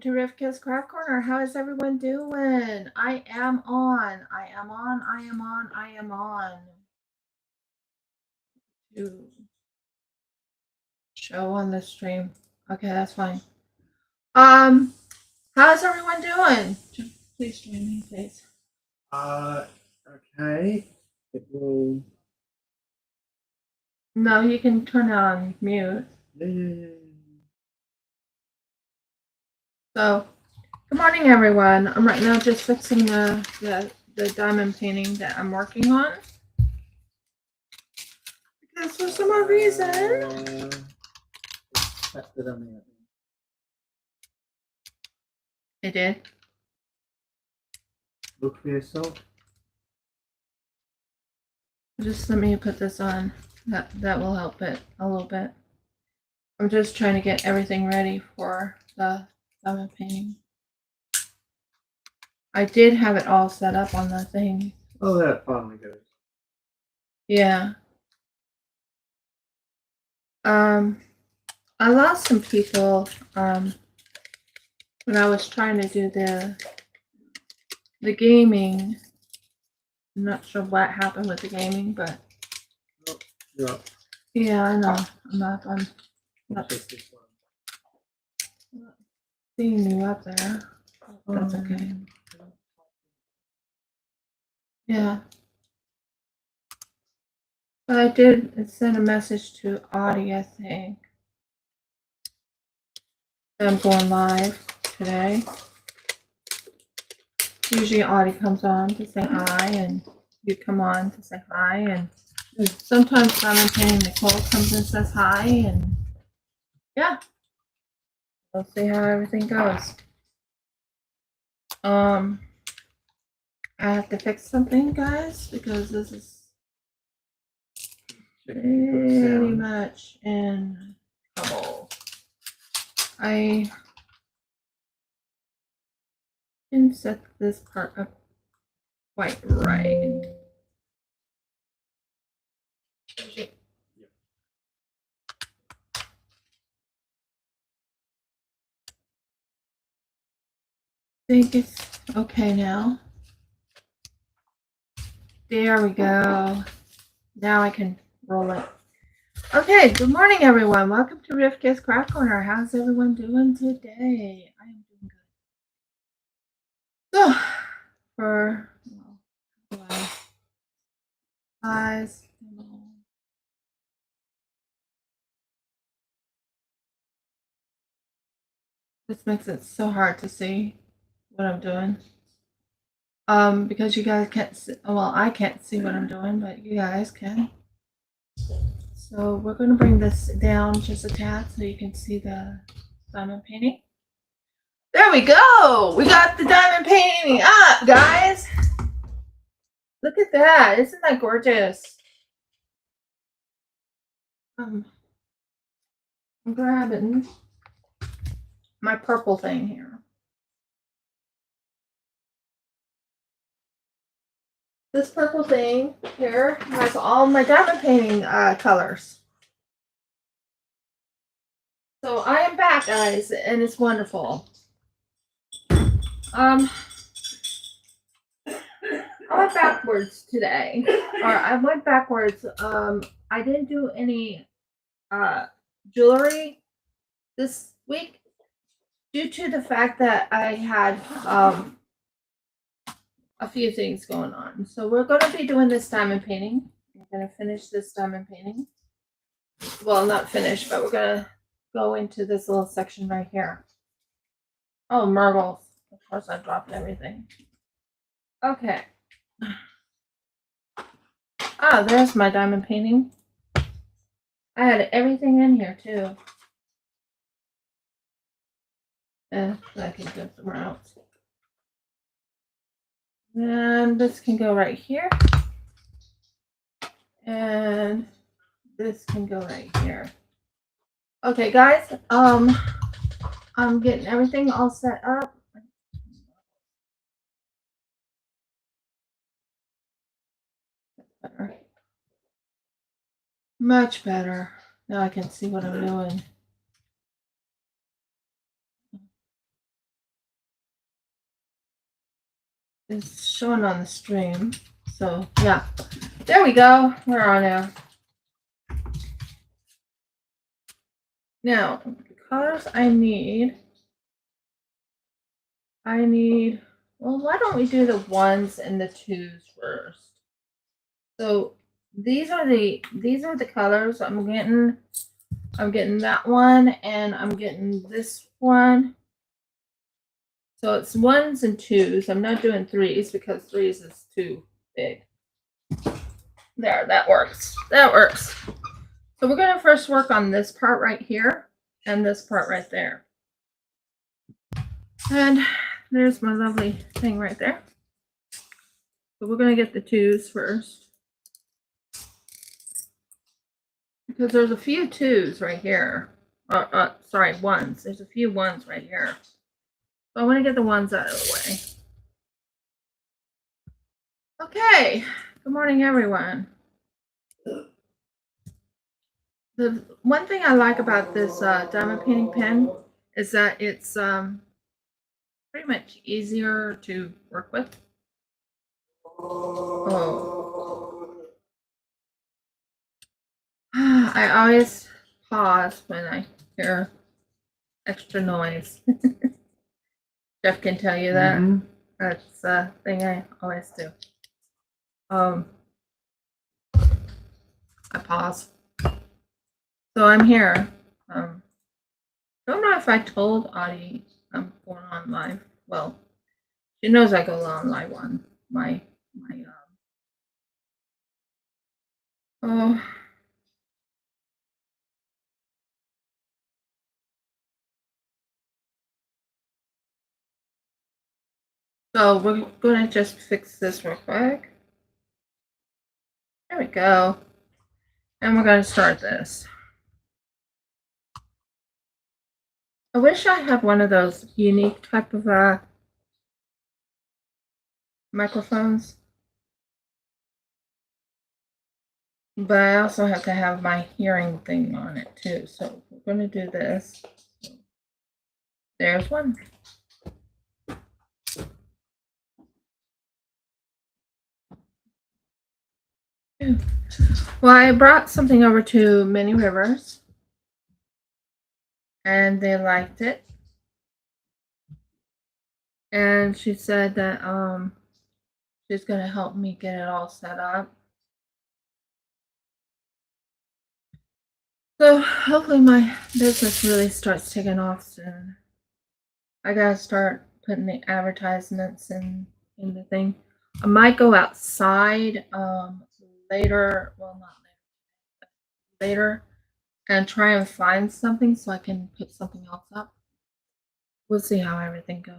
To Rivka's Craft Corner. How is everyone doing? I am on. I am on. I am on. I am on. To show on the stream. Okay, that's fine. How's everyone doing? Please join me, please. Okay. It will. No, you can turn it on mute. Yeah. So, good morning, everyone. I'm right now just fixing the diamond painting that I'm working on. Because for some odd reason, Accepted on the other. it did. Look for yourself. Just let me put this on. That will help it a little bit. I'm just trying to get everything ready for the diamond painting. I did have it all set up on the thing. Oh, that finally goes. Yeah. I lost some people when I was trying to do the gaming. I'm not sure what happened with the gaming, but Oh, you're up. yeah, I know. I'm not seeing you up there. That's okay. Yeah. But I did send a message to Audie, I think. I'm going live today. Usually Audie comes on to say hi, and you come on to say hi, and sometimes Simon and Nicole comes and says hi, and yeah. We'll see how everything goes. I have to fix something, guys, because this is pretty much in trouble. I didn't set this part up quite right. I think it's okay now. There we go. Now I can roll it. Okay, good morning, everyone. Welcome to Rivka's Craft Corner. How's everyone doing today? I am doing good. So, for eyes, this makes it so hard to see what I'm doing. Because you guys can't see, well, I can't see what I'm doing, but you guys can. So we're going to bring this down just a tad so you can see the diamond painting. There we go. We got the diamond painting up, guys. Look at that. Isn't that gorgeous? I'm grabbing my purple thing here. This purple thing here has all my diamond painting colors. So I am back, guys, and it's wonderful. I went backwards today, or I went backwards. I didn't do any jewelry this week due to the fact that I had a few things going on. So we're going to be doing this diamond painting. We're going to finish this diamond painting. Well, not finish, but we're going to go into this little section right here. Oh, Myrtles. Of course, I dropped everything. Okay. Ah, there's my diamond painting. I had everything in here, too. I can go somewhere else. And this can go right here. And this can go right here. Okay, guys. I'm getting everything all set up. Better. Much better. Now I can see what I'm doing. is showing on the stream. So yeah, there we go. We're on now. Now, the colors I need, well, why don't we do the ones and the twos first? So these are the colors I'm getting. I'm getting that one, and I'm getting this one. So it's ones and twos. I'm not doing threes because threes is too big. There, that works. That works. So we're going to first work on this part right here and this part right there. And there's my lovely thing right there. So we're going to get the twos first. Because there's a few twos right here. Sorry, ones. There's a few ones right here. So I want to get the ones out of the way. Okay. Good morning, everyone. The one thing I like about this diamond painting pen is that it's pretty much easier to work with. Oh. I always pause when I hear extra noise. Jeff can tell you that. Mhm. That's a thing I always do. I pause. So I'm here. Don't know if I told Audie I'm going on live. Well, she knows I go on live on my oh. So we're going to just fix this real quick. There we go. And we're going to start this. I wish I had one of those unique type of microphones. But I also have to have my hearing thing on it too. So we're going to do this. There's one. Well, I brought something over to Many Rivers. And they liked it. And she said that she's going to help me get it all set up. So hopefully my business really starts taking off soon. I gotta start putting the advertisements in the thing. I might go outside later, well not later, but later, and try and find something so I can put something else up. We'll see how everything goes.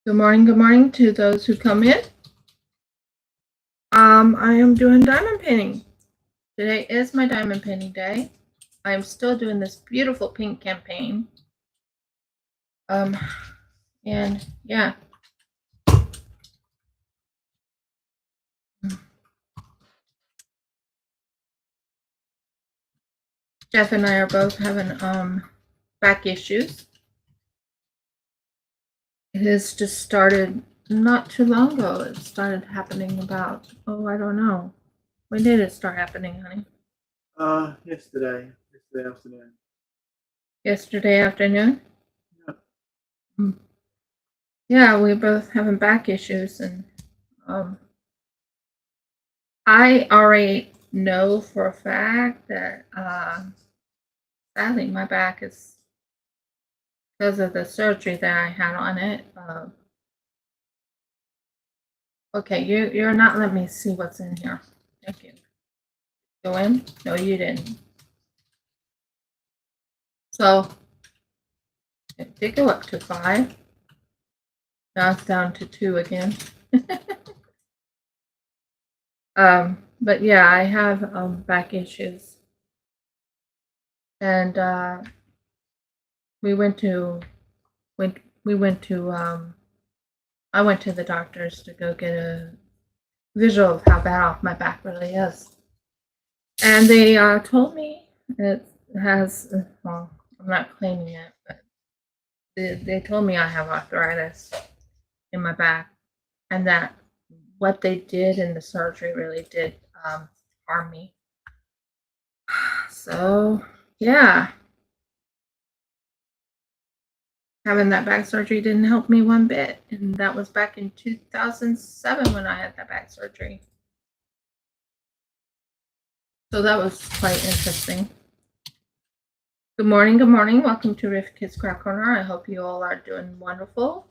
Good morning to those who come in. I am doing diamond painting. Today is my diamond painting day. I am still doing this beautiful pink campaign. And yeah. Jeff and I are both having back issues. It has just started not too long ago. It started happening about, I don't know. When did it start happening, honey? Yesterday afternoon. Yesterday afternoon? Yeah. Yeah, we're both having back issues, and I already know for a fact that sadly my back is, because of the surgery that I had on it. Okay, you're not letting me see what's in here. Thank you. Go in? No, you didn't. So it did go up to 5. Now it's down to 2 again. But yeah, I have back issues, and I went to the doctors to go get a visual of how bad off my back really is, and they told me it has. Well, I'm not claiming it, but they told me I have arthritis, in my back, and that what they did in the surgery really did harm me. So, yeah, having that back surgery didn't help me one bit. And that was back in 2007 when I had that back surgery. So that was quite interesting. Good morning, good morning. Welcome to Riff Kids Craft Corner. I hope you all are doing wonderful.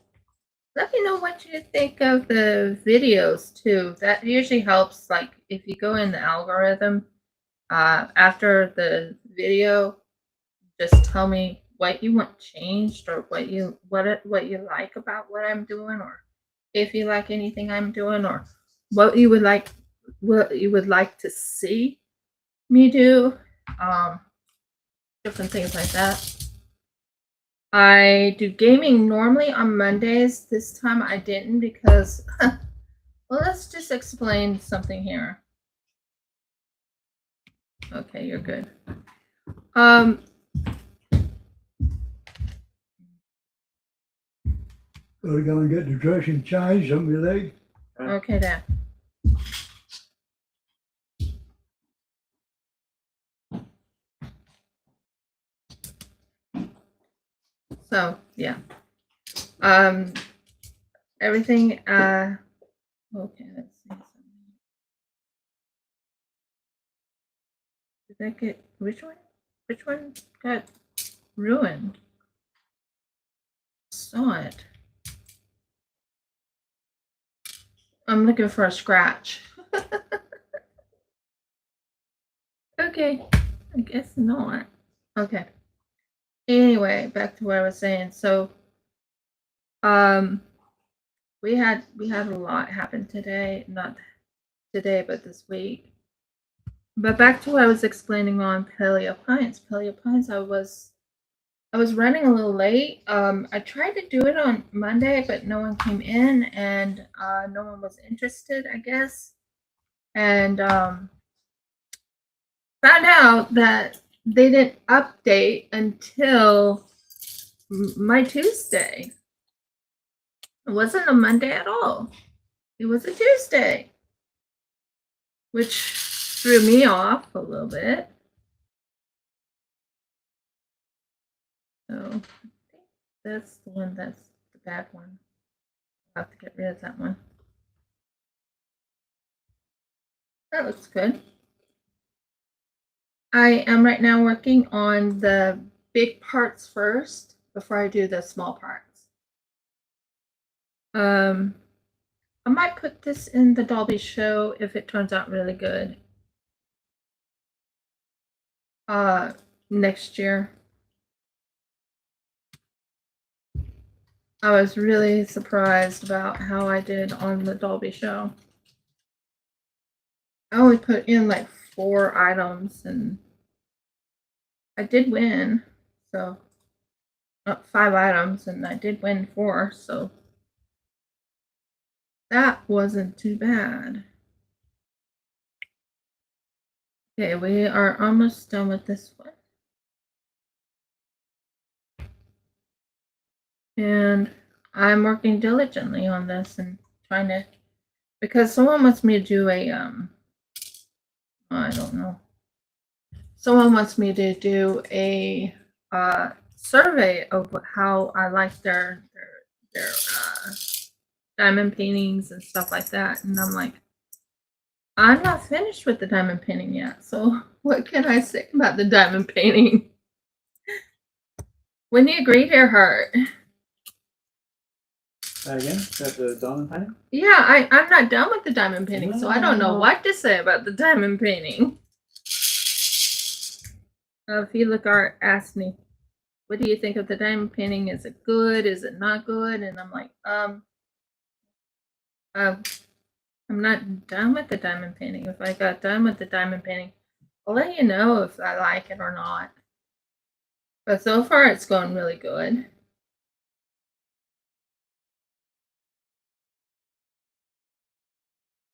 Let me know what you think of the videos too. That usually helps, like if you go in the algorithm after the video, just tell me what you want changed or what you like about what I'm doing, or if you like anything I'm doing, or what you would like to see me do. Different things like that. I do gaming normally on Mondays. This time I didn't because well, let's just explain something here. Okay, you're good. Are we gonna get the dressing changed on your leg? Okay, Dad. So yeah. Everything okay, let's see something. Did I get which one? Which one got ruined? Saw it. I'm looking for a scratch. Okay, I guess not. Okay. Anyway, back to what I was saying. So, we had a lot happen today. Not today, but this week. But back to what I was explaining on Paleo Pines. Paleo Pines, I was running a little late. I tried to do it on Monday, but no one came in, and no one was interested, I guess. And found out that they didn't update until my Tuesday. It wasn't a Monday at all. It was a Tuesday, which threw me off a little bit. So I think that's the one that's the bad one. I'll have to get rid of that one. That looks good. I am right now working on the big parts first before I do the small parts. I might put this in the Dolby show if it turns out really good. Next year. I was really surprised about how I did on the Dolby show. I only put in like 4 items and I did win. So 5 items and I did win 4, so that wasn't too bad. Okay, we are almost done with this one. And I'm working diligently on this and trying to, because someone wants me to do a I don't know. Someone wants me to do a survey of how I like their diamond paintings and stuff like that, and I'm like, I'm not finished with the diamond painting yet. So what can I say about the diamond painting? When do you agree, dear heart? Again, that the diamond painting? Yeah, I'm not done with the diamond painting, so I don't know what to say about the diamond painting. FeeLookArt asked me, what do you think of the diamond painting? Is it good? Is it not good? And I'm like, I'm not done with the diamond painting. If I got done with the diamond painting, I'll let you know if I like it or not. But so far, it's going really good.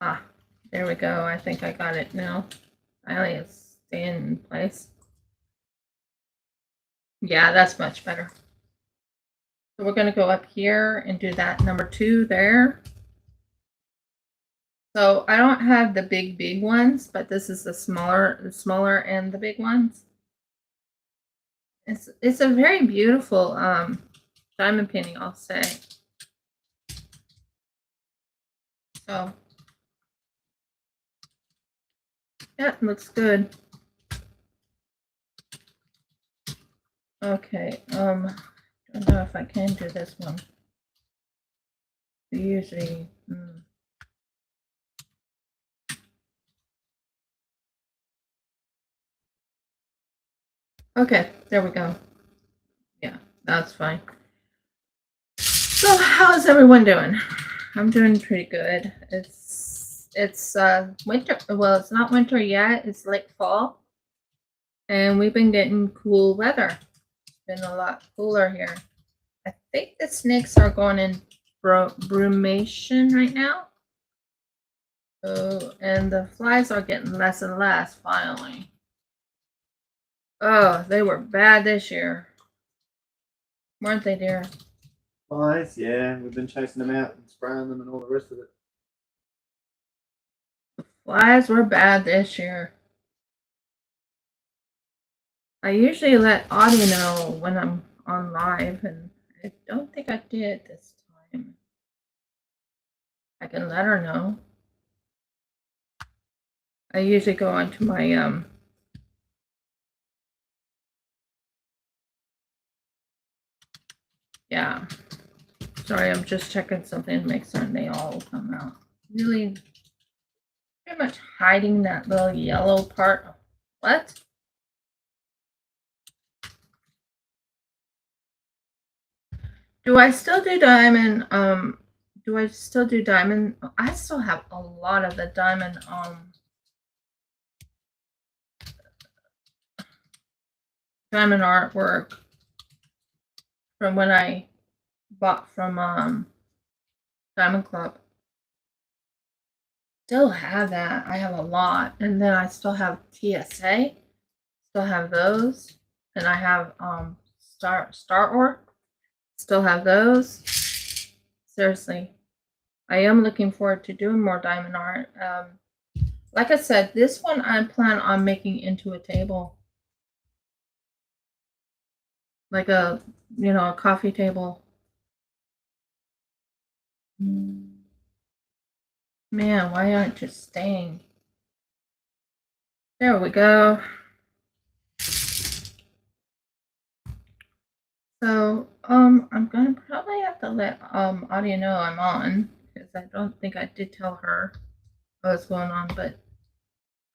Ah, there we go. I think I got it now. Finally, it's staying in place. Yeah, that's much better. So we're going to go up here and do that number 2 there. So I don't have the big ones, but this is the smaller and the big ones. It's a very beautiful diamond painting, I'll say. So yeah, it looks good. Okay, I don't know if I can do this one. Usually, Okay, there we go. Yeah, that's fine. So how's everyone doing? I'm doing pretty good. It's winter. Well, it's not winter yet. It's late fall. And we've been getting cool weather. It's been a lot cooler here. I think the snakes are going in brumation right now. Oh, and the flies are getting less and less finally. Oh, they were bad this year. Weren't they, dear? Flies, yeah. We've been chasing them out and spraying them and all the rest of it. Flies were bad this year. I usually let Audie know when I'm on live, and I don't think I did this time. I can let her know. I usually go onto my yeah. Sorry, I'm just checking something to make certain they all come out. Really pretty much hiding that little yellow part. What? Do I still do diamond? Do I still do diamond? I still have a lot of the diamond diamond artwork from when I bought from Diamond Club. Still have that. I have a lot, and then I still have TSA. Still have those, and I have Star Ore. Still have those. Seriously, I am looking forward to doing more diamond art. Like I said, this one I plan on making into a table, like a a coffee table. Man, why aren't you staying? There we go. So, I'm gonna probably have to let Audie know I'm on, because I don't think I did tell her what's going on, but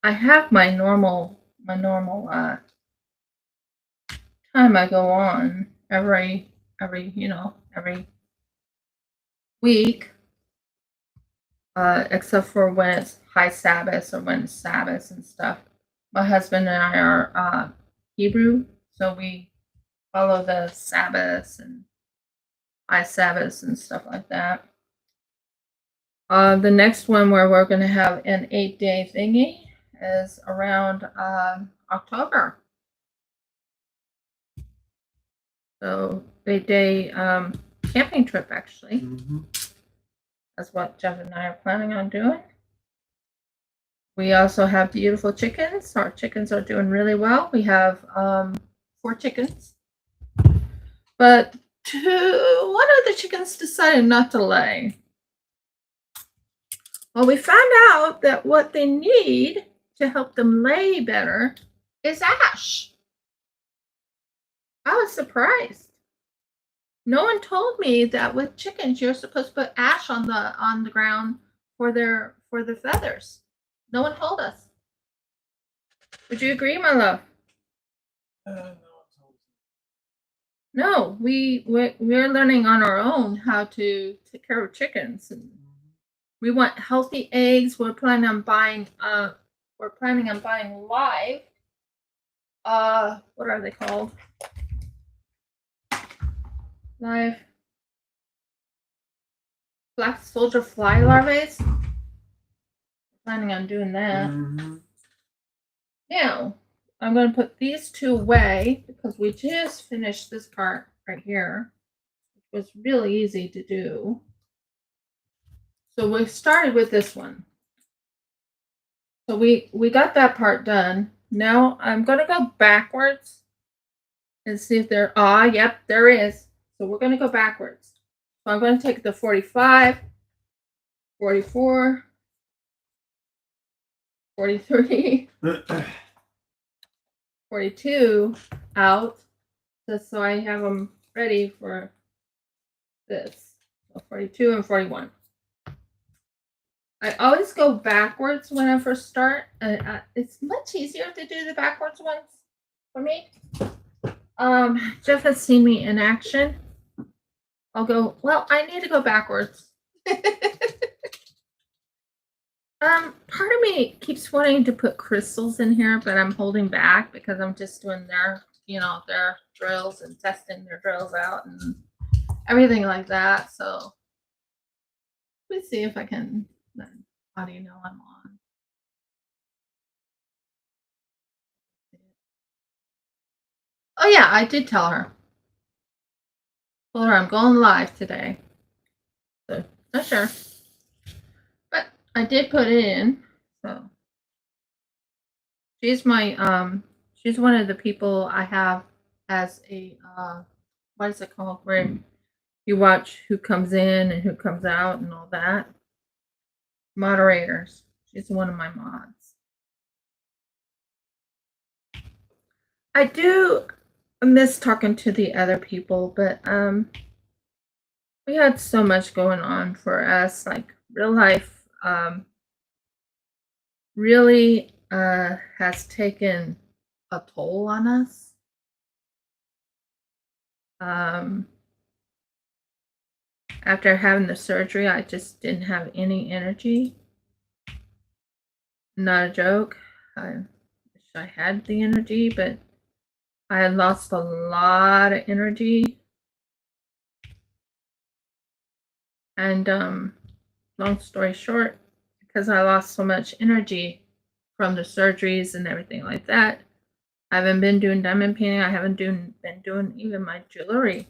I have my normal time I go on every week, except for when it's high Sabbath or when it's Sabbath and stuff. My husband and I are Hebrew, so we follow the Sabbaths and high Sabbaths and stuff like that. The next one where we're going to have an 8-day thingy is around October. So 8-day camping trip, actually. That's what Jeff and I are planning on doing. We also have beautiful chickens. Our chickens are doing really well. We have 4 chickens. But one of the chickens decided not to lay. Well, we found out that what they need to help them lay better is ash. I was surprised. No one told me that with chickens you're supposed to put ash on the ground for their feathers. No one told us. Would you agree, my love? No, we're learning on our own how to take care of chickens, and we want healthy eggs. We're planning on buying live. What are they called? Live black soldier fly larvae. Planning on doing that. Now, I'm going to put these 2 away because we just finished this part right here. was really easy to do. So we started with this one. So we got that part done. Now I'm going to go backwards and see if there, yep, there is. So we're going to go backwards. So I'm going to take the 45, 44, 43, 42 out, just so I have them ready for this. So 42 and 41. I always go backwards when I first start. It's much easier to do the backwards ones for me. Jeff has seen me in action. I'll go, well, I need to go backwards. Part of me keeps wanting to put crystals in here, but I'm holding back because I'm just doing their drills and testing their drills out and everything like that. So let's see if I can. How do you know I'm on? Oh yeah, I did tell her. Told her I'm going live today. So not sure. But I did put it in. So she's my she's one of the people I have as a what is it called? Where you watch who comes in and who comes out and all that. Moderators. She's one of my mods. I do miss talking to the other people, but we had so much going on for us, like real life really has taken a toll on us. After having the surgery, I just didn't have any energy. Not a joke. I wish I had the energy, but I had lost a lot of energy. And long story short, because I lost so much energy from the surgeries and everything like that, I haven't been doing diamond painting. I haven't been doing even my jewelry.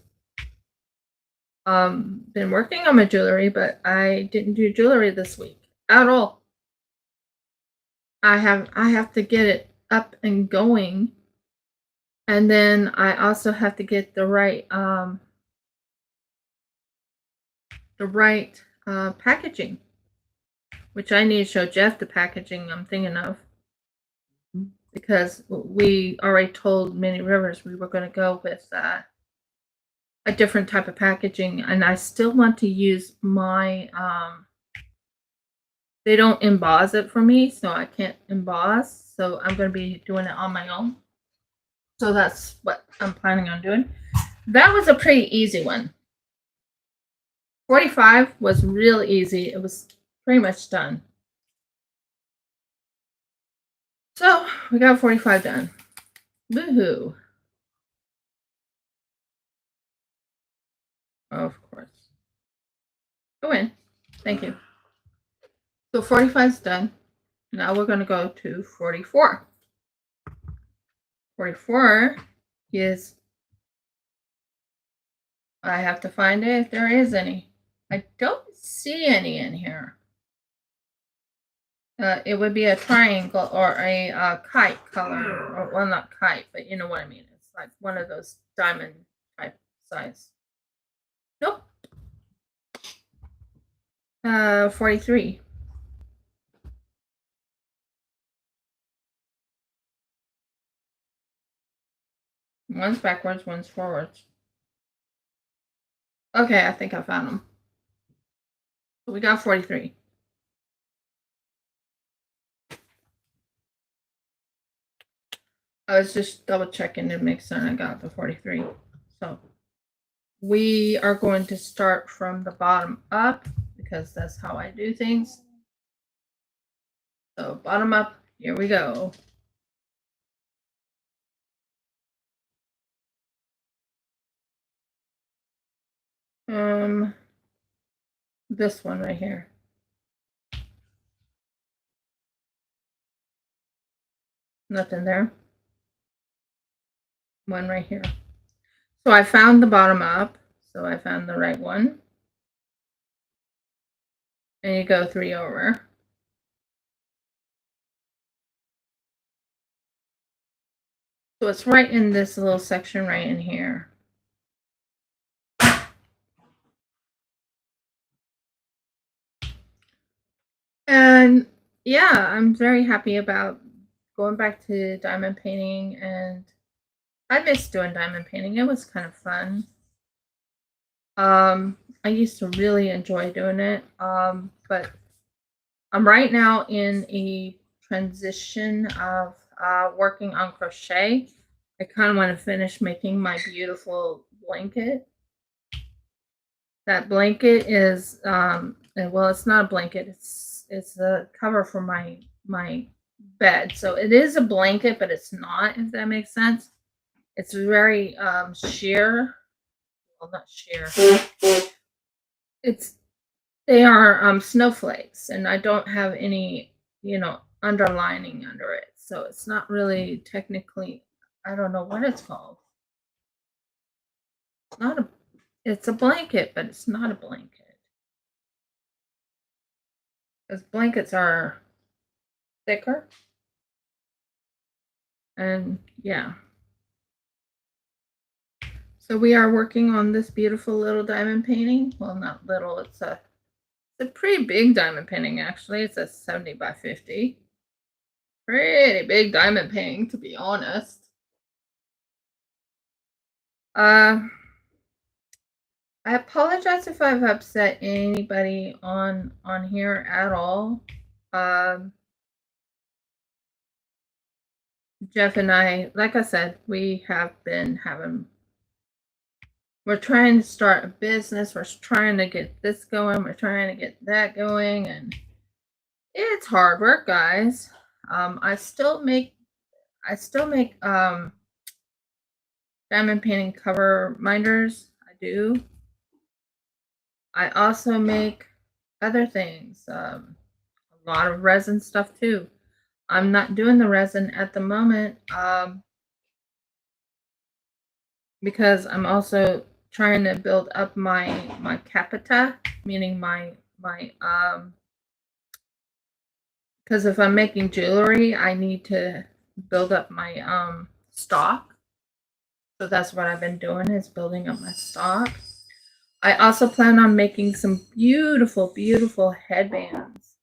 Been working on my jewelry, but I didn't do jewelry this week at all. I have to get it up and going, and then I also have to get the right packaging, which I need to show Jeff the packaging I'm thinking of, because we already told Many Rivers we were going to go with a different type of packaging, and I still want to use my they don't emboss it for me, so I can't emboss, so I'm going to be doing it on my own. So that's what I'm planning on doing. That was a pretty easy one. 45 was real easy. It was pretty much done. So we got 45 done. Woohoo. Of course. Go in. Thank you. So 45 is done. Now we're going to go to 44. 44 is, I have to find it if there is any. I don't see any in here. It would be a triangle or a kite color. Or, well, not kite, but you know what I mean. It's like one of those diamond type size. Nope. 43. One's backwards, one's forwards. Okay, I think I found them. So we got 43. I was just double checking to make sure I got the 43. So we are going to start from the bottom up because that's how I do things. So bottom up, here we go. This one right here. Nothing there. One right here. So I found the bottom up. So I found the right one. And you go 3 over. So it's right in this little section right in here. And yeah, I'm very happy about going back to diamond painting, and I miss doing diamond painting. It was kind of fun. I used to really enjoy doing it. But I'm right now in a transition of working on crochet. I kind of want to finish making my beautiful blanket. That blanket is well, it's not a blanket. It's the cover for my bed. So it is a blanket, but it's not, if that makes sense. It's very sheer. Well, not sheer. It's they are snowflakes, and I don't have any, underlining under it. So it's not really technically, I don't know what it's called. It's not a it's a blanket, but it's not a blanket. Because blankets are thicker. And yeah. So we are working on this beautiful little diamond painting. Well, not little, it's a pretty big diamond painting actually. It's a 70 by 50. Pretty big diamond painting, to be honest. I apologize if I've upset anybody on here at all. Jeff and I, like I said, we're trying to start a business. We're trying to get this going. We're trying to get that going, and it's hard work, guys. I still make diamond painting cover minders. I do. I also make other things. A lot of resin stuff too. I'm not doing the resin at the moment because I'm also trying to build up my capita, meaning my because if I'm making jewelry, I need to build up my stock. So that's what I've been doing, is building up my stock. I also plan on making some beautiful, beautiful headbands.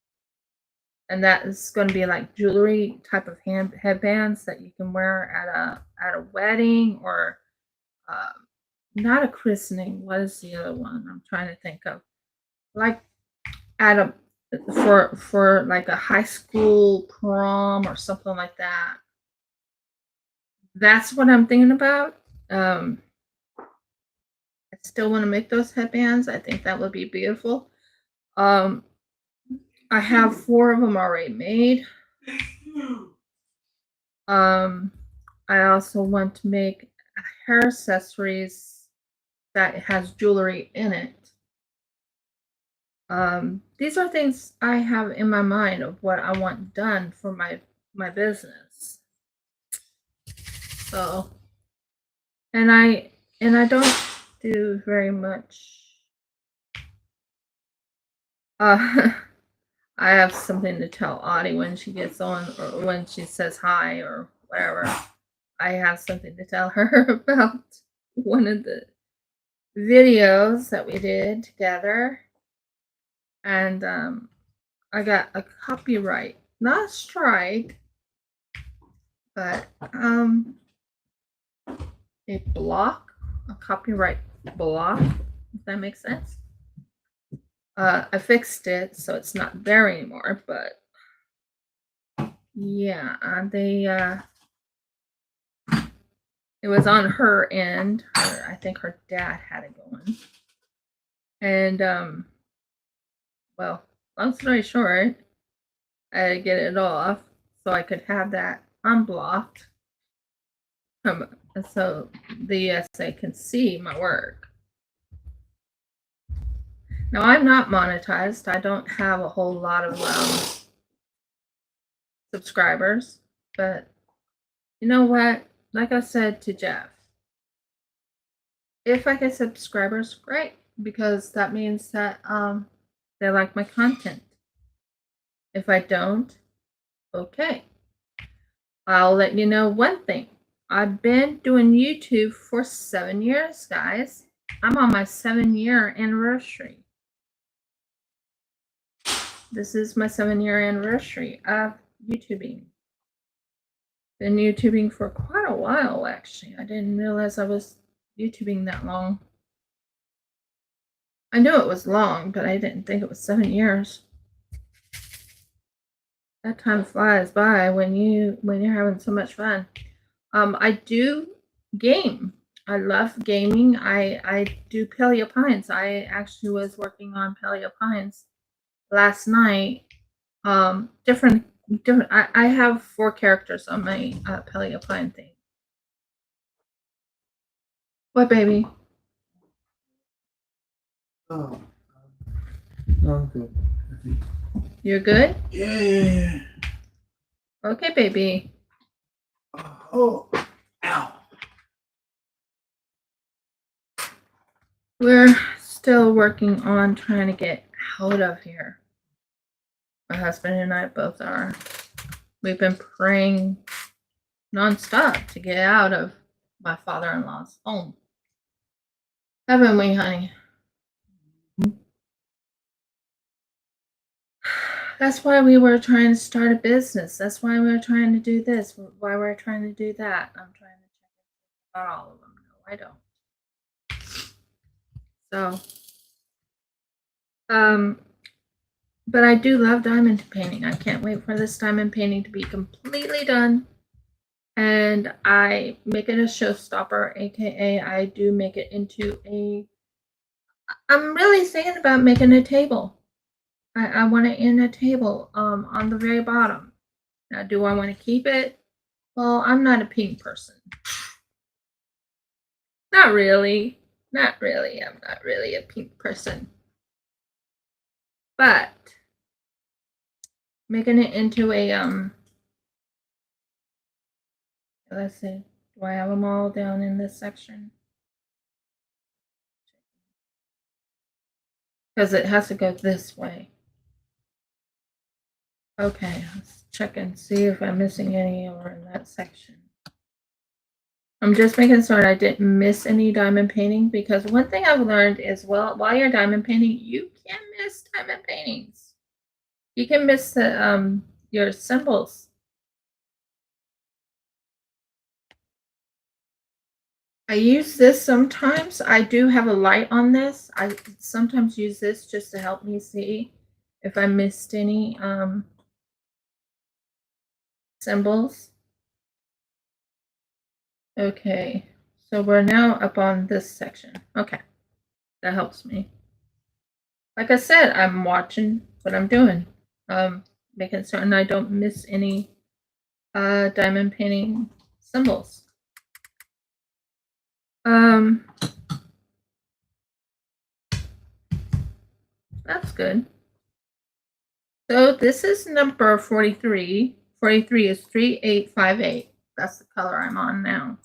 And that is going to be like jewelry type of headbands that you can wear at a wedding, or not a christening. What is the other one I'm trying to think of? Like at a for like a high school prom or something like that. That's what I'm thinking about. I still want to make those headbands. I think that would be beautiful. I have 4 of them already made. I also want to make hair accessories that has jewelry in it. These are things I have in my mind of what I want done for my business. So, and I don't do very much. I have something to tell Audie when she gets on, or when she says hi or whatever. I have something to tell her about one of the videos that we did together. And I got a copyright, not a strike, but a copyright block, if that makes sense. I fixed it, so it's not there anymore, but yeah, it was on her end. I think her dad had it going. And well, long story short, I had to get it off so I could have that unblocked. So the ESA can see my work. Now, I'm not monetized. I don't have a whole lot of subscribers, but you know what? Like I said to Jeff, If I get subscribers, great, because that means that they like my content. If I don't, okay. I'll let you know one thing. I've been doing YouTube for 7 years, guys. I'm on my 7-year anniversary. This is my 7-year anniversary of YouTubing. Been YouTubing for quite a while, actually. I didn't realize I was YouTubing that long. I knew it was long, but I didn't think it was 7 years. That time flies by when you're having so much fun. I do game. I love gaming. I do Paleo Pines. I actually was working on Paleo Pines last night. Different. I have 4 characters on my Paleo Pine thing. What, baby? Oh, no, I'm good. You're good? Yeah. Okay, baby. Oh, ow. We're still working on trying to get out of here. My husband and I both are. We've been praying nonstop to get out of my father-in-law's home. Haven't we, honey? That's why we were trying to start a business. That's why we were trying to do this. Why we're trying to do that. I'm trying to check about all of them. No, I don't. So, but I do love diamond painting. I can't wait for this diamond painting to be completely done. And I make it a showstopper, aka I do make it into I'm really thinking about making a table. I want it in a table on the very bottom. Now, do I want to keep it? Well, I'm not a pink person. Not really. Not really. I'm not really a pink person. But making it into a let's see. Do I have them all down in this section? Because it has to go this way. Okay, let's check and see if I'm missing any over in that section. I'm just making sure I didn't miss any diamond painting, because one thing I've learned is, well, while you're diamond painting, you can miss diamond paintings. You can miss the your symbols. I use this sometimes. I do have a light on this. I sometimes use this just to help me see if I missed any symbols. Okay, so we're now up on this section. Okay, that helps me. Like I said, I'm watching what I'm doing, making certain I don't miss any diamond painting symbols. That's good. So this is number 43. 43 is 3858. That's the color I'm on now.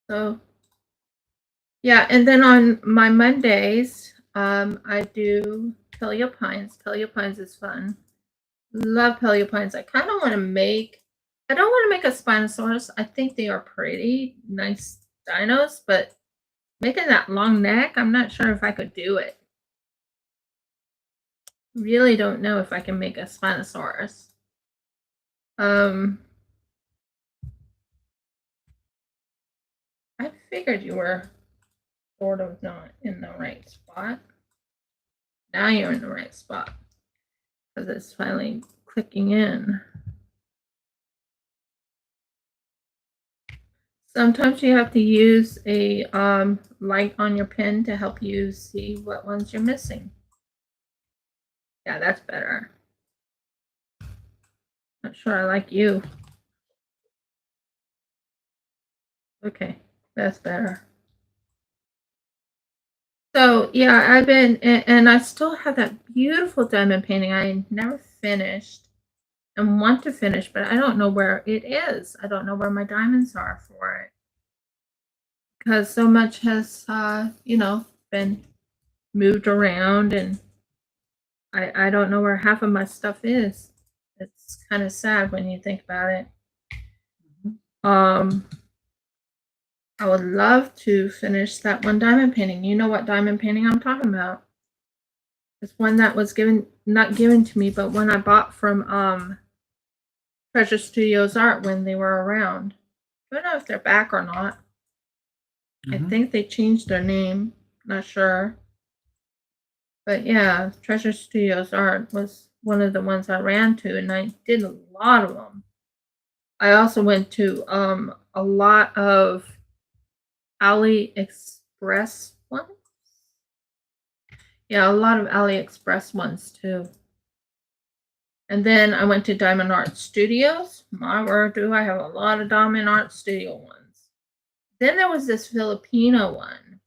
So yeah, and then on my Mondays, I do Paleo Pines. Paleo Pines is fun. Love Paleo Pines. I kind of want to make, I don't want to make a Spinosaurus. I think they are pretty nice dinos, but making that long neck, I'm not sure if I could do it. Really don't know if I can make a Spinosaurus. I figured you were sort of not in the right spot. Now you're in the right spot because it's finally clicking in. Sometimes you have to use a light on your pen to help you see what ones you're missing. Yeah, that's better. Not sure I like you. Okay, that's better. So yeah, I've been, and I still have that beautiful diamond painting. I never finished and want to finish, but I don't know where it is. I don't know where my diamonds are for it. Because so much has, been moved around, and I don't know where half of my stuff is. It's kind of sad when you think about it. I would love to finish that one diamond painting. You know what diamond painting I'm talking about. It's one that was not given to me, but one I bought from Treasure Studios Art when they were around. I don't know if they're back or not. I think they changed their name. Not sure. But yeah, Treasure Studios Art was one of the ones I ran to, and I did a lot of them. I also went to a lot of AliExpress ones. Yeah, a lot of AliExpress ones too. And then I went to Diamond Art Studios. My word, do I have a lot of Diamond Art Studio ones. Then there was this Filipino one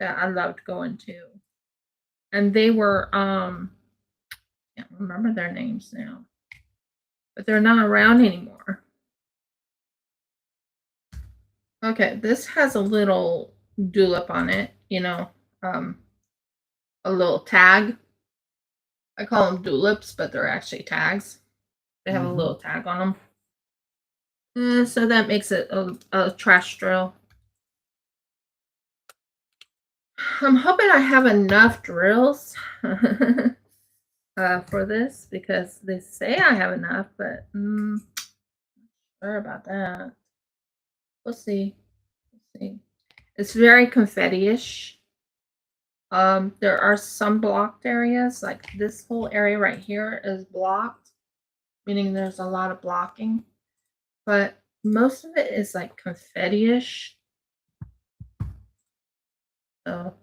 that I loved going to. And they were, can't remember their names now. But they're not around anymore. Okay, this has a little julep on it, a little tag. I call them tulips, but they're actually tags. They have a little tag on them. So that makes it a trash drill. I'm hoping I have enough drills for this, because they say I have enough, but not sure about that. We'll see. It's very confetti-ish. There are some blocked areas, like this whole area right here is blocked, meaning there's a lot of blocking, but most of it is like confetti-ish. So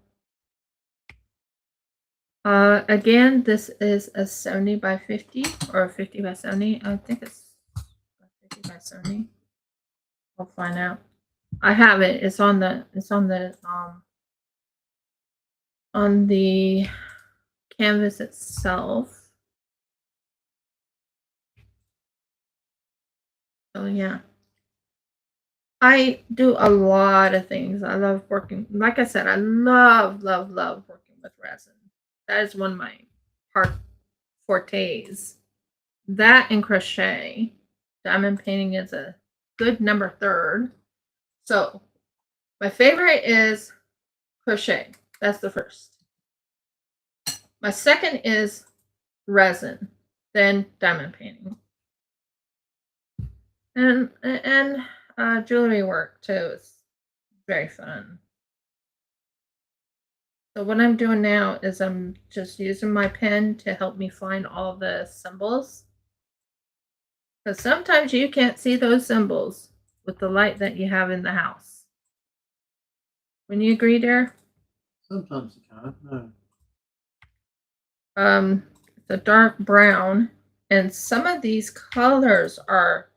again, this is a 70 by 50 or a 50 by 70. I think it's 50 by 70. I'll find out. I have it. It's on the canvas itself. So yeah. I do a lot of things. I love working. Like I said, I love working with resin. That is one of my fortes. That and crochet. Diamond painting is a good number third. So my favorite is crochet. That's the first. My second is resin, then diamond painting. And jewelry work too is very fun. So what I'm doing now is I'm just using my pen to help me find all the symbols. Because sometimes you can't see those symbols with the light that you have in the house. Wouldn't you agree, dear? Sometimes you can't, no. It's a dark brown, and some of these colors are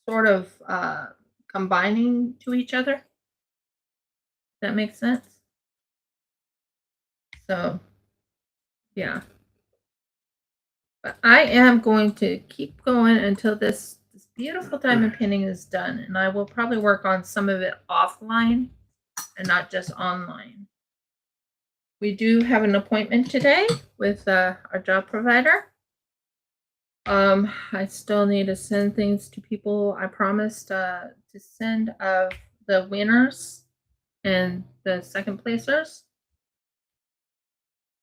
sort of combining to each other. That makes sense? So, yeah. But I am going to keep going until this beautiful diamond painting is done, and I will probably work on some of it offline and not just online. We do have an appointment today with our job provider. I still need to send things to people. I promised to send of the winners and the second placers.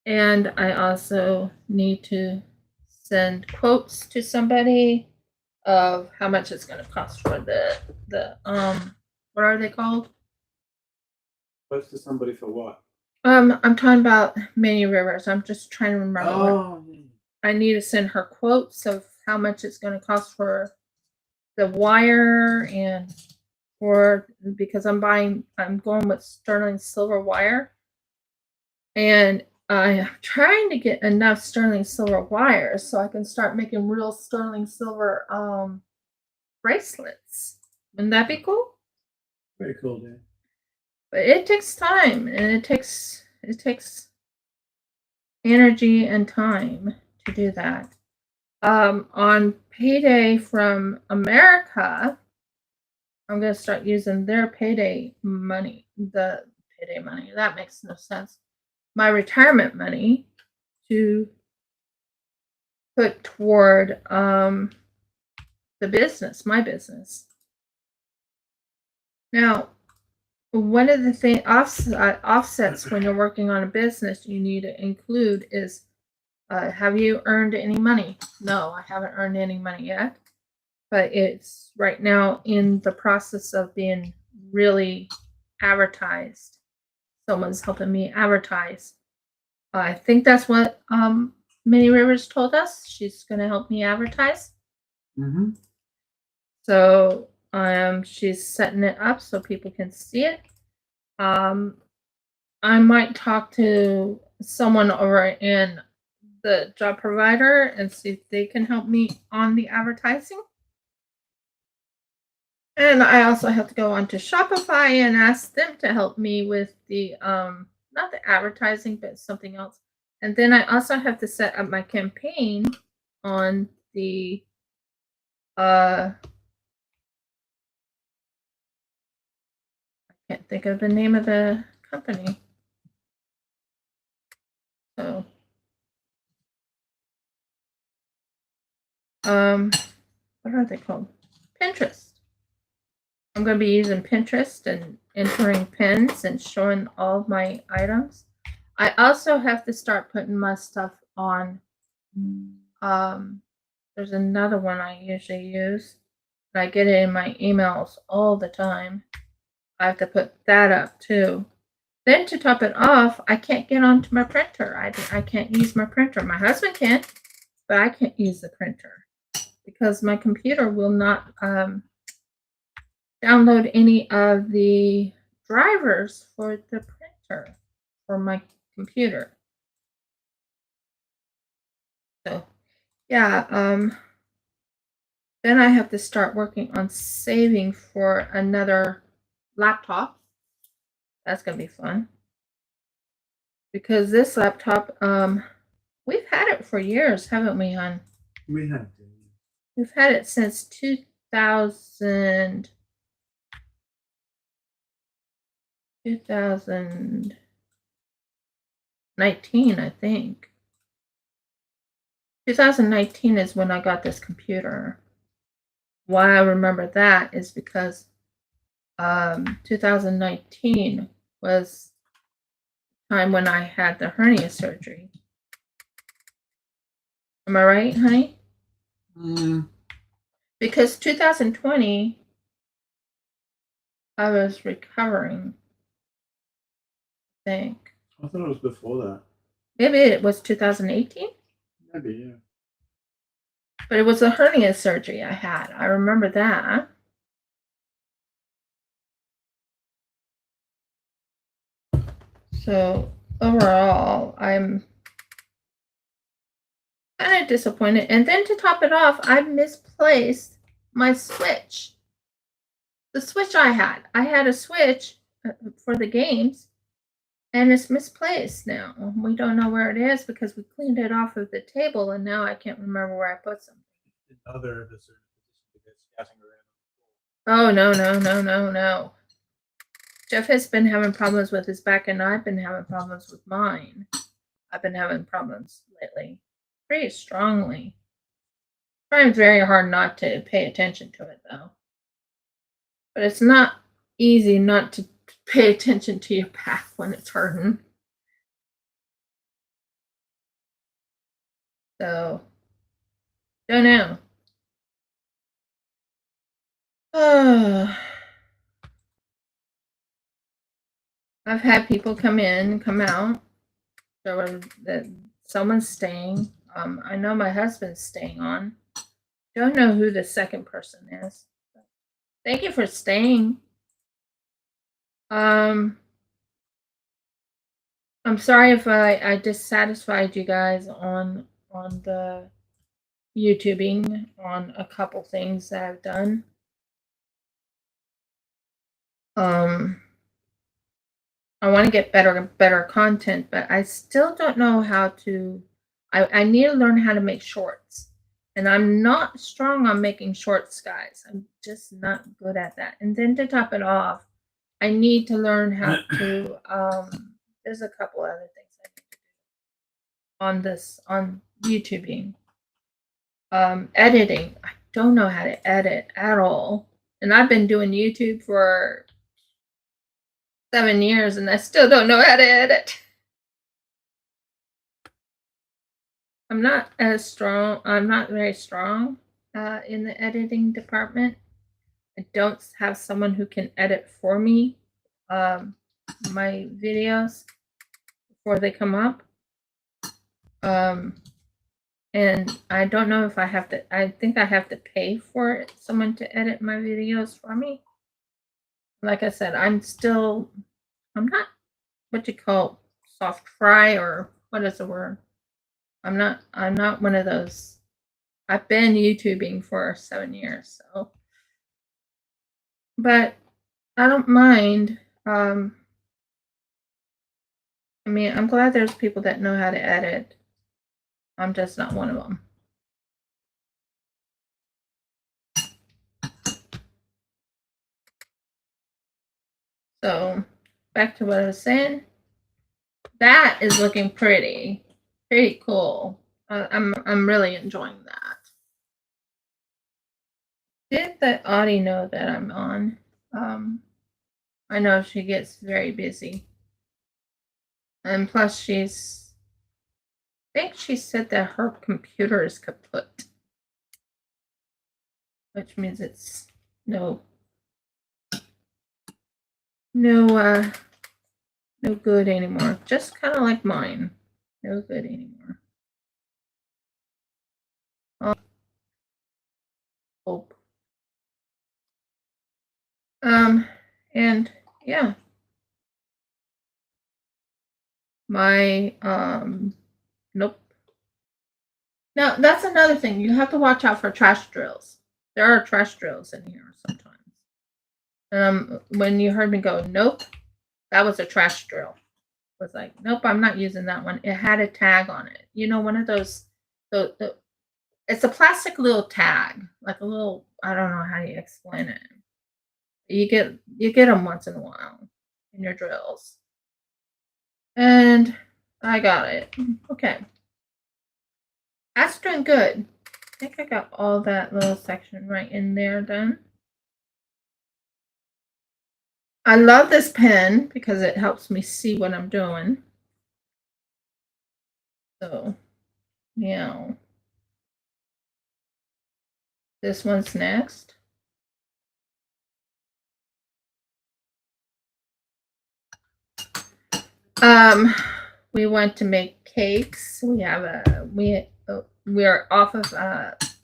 And I also need to send quotes to somebody of how much it's going to cost for the what are they called? Close to somebody for what? I'm talking about Many Rivers. I'm just trying to remember. Oh, I need to send her quotes of how much it's going to cost for the wire, and because I'm going with sterling silver wire, and I'm trying to get enough sterling silver wire so I can start making real sterling silver bracelets. Wouldn't that be cool? very cool, dude. But it takes time, and it takes energy and time to do that. On payday from America, I'm going to start using their payday money. The payday money. That makes no sense. My retirement money to put toward the business, my business. Now, one of the thing offsets when you're working on a business you need to include is, have you earned any money? No, I haven't earned any money yet, but it's right now in the process of being really advertised. Someone's helping me advertise. I think that's what Minnie Rivers told us. She's going to help me advertise. Mm-hmm. So she's setting it up so people can see it. I might talk to someone over in the job provider and see if they can help me on the advertising. And I also have to go onto Shopify and ask them to help me with the not the advertising, but something else. And then I also have to set up my campaign on the I can't think of the name of the company. So what are they called? Pinterest. I'm going to be using Pinterest and entering pins and showing all of my items. I also have to start putting my stuff on. There's another one I usually use. I get it in my emails all the time. I have to put that up too. Then to top it off, I can't get onto my printer. I can't use my printer. My husband can, but I can't use the printer because my computer will not download any of the drivers for the printer for my computer. So yeah, then I have to start working on saving for another laptop. That's gonna be fun. Because this laptop, we've had it for years, haven't we, hon? We have to. We've had it since 2019, I think. 2019 is when I got this computer. Why I remember that is because 2019 was the time when I had the hernia surgery. Am I right, honey? Because 2020, I was recovering, I think. I thought it was before that. Maybe it was 2018? Maybe, yeah. But it was a hernia surgery I had. I remember that. So overall, I'm kind of disappointed. And then to top it off, I misplaced my switch. The switch I had a switch for the games, and it's misplaced now. We don't know where it is because we cleaned it off of the table, and now I can't remember where I put something. Other of the certain positions scouting Oh, around. no. Jeff has been having problems with his back, and I've been having problems with mine. I've been having problems lately, pretty strongly. Trying very hard not to pay attention to it, though. But it's not easy not to pay attention to your back when it's hurting. So, don't know. I've had people come in, come out. So that someone's staying. I know my husband's staying on. Don't know who the second person is. Thank you for staying. I'm sorry if I dissatisfied you guys on the YouTubing on a couple things that I've done. I want to get better content, but I still don't know how to. I need to learn how to make shorts. And I'm not strong on making shorts, guys. I'm just not good at that. And then to top it off, I need to learn how to there's a couple other things I need to do on this on YouTubing. Editing. I don't know how to edit at all. And I've been doing YouTube for 7 years and I still don't know how to edit. I'm not as strong. I'm not very strong in the editing department. I don't have someone who can edit for me my videos before they come up. And I don't know if I have to, I think I have to pay for someone to edit my videos for me. Like I said, I'm not what you call soft fry, or what is the word? I'm not one of those. I've been YouTubing for 7 years, so, but I don't mind. I mean, I'm glad there's people that know how to edit. I'm just not one of them. So back to what I was saying. That is looking pretty cool. I'm really enjoying that. Did the Audie know that I'm on? I know she gets very busy, and plus I think she said that her computer is kaput, which means it's no good anymore. Just kind of like mine, no good anymore. Hope. And yeah, my nope. Now that's another thing. You have to watch out for trash drills. There are trash drills in here sometimes. When you heard me go, nope, that was a trash drill. I was like, nope, I'm not using that one. It had a tag on it. You know, one of those. It's a plastic little tag, like a little. I don't know how you explain it. You get them once in a while in your drills, and I got it. Okay, that's doing good. I think I got all that little section right in there done. I love this pen because it helps me see what I'm doing. So, yeah. This one's next. We want to make cakes. We are off of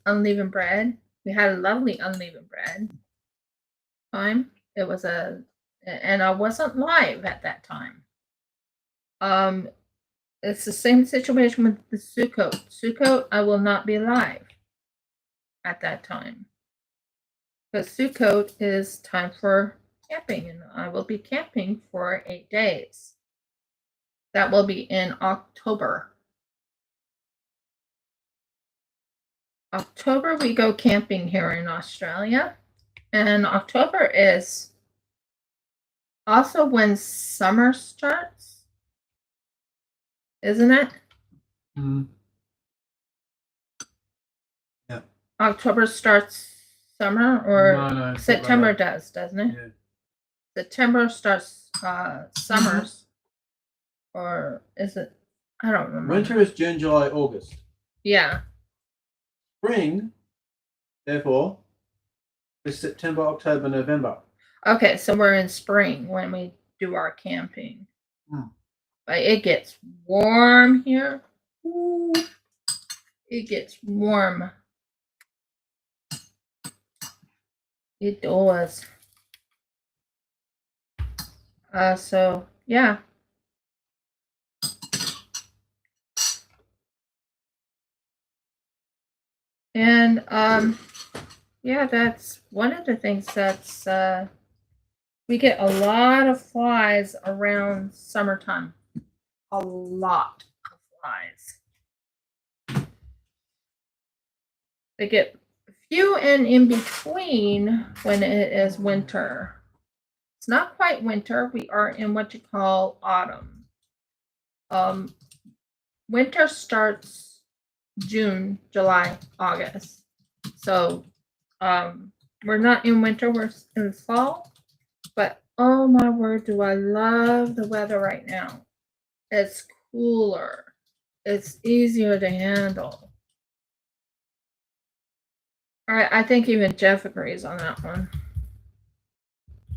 unleavened bread. We had a lovely unleavened bread time. It was and I wasn't live at that time. It's the same situation with the Sukkot. Sukkot, I will not be live at that time. Because Sukkot is time for camping, and I will be camping for 8 days. That will be in October. October, we go camping here in Australia. And October is also when summer starts, isn't it? Mm. Yeah. October starts summer, or No, September does, doesn't it? Yeah. September starts summers, or is it? I don't remember. Winter is June, July, August. Yeah. Spring, therefore, is September, October, November. Okay, so we're in spring when we do our camping. But it gets warm here. Ooh, it gets warm. It does. So yeah. And yeah, that's one of the things that's we get a lot of flies around summertime. A lot of flies. They get few and in between when it is winter. It's not quite winter. We are in what you call autumn. Winter starts June, July, August. So we're not in winter, we're in fall. But oh my word, do I love the weather right now. It's cooler. It's easier to handle. I think even Jeff agrees on that one.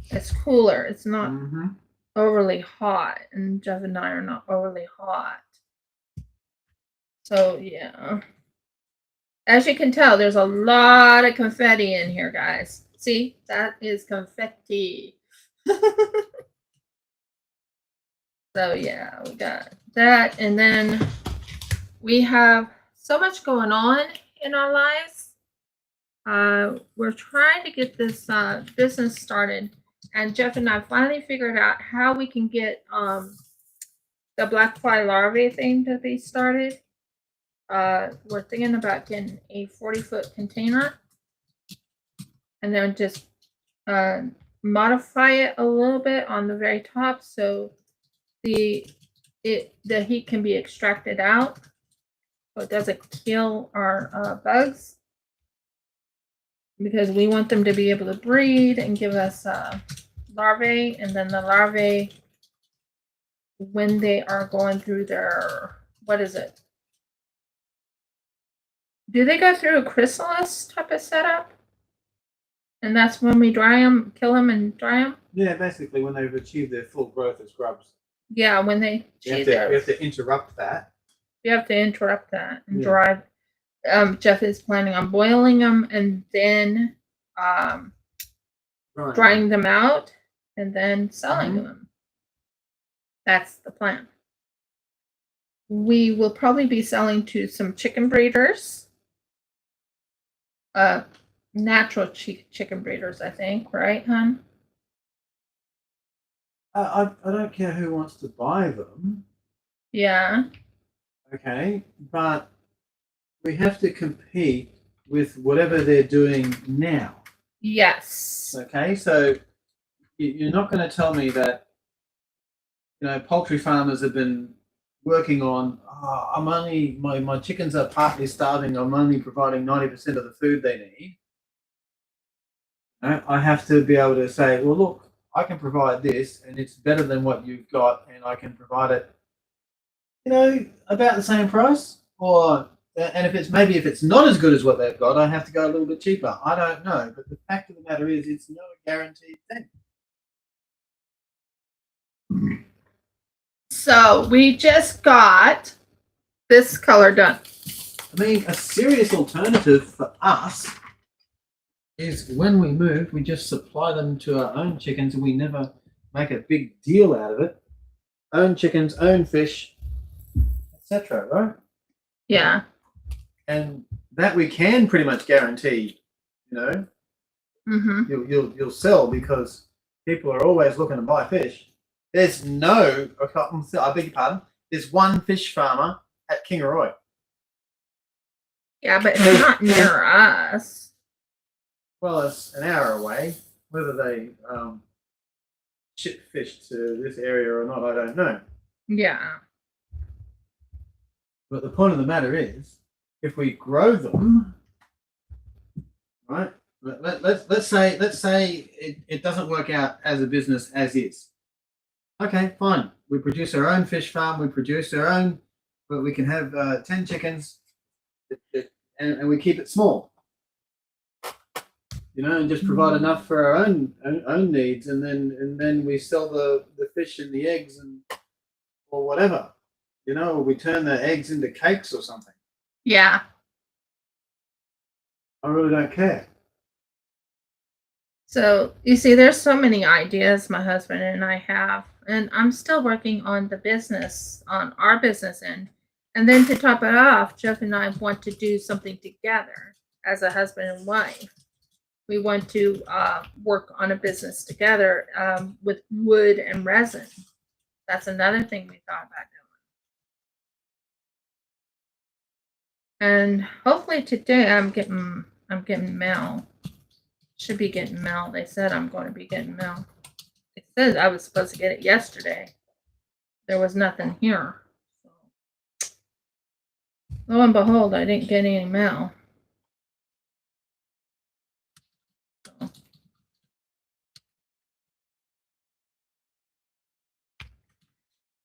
It's cooler. It's not overly hot, and Jeff and I are not overly hot. So yeah. As you can tell, there's a lot of confetti in here, guys. See, that is confetti. So yeah, we got that, and then we have so much going on in our lives. We're trying to get this business started, and Jeff and I finally figured out how we can get the black fly larvae thing to be started. We're thinking about getting a 40-foot container, and then just modify it a little bit on the very top so the heat can be extracted out, so it doesn't kill our bugs, because we want them to be able to breed and give us larvae, and then the larvae, when they are going through their, what is it? Do they go through a chrysalis type of setup? And that's when we dry them, kill them and dry them? Yeah, basically when they've achieved their full growth as grubs. Yeah, when they we have to interrupt that. You have to interrupt that and dry. Jeff is planning on boiling them and then drying them out and then selling them. That's the plan. We will probably be selling to some chicken breeders. Natural chicken breeders, I think, right, hon? I don't care who wants to buy them. Yeah. Okay, but we have to compete with whatever they're doing now. Yes. Okay, so you're not going to tell me that, you know, poultry farmers have been working on, I'm only, my chickens are partly starving, I'm only providing 90% of the food they need. I have to be able to say, well, look, I can provide this and it's better than what you've got, and I can provide it, you know, about the same price, or and if it's not as good as what they've got, I have to go a little bit cheaper. I don't know, but the fact of the matter is, it's not a guaranteed thing. So we just got this color done. I mean, a serious alternative for us is when we move, we just supply them to our own chickens, and we never make a big deal out of it. Own chickens, own fish, etc. Right? Yeah. And that we can pretty much guarantee. You know, you'll sell, because people are always looking to buy fish. There's no, I beg your pardon. There's one fish farmer at Kingaroy. Yeah, but it's not near us. Well, it's an hour away. Whether they ship fish to this area or not, I don't know. Yeah. But the point of the matter is, if we grow them, right? Let's say it doesn't work out as a business as is. Okay, fine. We produce our own fish farm. We produce our own, but we can have 10 chickens, and we keep it small. You know, and just provide enough for our own needs, and then we sell the fish and the eggs or whatever. You know, or we turn the eggs into cakes or something. Yeah. I really don't care. So you see, there's so many ideas my husband and I have, and I'm still working on the business, on our business end. And then to top it off, Jeff and I want to do something together as a husband and wife. We want to work on a business together with wood and resin. That's another thing we thought about And hopefully today I'm getting mail. Should be getting mail. They said I'm going to be getting mail. It said I was supposed to get it yesterday. There was nothing here. So, lo and behold, I didn't get any mail. So.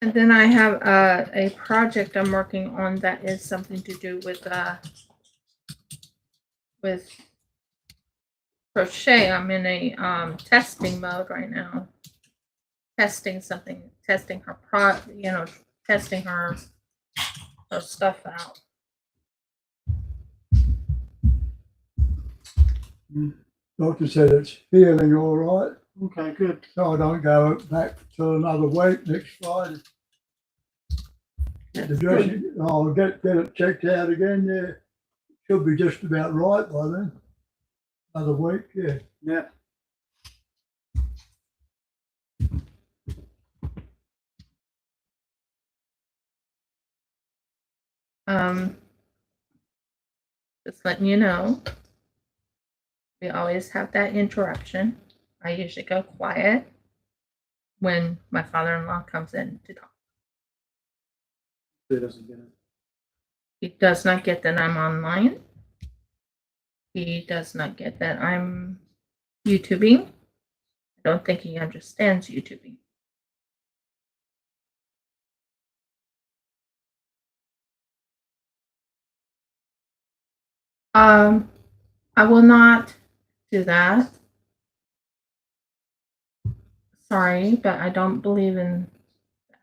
And then I have a project I'm working on that is something to do with crochet. I'm in a testing mode right now. Testing something, testing her testing her stuff out. Doctor said it's healing all right, Okay, good. so I don't go back till another week next Friday. Get the dressing, I'll get it checked out again, yeah. Should be just about right by then. Another week, yeah. Yeah. Just letting you know, we always have that interruption. I usually go quiet when my father-in-law comes in to talk. He doesn't get it. He does not get that I'm online. He does not get that I'm YouTubing. I don't think he understands YouTubing. I will not do that. Sorry, but I don't believe in that.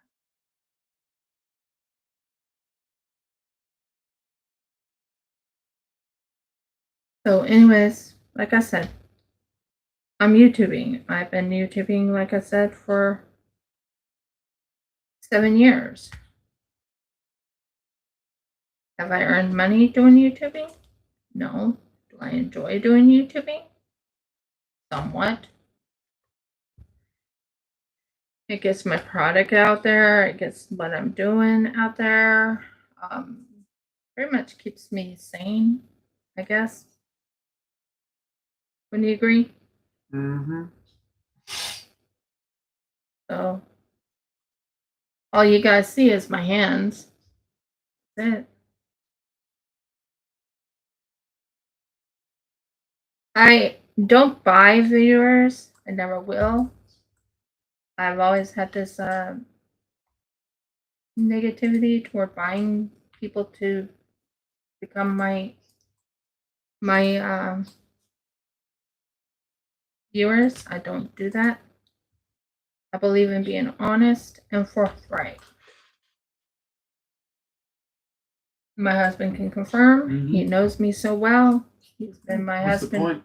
So anyways, like I said, I'm YouTubing. I've been YouTubing, like I said, for 7 years. Have I earned money doing YouTubing? No. Do I enjoy doing YouTubing? Somewhat. It gets my product out there. It gets what I'm doing out there. Pretty much keeps me sane, I guess. Wouldn't you agree? Mm-hmm. So all you guys see is my hands. That's it. I don't buy viewers. I never will. I've always had this negativity toward buying people to become my viewers. I don't do that. I believe in being honest and forthright. My husband can confirm. He knows me so well. He's been my What's husband. the point?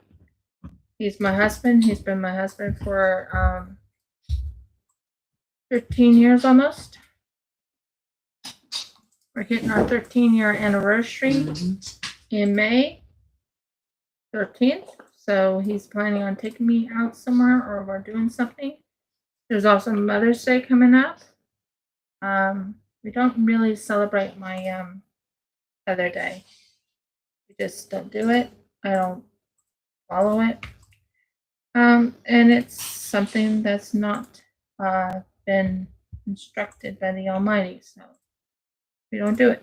He's my husband. He's been my husband for 13 years almost. We're hitting our 13-year anniversary in May 13th. So he's planning on taking me out somewhere, or we're doing something. There's also Mother's Day coming up. We don't really celebrate my other day. We just don't do it. I don't follow it. And it's something that's not been instructed by the Almighty, so we don't do it.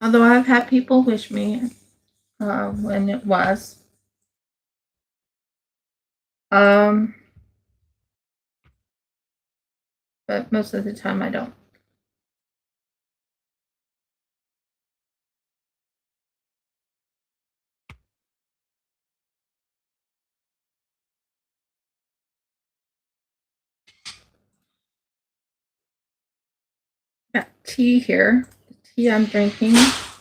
Although I've had people wish me when it was. But most of the time I don't. Got tea here. The tea I'm drinking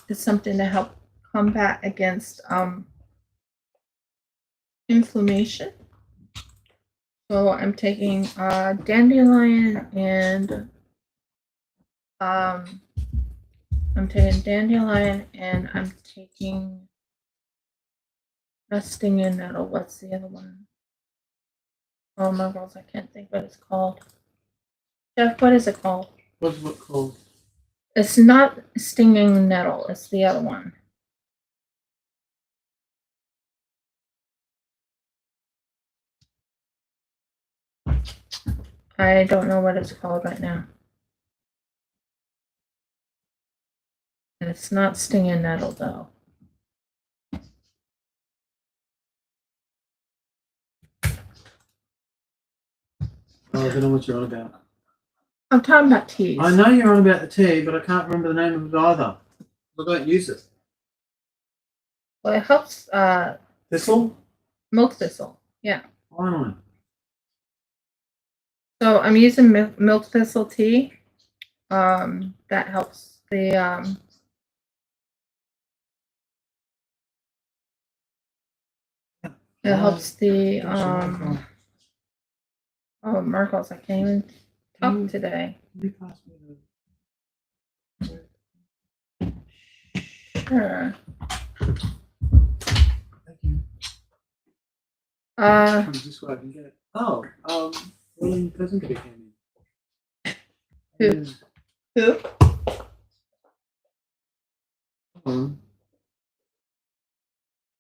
is something to help combat against inflammation. So I'm taking dandelion and I'm taking resting in nettle. What's the other one? Oh my gosh, I can't think what it's called. Jeff, what is it called? What's it called? It's not stinging nettle, it's the other one. I don't know what it's called right now. And it's not stinging nettle though. Oh, I don't know what you're on about. I'm talking about teas. I know you're on about the tea, but I can't remember the name of it either. I don't use it. Well, it helps Thistle? milk thistle. Yeah. Finally. So I'm using milk thistle tea. That helps the it helps the oh Marcos, I can't even talk today. Can you pass me the... Sure. Thank you. Just so I can get it. Oh, Willing Pleasantry came in. Who?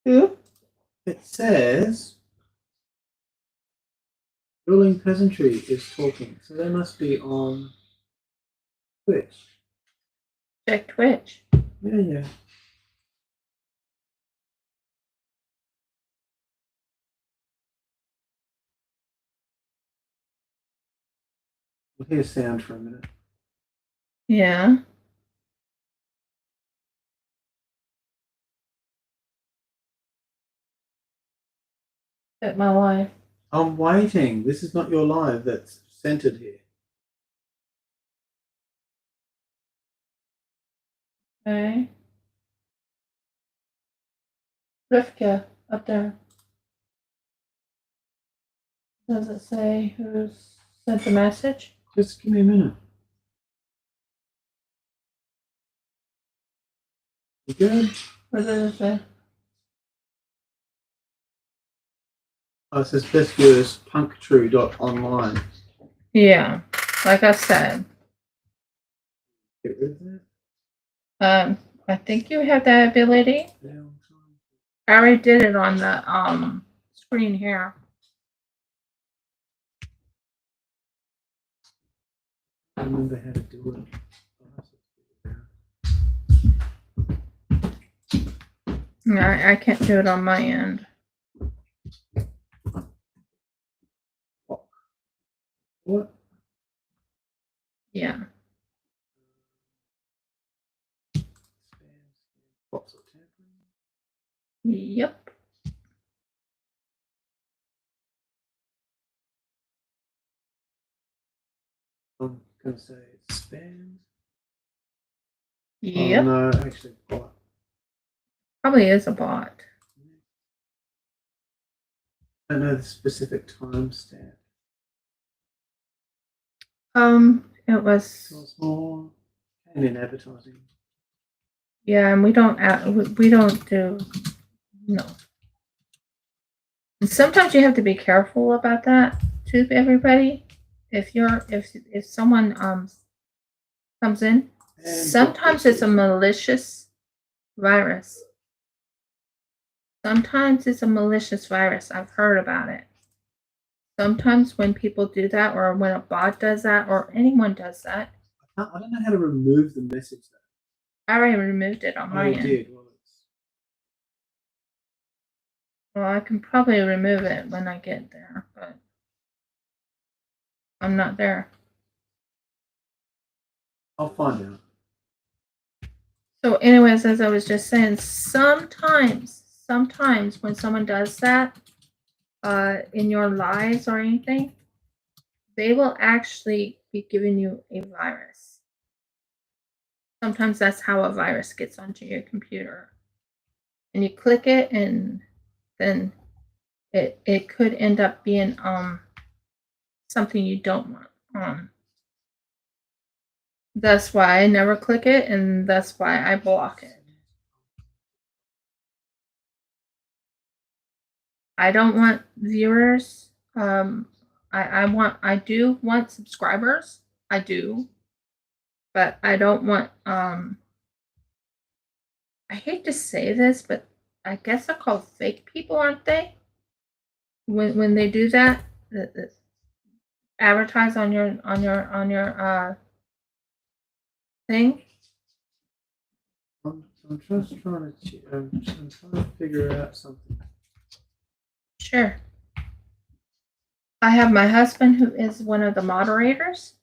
Who? It says Ruling Peasantry is talking, so they must be on Twitch. Check Twitch. Yeah. We'll hear sound for a minute. Yeah. At my life. I'm waiting. This is not your live that's centered here. Okay. Rivka, up there. Does it say who's sent the message? Just give me a minute. You good? What does it say? Oh, it says best viewers punktrue.online. Yeah, like I said. Get rid of that? I think you have that ability. Yeah, I already did it on the screen here. I remember how to do it. No, I can't do it on my end. What? Yeah. Yep. I'm going to say it's spam. Yep. Oh, no, actually, bot. Probably is a bot. I don't know the specific timestamp. It was. So it's more and in advertising. Yeah, and we don't do no. And sometimes you have to be careful about that too, everybody. If someone comes in, And sometimes it's a malicious virus. Sometimes it's a malicious virus. I've heard about it. Sometimes when people do that, or when a bot does that, or anyone does that, I don't know how to remove the message though. I already removed it on my end. Did. Well, I can probably remove it when I get there, but I'm not there. I'll find out. So anyways, as I was just saying, sometimes when someone does that in your lives or anything, they will actually be giving you a virus. Sometimes that's how a virus gets onto your computer. And you click it, and then it could end up being something you don't want. That's why I never click it, and that's why I block it. I don't want viewers. I do want subscribers. I do. but I don't want, I hate to say this, but I guess they're called fake people, aren't they? When they do that, advertise on your thing. I'm just trying to I'm trying to figure out something. Sure. I have my husband who is one of the moderators.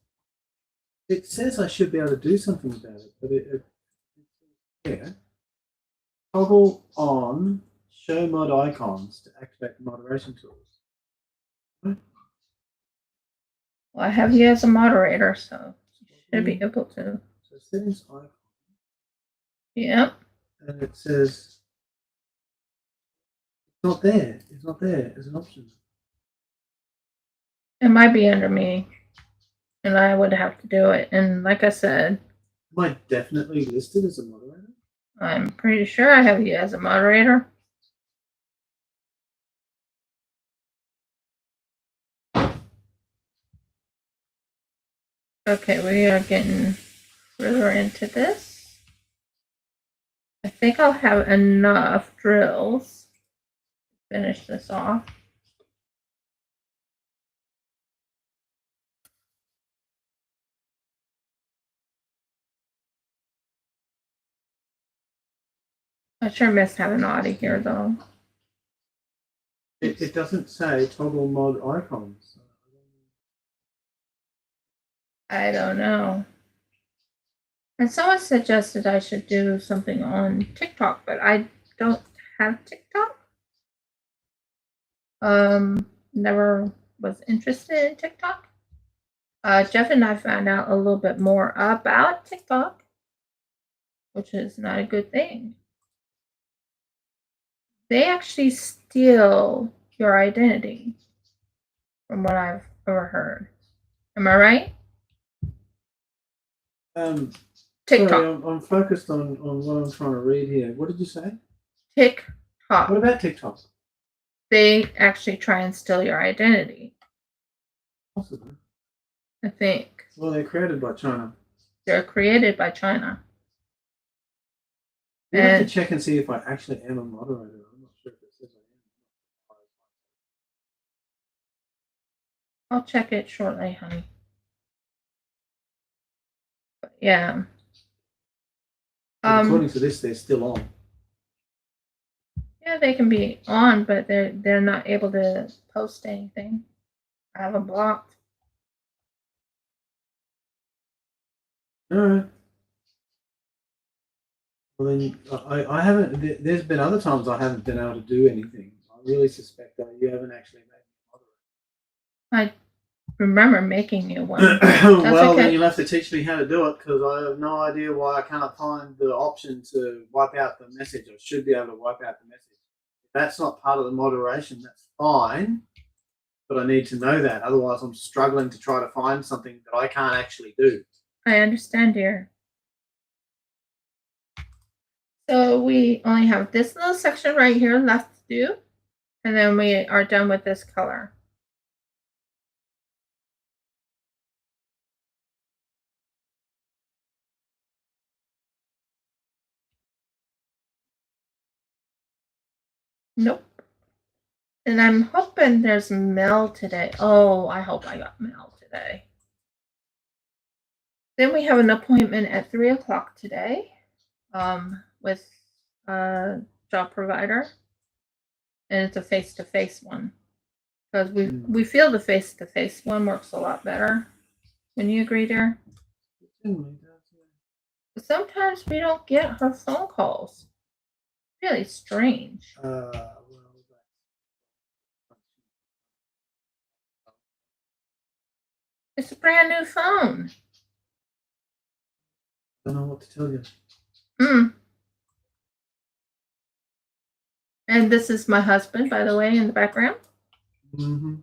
It says I should be able to do something about it, but yeah. Toggle on show mod icons to activate the moderation tools. Well, I have you as a moderator, so you should be able to. So settings icon. Yep. And it says it's not there. It's not there as an option. It might be under me, and I would have to do it. And like I said, Am I definitely listed as a moderator? I'm pretty sure I have you as a moderator. Okay, we are getting further into this. I think I'll have enough drills to finish this off. I sure miss having Audie here, though. It doesn't say toggle mod icons. I don't know. And someone suggested I should do something on TikTok, but I don't have TikTok. Never was interested in TikTok. Jeff and I found out a little bit more about TikTok, which is not a good thing. They actually steal your identity, from what I've ever heard. Am I right? TikTok. Sorry, I'm focused on what I'm trying to read here. What did you say? TikTok. What about TikTok? They actually try and steal your identity. Possibly. I think. Well, they're created by China. They're created by China. You have to check and see if I actually am a moderator. I'm not sure if it says I am. I'll check it shortly, honey. But yeah. According to this, they're still on. Yeah, they can be on, but they're not able to post anything. I have them blocked. All right. Well, then I haven't. There's been other times I haven't been able to do anything. I really suspect that you haven't actually made me I remember making you one. moderator. Well, okay. then you'll have to teach me how to do it because I have no idea why I can't find the option to wipe out the message. I should be able to wipe out the message. If that's not part of the moderation, that's fine. But I need to know that. Otherwise, I'm struggling to try to find something that I can't actually do. I understand, dear. So we only have this little section right here left to do, and then we are done with this color. Nope. And I'm hoping there's mail today. Oh, I hope I got mail today. Then we have an appointment at 3 o'clock today with a job provider. And it's a face-to-face one. Because we feel the face-to-face one works a lot better. Wouldn't you agree, dear? But sometimes we don't get her phone calls. Really strange. It's a brand new phone. I don't know what to tell you. And this is my husband, by the way, in the background. Mm-hmm.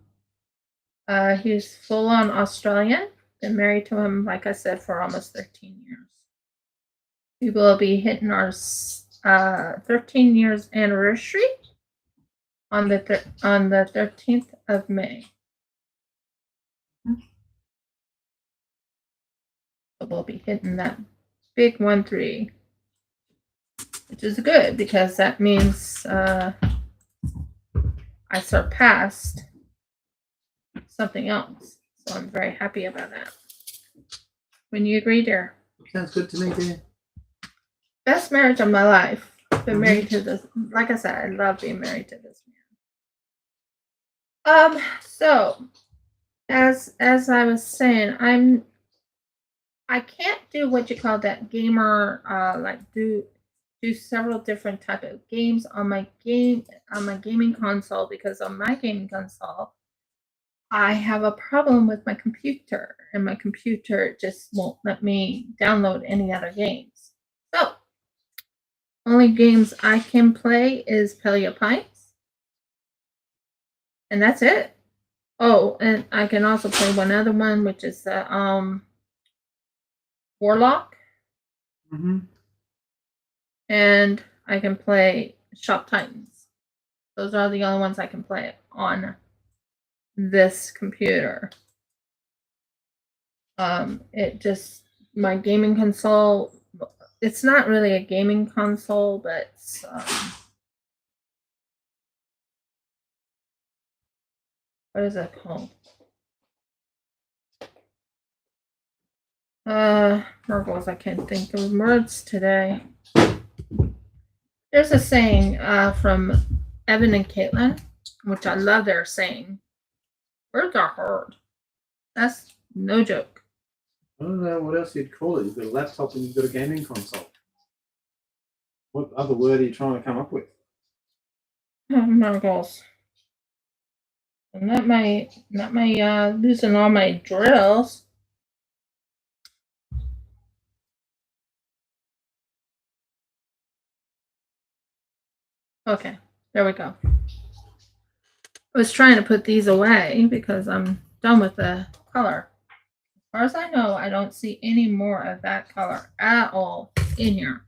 He's full-on Australian. Been married to him, like I said, for almost 13 years. We will be hitting our 13 years anniversary on the 13th of May. So we'll be hitting that big 1-3, which is good because that means I surpassed something else. So I'm very happy about that. When you agree, dear? Sounds good to me, dear. Best marriage of my life. Been married to this. Like I said, I love being married to this man. So as I was saying, I can't do what you call that gamer, like do several different type of games on my gaming console, because on my gaming console I have a problem with my computer, and my computer just won't let me download any other games. So only games I can play is Paleo Pipes, and that's it. Oh, and I can also play one other one, which is the Warlock. And I can play Shop Titans. Those are the only ones I can play on this computer. It just, my gaming console, it's not really a gaming console, but it's, what is that called? Mergles, I can't think of words today. There's a saying from Evan and Caitlin, which I love their saying. Words are hard. That's no joke. I don't know what else you'd call it. You've got a laptop and you've got a gaming console. What other word are you trying to come up with? Mergles. And not my losing all my drills. Okay, there we go. I was trying to put these away because I'm done with the color. As far as I know, I don't see any more of that color at all in here.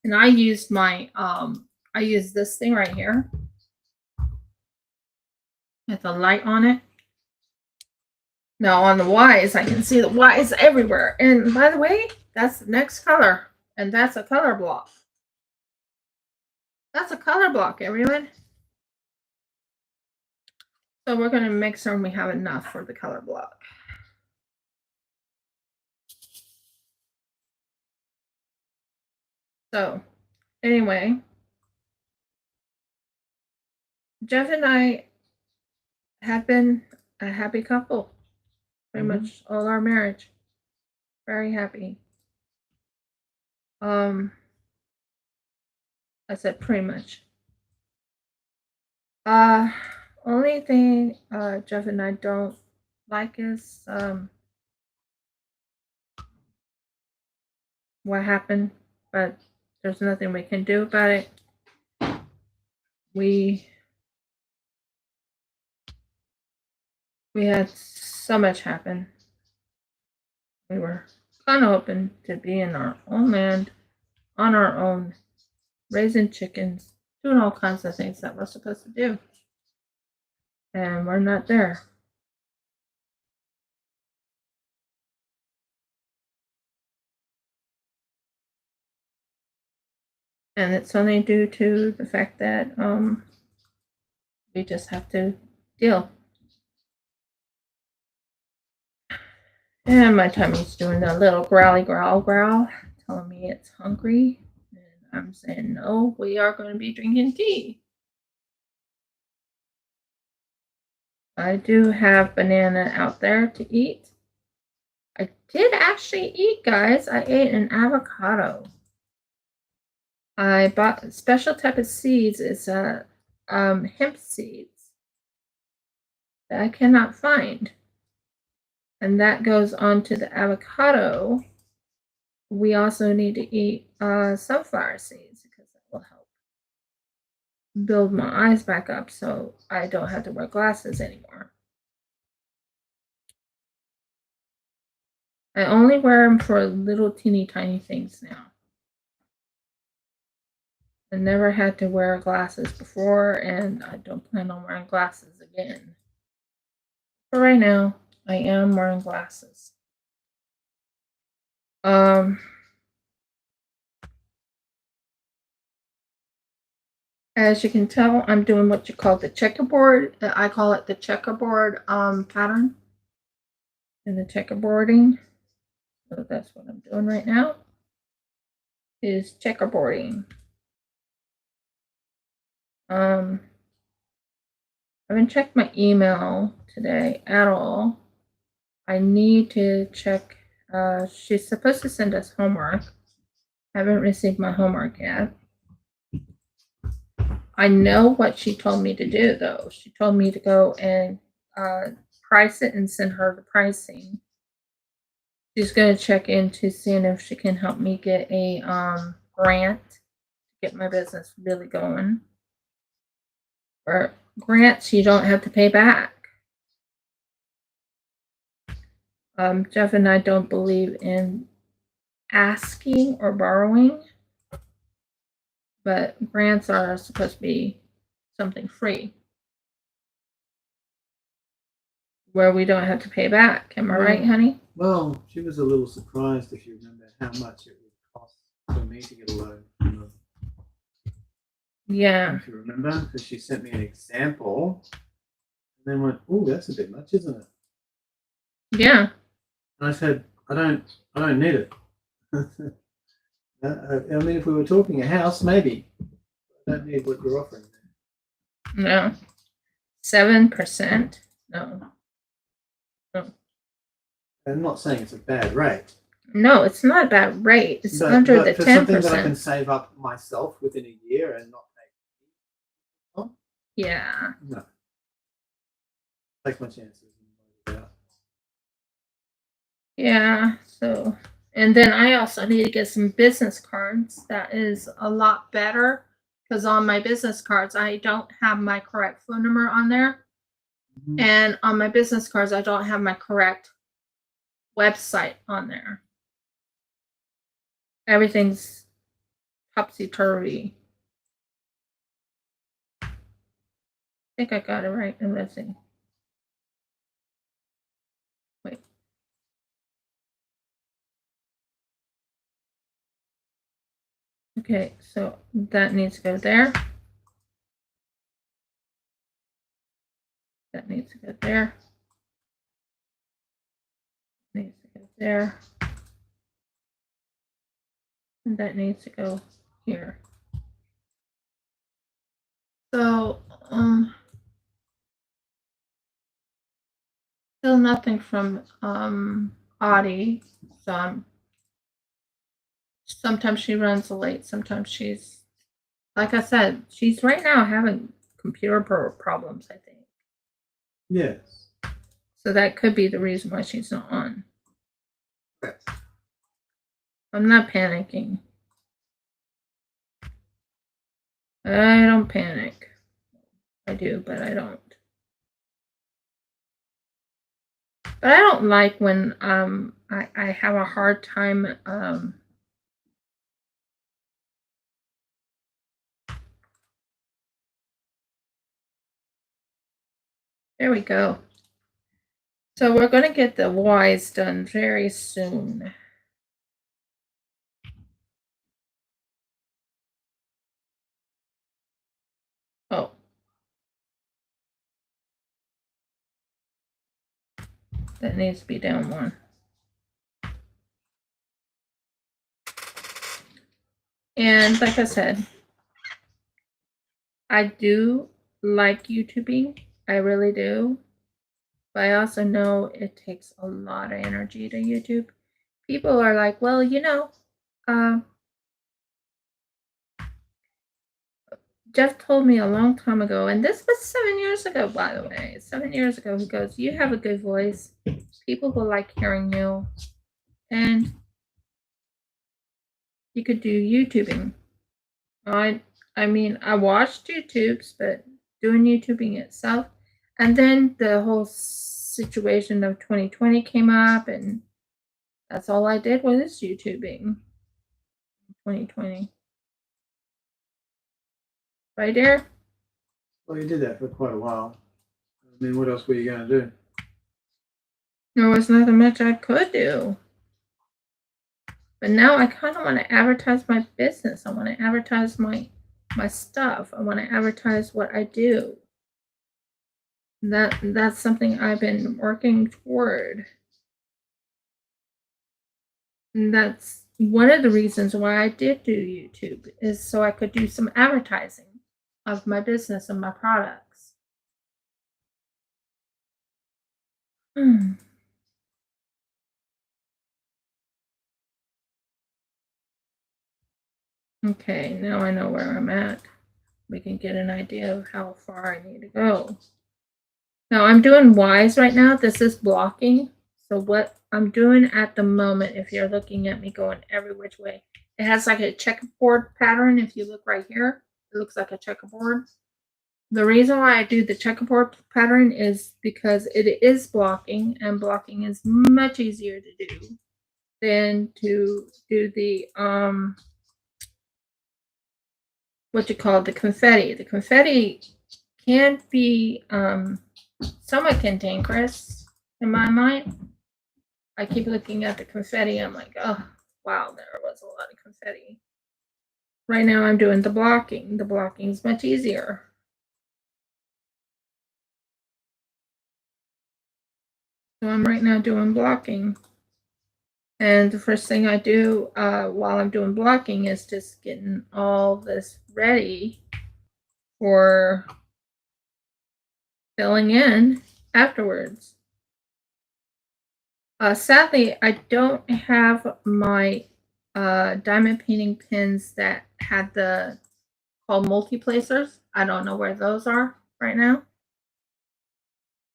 And I used my I used this thing right here with the light on it. Now on the Y's, I can see the Y's everywhere. And by the way, that's the next color. And that's a color block. That's a color block, everyone. So we're going to make sure we have enough for the color block. So anyway, Jeff and I have been a happy couple. Pretty much all our marriage. Very happy. I said pretty much. Only thing Jeff and I don't like is what happened, but there's nothing we can do about it. We had so much happen. We were kind of hoping to be in our own land, on our own, raising chickens, doing all kinds of things that we're supposed to do. And we're not there. And it's only due to the fact that we just have to deal. And my tummy's doing a little growly growl, telling me it's hungry. And I'm saying, no, we are going to be drinking tea. I do have banana out there to eat. I did actually eat, guys. I ate an avocado. I bought a special type of seeds. It's hemp seeds that I cannot find. And that goes on to the avocado. We also need to eat sunflower seeds because that will help build my eyes back up so I don't have to wear glasses anymore. I only wear them for little teeny tiny things now. I never had to wear glasses before, and I don't plan on wearing glasses again. But right now, I am wearing glasses. As you can tell, I'm doing what you call the checkerboard. I call it the checkerboard pattern. And the checkerboarding. So that's what I'm doing right now. Is checkerboarding. I haven't checked my email today at all. I need to check. She's supposed to send us homework. I haven't received my homework yet. I know what she told me to do, though. She told me to go and price it and send her the pricing. She's going to check into seeing if she can help me get a grant to get my business really going. For grants, you don't have to pay back. Jeff and I don't believe in asking or borrowing, but grants are supposed to be something free where we don't have to pay back. Am I right, honey? Well, she was a little surprised, if you remember, how much it would cost for me to get a loan. Yeah. If you remember, because she sent me an example, and then went, "Oh, that's a bit much, isn't it?" Yeah. And I said, "I don't need it." I mean, if we were talking a house, maybe. I don't need what you're offering. No. 7%. No. I'm not saying it's a bad rate. No, it's not a bad rate. It's But under the for something that I 10%. can save up myself within a year and not pay. Yeah. No. Take my chances. Yeah. So, and then I also need to get some business cards. That is a lot better because on my business cards, I don't have my correct phone number on there. Mhm. And on my business cards, I don't have my correct website on there. Everything's topsy-turvy. I think I got it right. Let's see. Wait. Okay, so that needs to go there. That needs to go there. Needs to go there. And that needs to go here. So, still nothing from Audie. So sometimes she runs late. Sometimes she's, like I said, she's right now having computer problems, I think. Yes. So that could be the reason why she's not on. Yes. I'm not panicking. I don't panic. I do, but I don't. But I don't like when I have a hard time there we go. So we're going to get the Y's done very soon. Oh. That needs to be down one. And like I said, I do like YouTubing. I really do. But I also know it takes a lot of energy to YouTube. People are like, well, you know, Jeff told me a long time ago, and this was 7 years ago, by the way. 7 years ago, he goes, you have a good voice. People will like hearing you. And you could do YouTubing. I mean, I watched YouTubes, but doing YouTubing itself. And then the whole situation of 2020 came up, and that's all I did was YouTubing. 2020. Right there? Well, you did that for quite a while. I mean, what else were you going to do? There was nothing much I could do. But now I kind of want to advertise my business. I want to advertise my stuff. I want to advertise what I do. That's something I've been working toward. And that's one of the reasons why I did do YouTube, is so I could do some advertising of my business and my products. Okay, now I know where I'm at. We can get an idea of how far I need to go. Now I'm doing Y's right now. This is blocking. So what I'm doing at the moment, if you're looking at me going every which way, it has like a checkerboard pattern. If you look right here, it looks like a checkerboard. The reason why I do the checkerboard pattern is because it is blocking, and blocking is much easier to do than to do the what you call the confetti. The confetti can be somewhat cantankerous in my mind. I keep looking at the confetti. I'm like, oh, wow, there was a lot of confetti. Right now I'm doing the blocking. The blocking is much easier. So I'm right now doing blocking. And the first thing I do while I'm doing blocking is just getting all this ready for filling in afterwards. Sadly, I don't have my diamond painting pins that had the called multi-placers. I don't know where those are right now.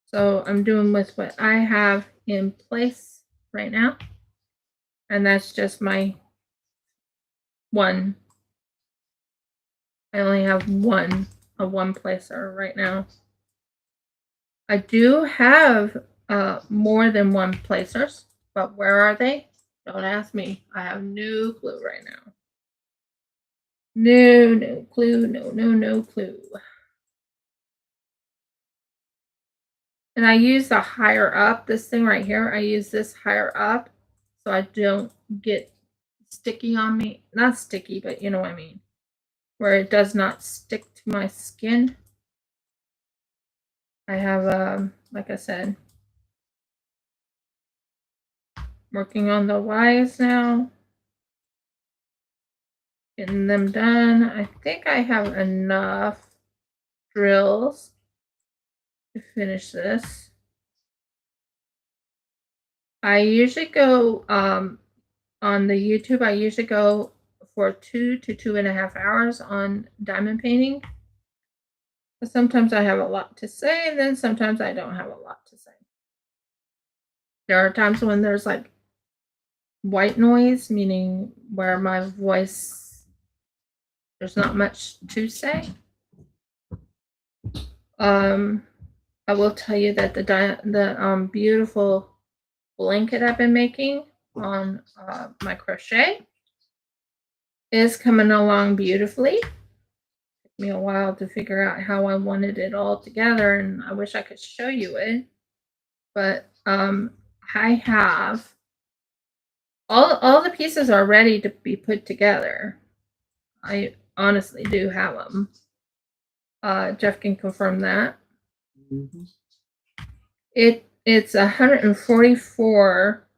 So I'm doing with what I have in place right now. And that's just my one. I only have a one placer right now. I do have more than one placers, but where are they? Don't ask me. I have no clue right now. No clue. No clue. And I use the higher up, this thing right here. I use this higher up so I don't get sticky on me. Not sticky, but you know what I mean. Where it does not stick to my skin. I have, like I said, working on the Y's now. Getting them done. I think I have enough drills to finish this. I usually go on the YouTube, I usually go for 2 to 2.5 hours on diamond painting. But sometimes I have a lot to say, and then sometimes I don't have a lot to say. There are times when there's like white noise, meaning where my voice, there's not much to say. I will tell you that the beautiful blanket I've been making on my crochet is coming along beautifully. It took me a while to figure out how I wanted it all together, and I wish I could show you it. But I have all the pieces are ready to be put together. I honestly do have them. Jeff can confirm that. Mm-hmm. It's 144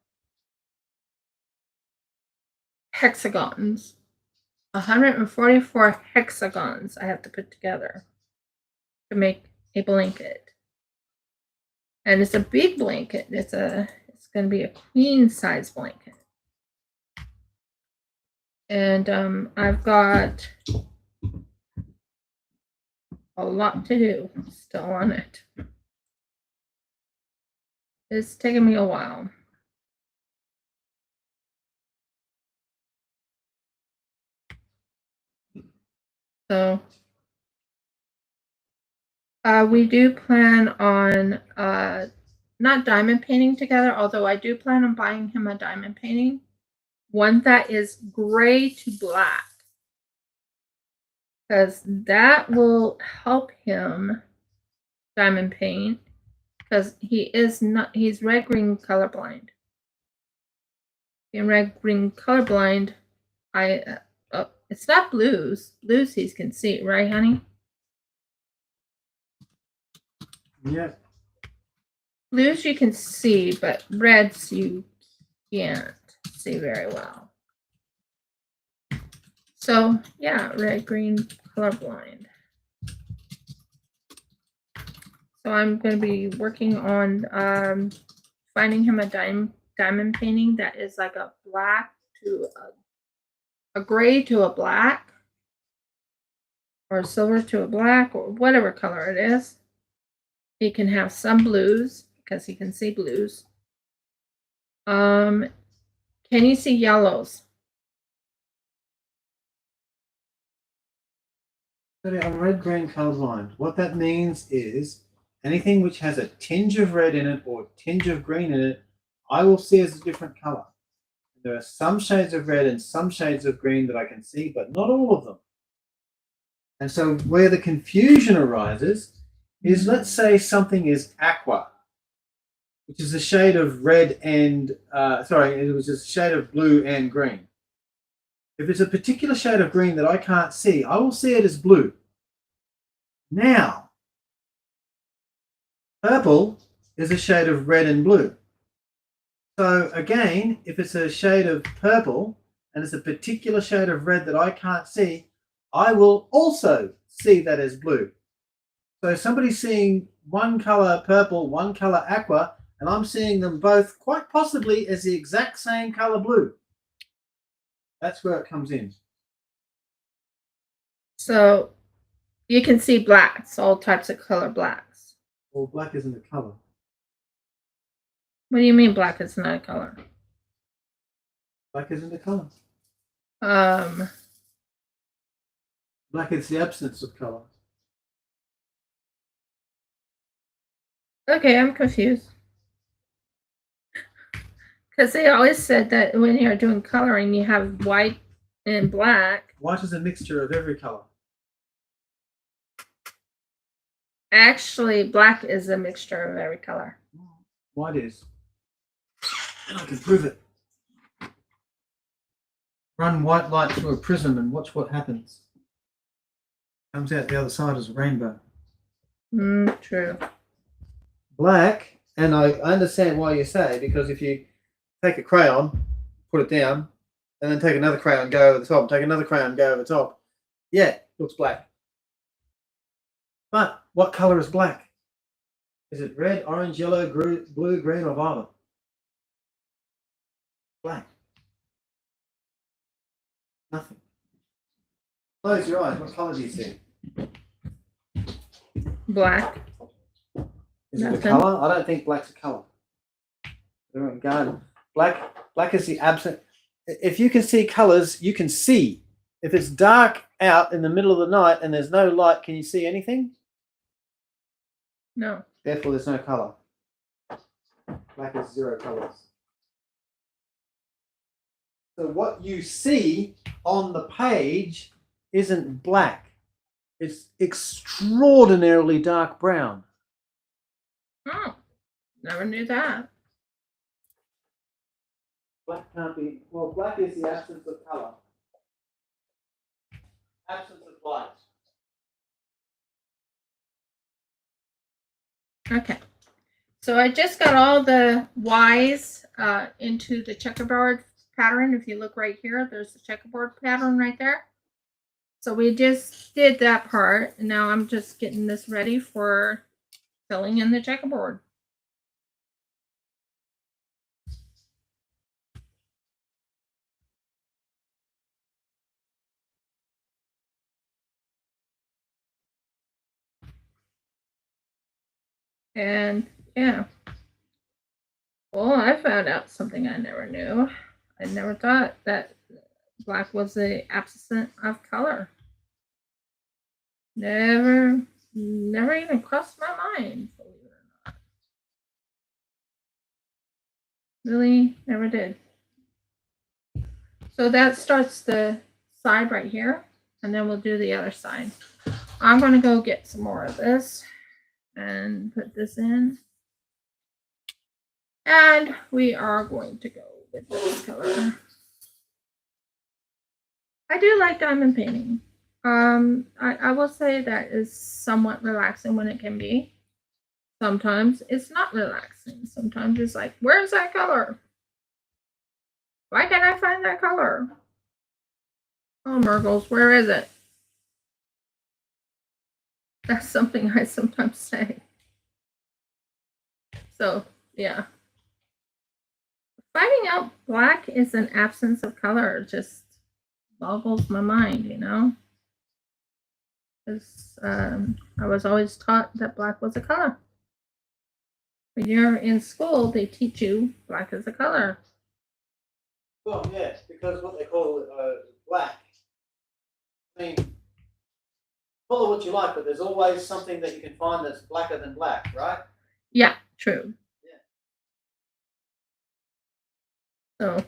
hexagons. 144 hexagons I have to put together to make a blanket. And it's a big blanket. It's going to be a queen size blanket. And I've got a lot to do still on it. It's taken me a while. So we do plan on not diamond painting together, although I do plan on buying him a diamond painting. One that is gray to black. Because that will help him diamond paint, because he's red-green colorblind. In red green colorblind, it's not blues. Blues he can see, right, honey? Yeah. Blues you can see, but reds you can't see very well. So yeah, red green colorblind. So I'm going to be working on finding him a diamond painting that is like a black to a gray to a black, or a silver to a black, or whatever color it is. He can have some blues because he can see blues. Can you see yellows? I'm red green colorblind. What that means is anything which has a tinge of red in it or tinge of green in it, I will see as a different color. There are some shades of red and some shades of green that I can see, but not all of them. And so where the confusion arises is, let's say something is aqua, which is a shade of red and, it was a shade of blue and green. If it's a particular shade of green that I can't see, I will see it as blue. Now, purple is a shade of red and blue. So again, if it's a shade of purple and it's a particular shade of red that I can't see, I will also see that as blue. So somebody's seeing one color purple, one color aqua, and I'm seeing them both quite possibly as the exact same color blue. That's where it comes in. So you can see blacks, all types of color blacks. Well, black isn't a color. What do you mean black is not a color? Black isn't a color. Black is the absence of color. Okay, I'm confused. Because they always said that when you're doing coloring, you have white and black. White is a mixture of every color. Actually, black is a mixture of every color. White is. And I can prove it. Run white light through a prism and watch what happens. Comes out the other side as a rainbow. True. Black, and I understand why you say, because if you take a crayon, put it down, and then take another crayon, go over the top, take another crayon, go over the top, yeah, looks black. But what color is black? Is it red, orange, yellow, blue, green, or violet? Black. Nothing. Close your eyes. What color do you see? Black. Is it a Nothing. color? I don't think black's a color. Black is the absent. If you can see colors, you can see. If it's dark out in the middle of the night and there's no light, can you see anything? No. Therefore, there's no color. Black is zero colors. So what you see on the page isn't black. It's extraordinarily dark brown. Oh, never knew that. Black can't be, well, black is the absence of color. Absence of light. Okay. So I just got all the Y's into the checkerboard pattern. If you look right here, there's the checkerboard pattern right there. So we just did that part, and now I'm just getting this ready for filling in the checkerboard. And yeah. Well, I found out something I never knew. I never thought that black was the absence of color. Never even crossed my mind, believe it or not. Really, never did. So that starts the side right here, and then we'll do the other side. I'm going to go get some more of this and put this in. And we are going to go with this color. I do like diamond painting. I will say that is somewhat relaxing when it can be. Sometimes it's not relaxing. Sometimes it's like, where's that color? Why can't I find that color? Oh, Murgles, where is it? That's something I sometimes say. So, yeah. Finding out black is an absence of color. It just boggles my mind, you know? Because I was always taught that black was a color. When you're in school, they teach you black is a color. Well, yeah, because what they call black. I mean, call it what you like, but there's always something that you can find that's blacker than black, right? Yeah, true. Yeah. So.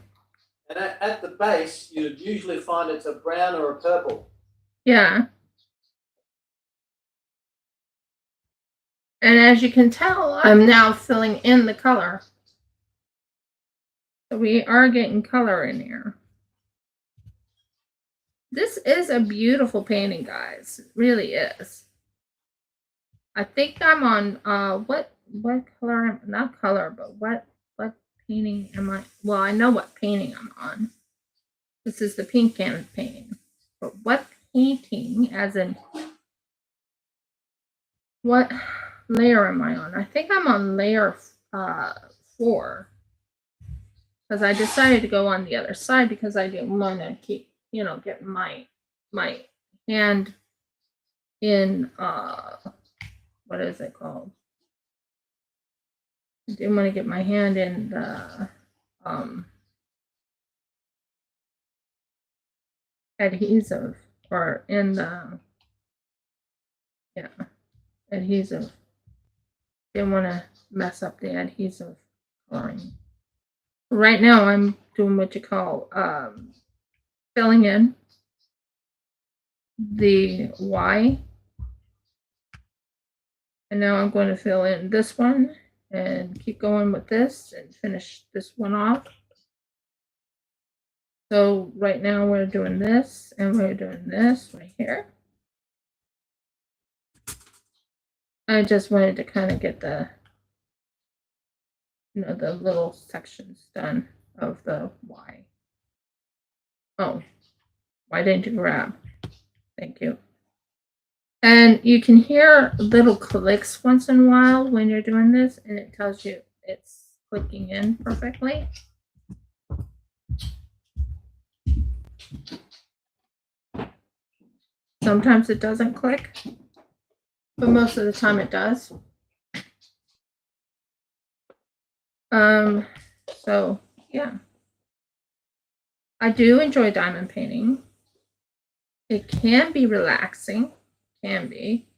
And at the base, you'd usually find it's a brown or a purple. Yeah. And as you can tell, I'm now filling in the color. So we are getting color in here. This is a beautiful painting, guys. It really is. I think I'm on what color, not color, but what painting am I? Well, I know what painting I'm on. This is the pink canvas painting. But what painting, as in what layer am I on? I think I'm on layer 4. Because I decided to go on the other side because I didn't want to keep, you know, getting my hand in what is it called? I didn't want to get my hand in the adhesive, or in the adhesive. Didn't want to mess up the adhesive coloring. Right now I'm doing what you call filling in the Y. And now I'm going to fill in this one and keep going with this and finish this one off. So right now we're doing this and we're doing this right here. I just wanted to kind of get the, you know, the little sections done of the Y. Oh, why didn't you grab? Thank you. And you can hear little clicks once in a while when you're doing this, and it tells you it's clicking in perfectly. Sometimes it doesn't click, but most of the time it does. So yeah, I do enjoy diamond painting. It can be relaxing, can be.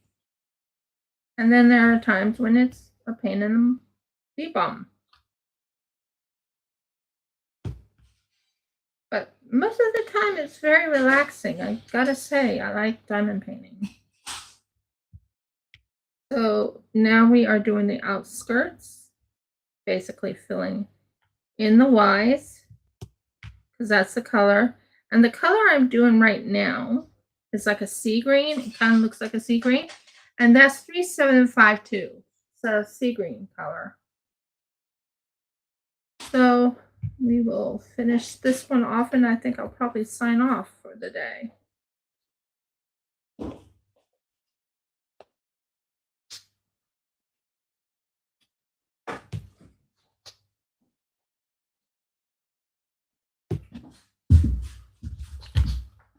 And then there are times when it's a pain in the bum. But most of the time it's very relaxing. I gotta say, I like diamond painting. So now we are doing the outskirts, basically filling in the Y's, because that's the color. And the color I'm doing right now is like a sea green. It kind of looks like a sea green. And that's 3752. So sea green color. So we will finish this one off, and I think I'll probably sign off for the day.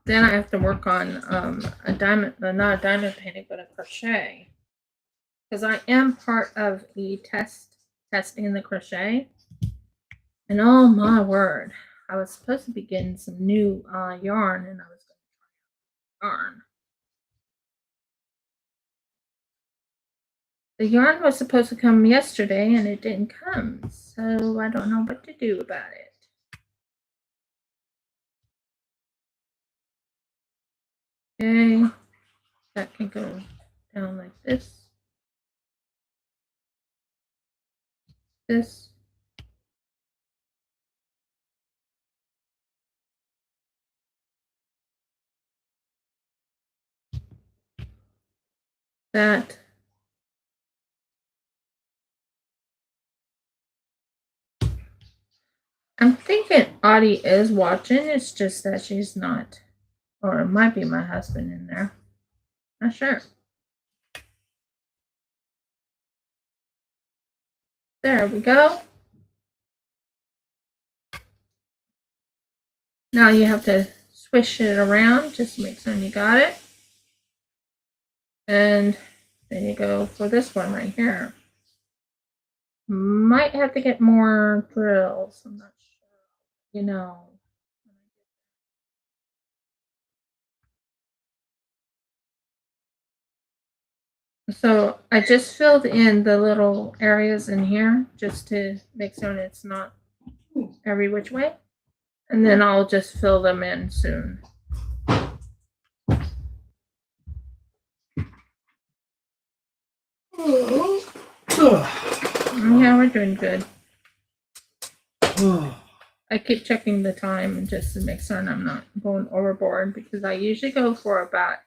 Then I have to work on a diamond, not a diamond painting, but a crochet. Because I am part of the testing the crochet. And oh my word, I was supposed to be getting some new yarn, and I was going to try yarn. The yarn was supposed to come yesterday, and it didn't come. So I don't know what to do about it. Okay, that can go down like this. This. that I'm thinking Audie is watching. It's just that she's not. Or it might be my husband in there. Not sure. There we go. Now you have to swish it around just to make sure you got it. And then you go for this one right here. Might have to get more drills. I'm not sure. You know. So I just filled in the little areas in here just to make sure it's not every which way. And then I'll just fill them in soon. Yeah, we're doing good. I keep checking the time just to make certain I'm not going overboard because I usually go for about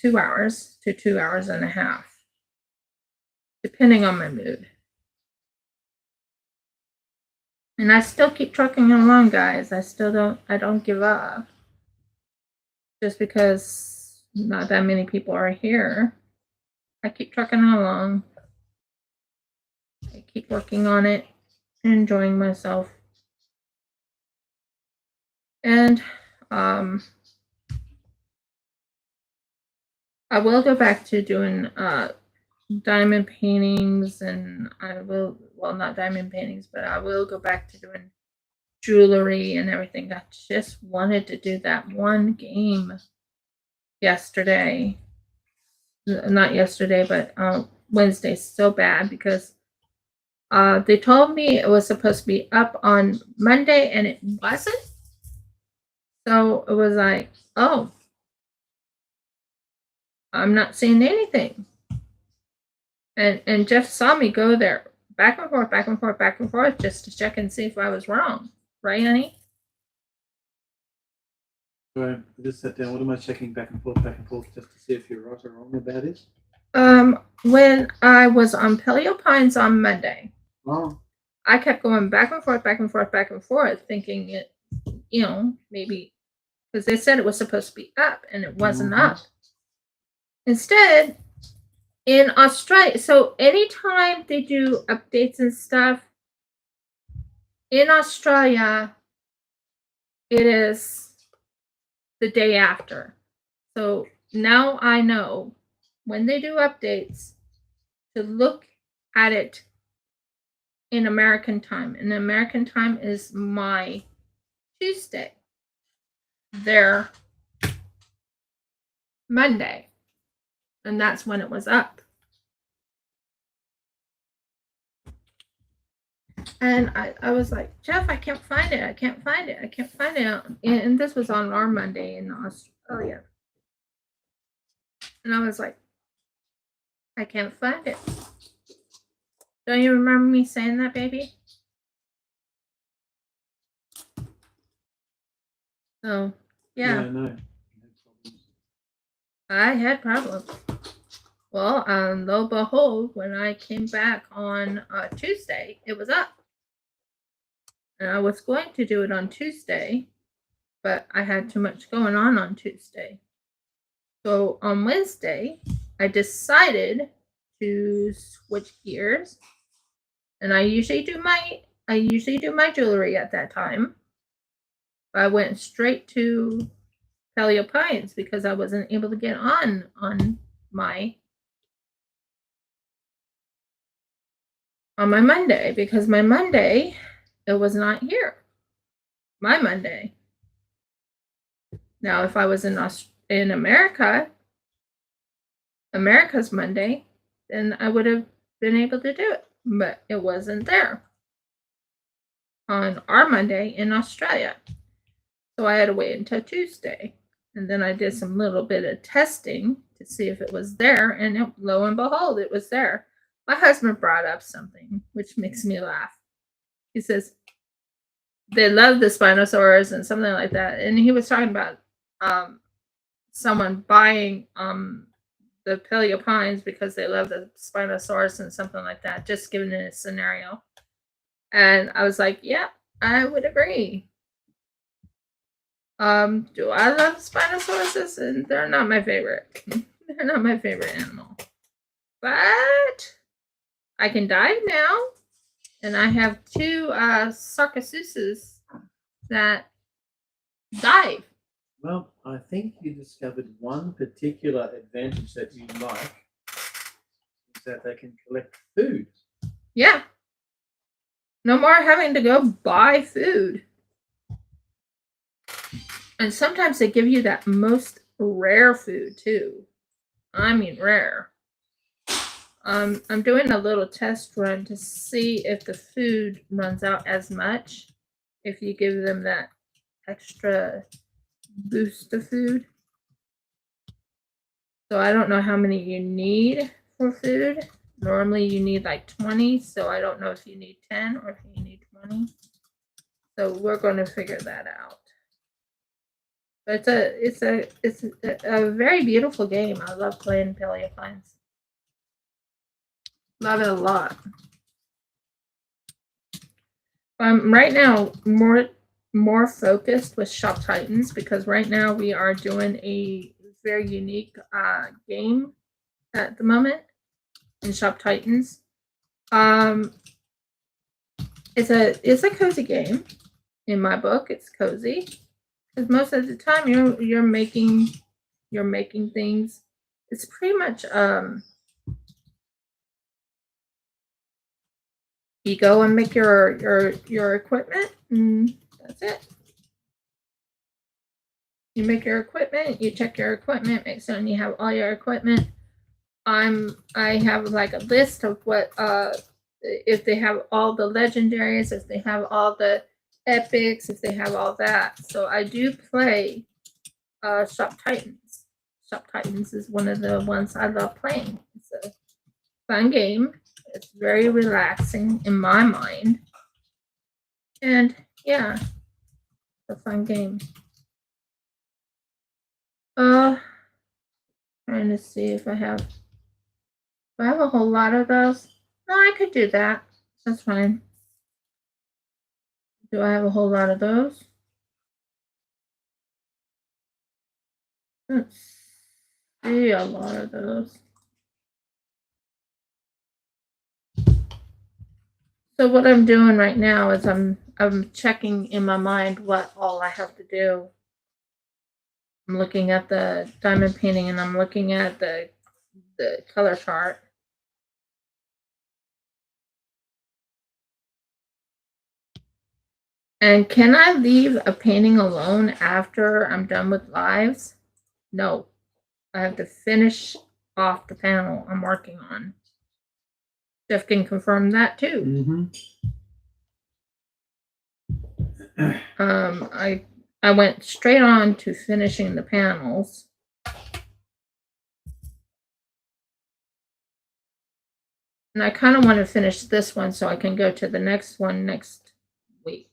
2 hours to 2 hours and a half, depending on my mood. And I still keep trucking along, guys. I don't give up. Just because not that many people are here. I keep trucking along. I keep working on it, enjoying myself. And I will go back to doing diamond paintings, and I will, well, not diamond paintings, but I will go back to doing jewelry and everything. I just wanted to do that one game yesterday. Not yesterday, but Wednesday so bad because they told me it was supposed to be up on Monday and it wasn't. So it was like, oh, I'm not seeing anything. And Jeff saw me go there back and forth, back and forth, back and forth just to check and see if I was wrong. Right, honey? Right, I just sat down. What am I checking back and forth just to see if you're right or wrong about it? When I was on Paleo Pines on Monday, I kept going back and forth, back and forth, back and forth, thinking it, maybe because they said it was supposed to be up and it wasn't up. Instead, in Australia, so anytime they do updates and stuff, in Australia, it is the day after. So now I know when they do updates to look at it in American time. And American time is my Tuesday. Their Monday. And that's when it was up. And I was like, Jeff, I can't find it. I can't find it. I can't find it. And this was on our Monday in Australia. And I was like, I can't find it. Don't you remember me saying that, baby? So, yeah. I know. I had problems. Well, lo and behold, when I came back on Tuesday, it was up. And I was going to do it on Tuesday, but I had too much going on Tuesday. So on Wednesday, I decided to switch gears. And I usually do my jewelry at that time. But I went straight to Paleo Pines because I wasn't able to get on my Monday because my Monday it was not here. My Monday. Now, if I was in America's Monday, then I would have been able to do it, but it wasn't there on our Monday in Australia. So I had to wait until Tuesday. And then I did some little bit of testing to see if it was there, and lo and behold, it was there. My husband brought up something which makes me laugh. He says they love the Spinosaurus and something like that, and he was talking about someone buying the Paleopines because they love the Spinosaurus and something like that, just given a scenario. And I was like, yeah, I would agree. Do I love Spinosauruses? And they're not my favorite. They're not my favorite animal. But I can dive now. And I have two Sarcosuses that dive. Well, I think you discovered one particular advantage that you like, is that they can collect food. Yeah. No more having to go buy food. And sometimes they give you that most rare food too. I mean rare. I'm doing a little test run to see if the food runs out as much if you give them that extra boost of food. So I don't know how many you need for food. Normally you need like 20, so I don't know if you need 10 or if you need 20. So we're going to figure that out. But it's a very beautiful game. I love playing Paleopines. Love it a lot. Right now more focused with Shop Titans because right now we are doing a very unique game at the moment in Shop Titans. It's a cozy game. In my book, it's cozy because most of the time you're making things. It's pretty much you go and make your equipment, and that's it. You make your equipment, you check your equipment, make certain you have all your equipment. I have like a list of what if they have all the legendaries, if they have all the epics, if they have all that. So I do play Shop Titans. Shop Titans is one of the ones I love playing. It's a fun game. It's very relaxing in my mind. And yeah, it's a fun game. Trying to see if I have a whole lot of those. No, I could do that. That's fine. Do I have a whole lot of those? Let's see a lot of those. So what I'm doing right now is I'm checking in my mind what all I have to do. I'm looking at the diamond painting and I'm looking at the color chart. And can I leave a painting alone after I'm done with lives? No. I have to finish off the panel I'm working on. Jeff can confirm that too. I went straight on to finishing the panels. And I kind of want to finish this one so I can go to the next one next week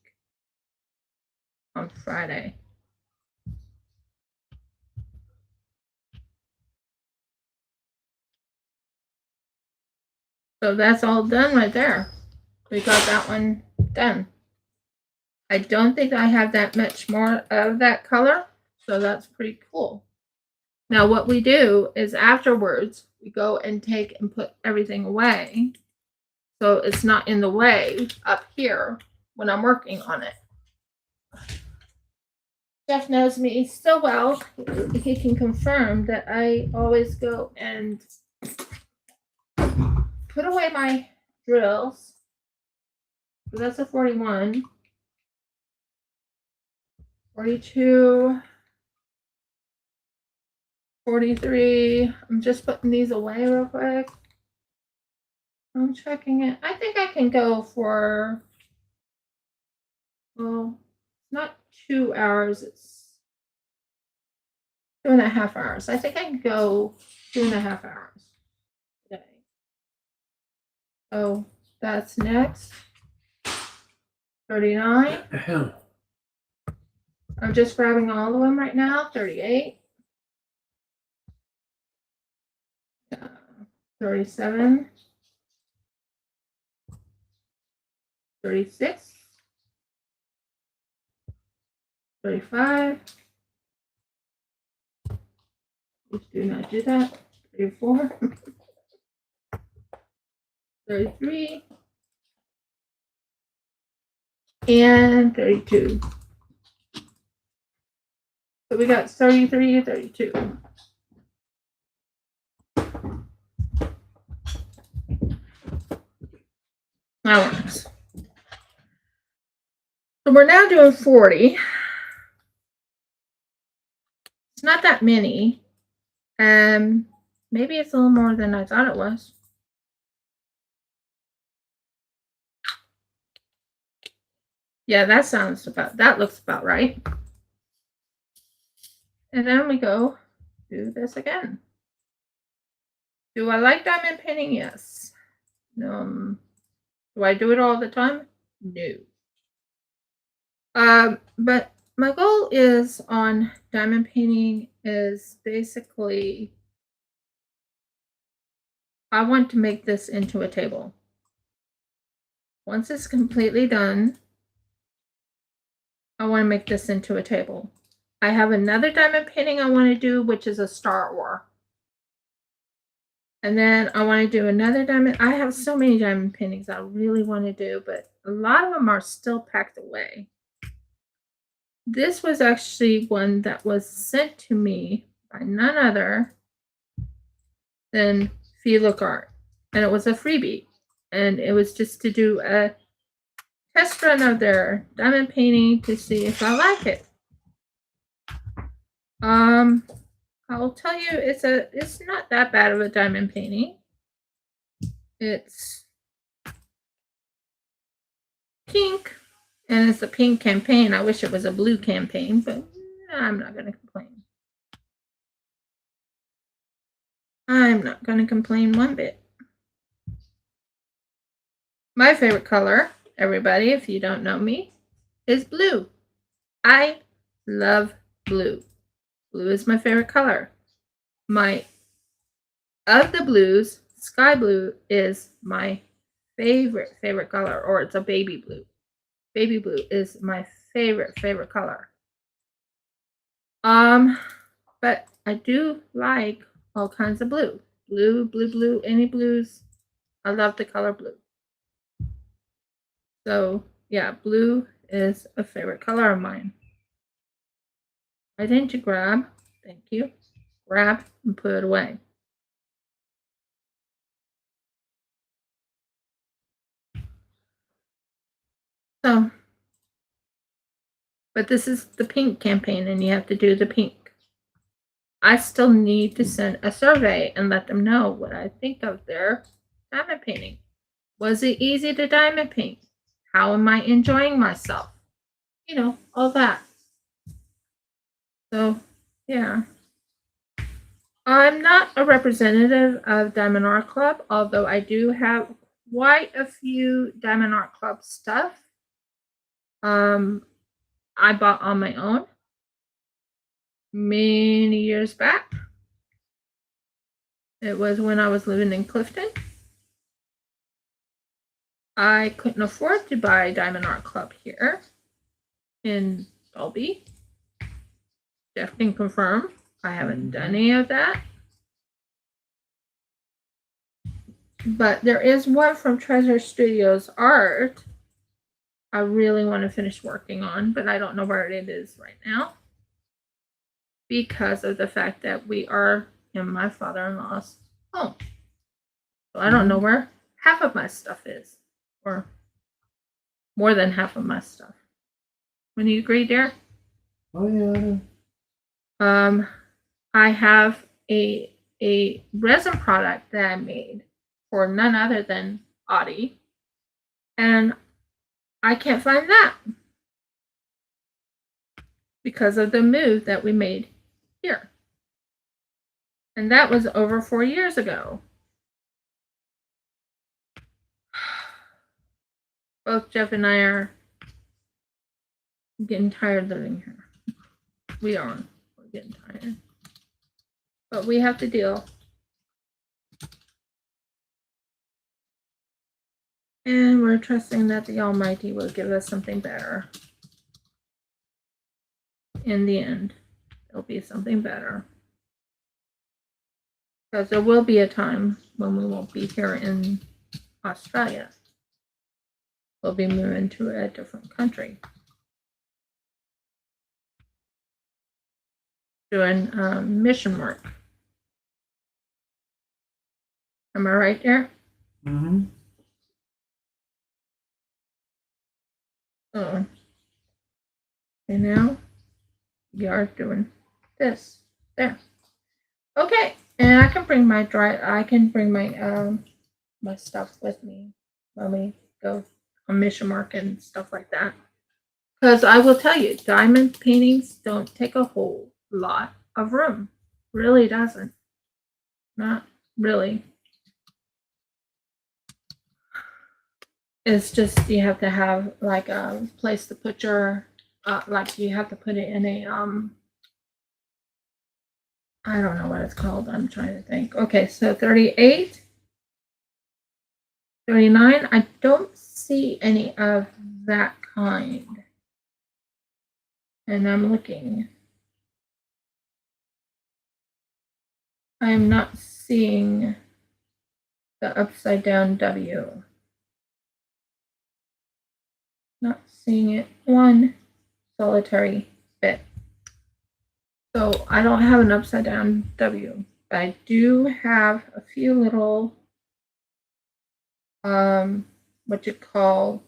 on Friday. So that's all done right there. We got that one done. I don't think I have that much more of that color, so that's pretty cool. Now what we do is afterwards, we go and take and put everything away so it's not in the way up here when I'm working on it. Jeff knows me so well, he can confirm that I always go and put away my drills. So that's a 41. 42. 43. I'm just putting these away real quick. I'm checking it. I think I can go for, well, not 2 hours. It's 2.5 hours. I think I can go 2.5 hours today. So that's next. 39. I'm just grabbing all of them right now. 38. 37, 36, 35. Please do not do that. 34, 33, and 32. So we got 33 and 32. That works. So we're now doing 40. It's not that many. Maybe it's a little more than I thought it was. Yeah, that looks about right. And then we go do this again. Do I like diamond painting? Yes. Do I do it all the time? No. But my goal is on diamond painting is basically I want to make this into a table. Once it's completely done, I want to make this into a table. I have another diamond painting I want to do, which is a Star Wars. And then I want to do another diamond. I have so many diamond paintings I really want to do, but a lot of them are still packed away. This was actually one that was sent to me by none other than FeeLookArt. And it was a freebie. And it was just to do a test run of their diamond painting to see if I like it. I will tell you it's not that bad of a diamond painting. It's pink, and it's a pink campaign. I wish it was a blue campaign, but I'm not going to complain. I'm not going to complain one bit. My favorite color, everybody, if you don't know me, is blue. I love blue. Blue is my favorite color. Of the blues, sky blue is my favorite color, or it's a baby blue. Baby blue is my favorite color. But I do like all kinds of blue. Blue, any blues. I love the color blue. So yeah, blue is a favorite color of mine. Why didn't you grab? Thank you. Grab and put it away. So, but this is the pink campaign, and you have to do the pink. I still need to send a survey and let them know what I think of their diamond painting. Was it easy to diamond paint? How am I enjoying myself? You know, all that. So, yeah. I'm not a representative of Diamond Art Club, although I do have quite a few Diamond Art Club stuff. I bought on my own many years back. It was when I was living in Clifton. I couldn't afford to buy Diamond Art Club here in Dolby. Jeff can confirm. I haven't done any of that. But there is one from Treasure Studios Art I really want to finish working on, but I don't know where it is right now because of the fact that we are in my father-in-law's home. So I don't know where half of my stuff is, or more than half of my stuff. Would you agree, dear? Oh yeah. I have a resin product that I made for none other than Audie, and I can't find that because of the move that we made here. And that was over 4 years ago. Both Jeff and I are getting tired living here. We are. We're getting tired. But we have to deal. and we're trusting that the Almighty will give us something better. In the end, there'll be something better. Because there will be a time when we won't be here in Australia. We'll be moving to a different country. Doing mission work. Am I right there? Mm-hmm. Oh. And now we are doing this. There. Okay. And I can bring my my stuff with me when we go on mission work and stuff like that. Because I will tell you, diamond paintings don't take a whole lot of room. Really doesn't. Not really. It's just you have to have like a place to put your like you have to put it in a I don't know what it's called. I'm trying to think. Okay, so 38, 39. I don't see any of that kind. And I'm looking. I'm not seeing the upside down W. Not seeing it one solitary bit. So I don't have an upside down W, but I do have a few little, what you call,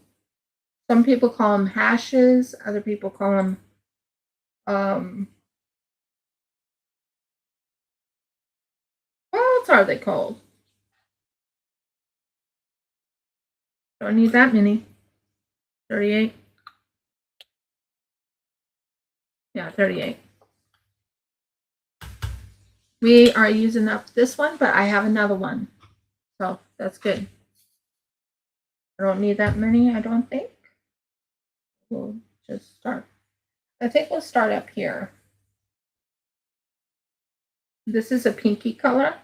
some people call them hashes, other people call them, what else are they called? Don't need that many. 38. Yeah, 38. We are using up this one, but I have another one. So that's good. I don't need that many, I don't think. We'll just start. I think we'll start up here. This is a pinky color.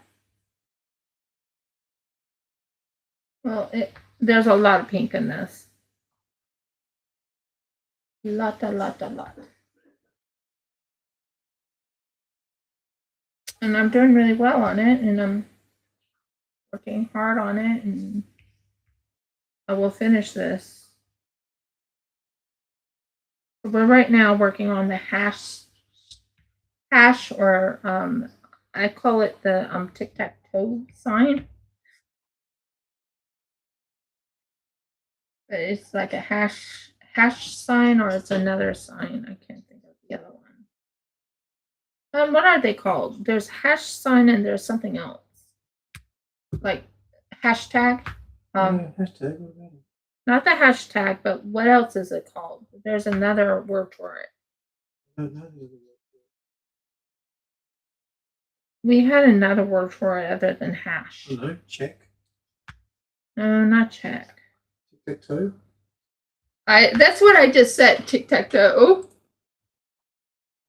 Well, there's a lot of pink in this. Lot. And I'm doing really well on it, and I'm working hard on it, and I will finish this. We're right now working on the hash, or I call it the tic-tac-toe sign. But it's like a hash sign, or it's another sign. I can't think of the other one. What are they called? There's hash sign and there's something else. Like hashtag. Hashtag. Not the hashtag, but what else is it called? There's another word for it. I don't know. We had another word for it other than hash. I don't know. Check. No, not check. Tic-tac-toe. That's what I just said. Tic-tac-toe.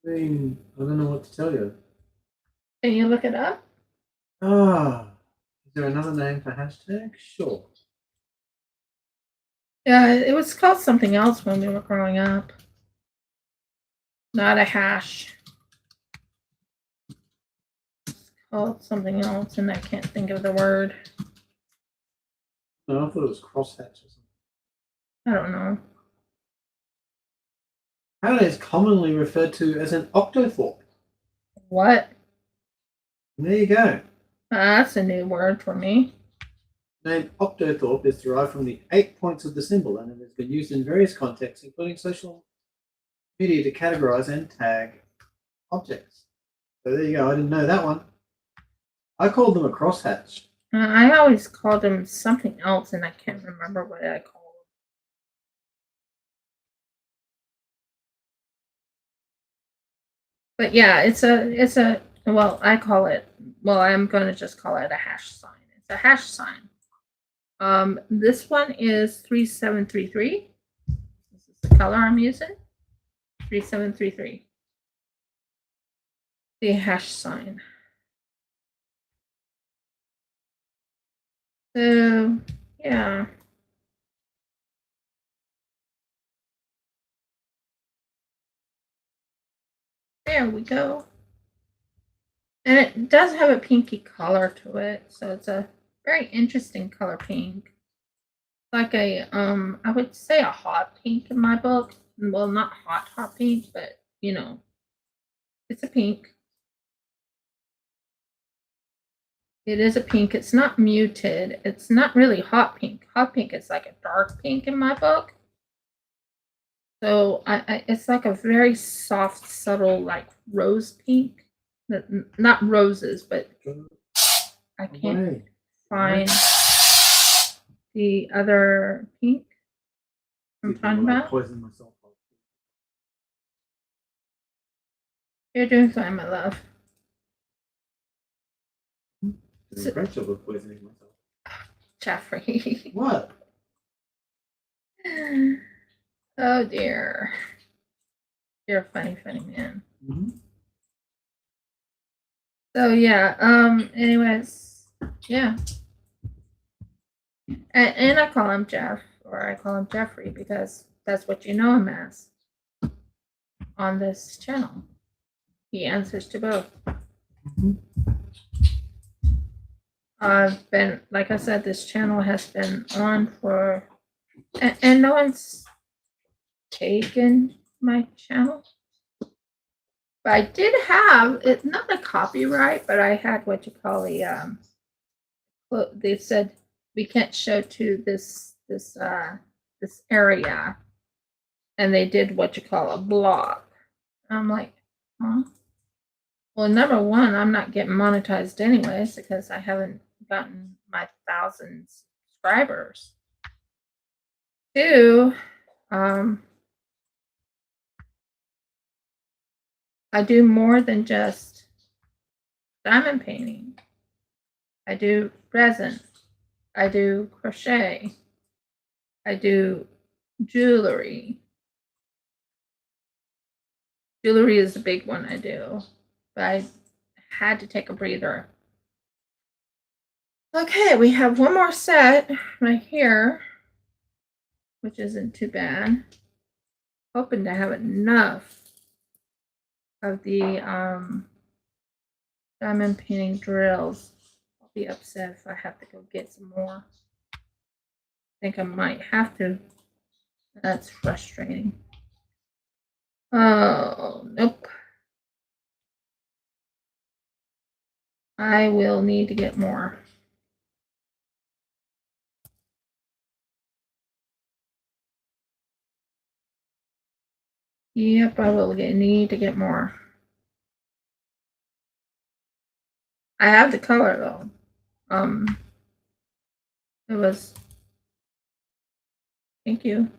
I mean, I don't know what to tell you. Can you look it up? Is there another name for hashtag? Sure. Yeah, it was called something else when we were growing up. Not a hash. It's called something else, and I can't think of the word. No, I thought it was crosshatch or something. I don't know. Apparently, it's commonly referred to as an octothorpe. What? There you go. That's a new word for me. The name octothorpe is derived from the 8 points of the symbol, and it has been used in various contexts, including social media, to categorize and tag objects. So there you go. I didn't know that one. I called them a crosshatch. I always called them something else, and I can't remember what I called them. But yeah, it's a well, I call it, well, I'm going to just call it a hash sign. It's a hash sign. This one is 3733. This is the color I'm using. 3733. The hash sign. So yeah, There we go. And it does have a pinky color to it, so it's a very interesting color pink. Like a I would say a hot pink in my book. Well, not hot pink, but you know, it's a pink. It is a pink. It's not muted. It's not really hot pink. Hot pink is like a dark pink in my book. So it's like a very soft, subtle, like rose pink. Not roses, but I can't find the other pink I'm talking about. Poison myself. You're doing fine, my love. Doing a great job of poisoning myself. Jeffrey. What? Oh dear. You're a funny, funny man. Mm-hmm. So yeah, anyways, yeah. And I call him Jeff, or I call him Jeffrey, because that's what you know him as on this channel. He answers to both. Mm-hmm. I've been, like I said, this channel has been on for, and no one's taken my channel. But I did have it, not a copyright, but I had what you call a they said we can't show to this area, and they did what you call a block. I'm like, huh? Well, number one, I'm not getting monetized anyways because I haven't gotten my 1,000 subscribers. Two, I do more than just diamond painting. I do resin. I do crochet. I do jewelry. Jewelry is the big one I do, but I had to take a breather. Okay, we have one more set right here, which isn't too bad. Hoping to have enough of the diamond painting drills. I'll be upset if I have to go get some more. I think I might have to. That's frustrating. Oh, nope. I will need to get more. Yep, I will need to get more. I have the color though. It was. Thank you.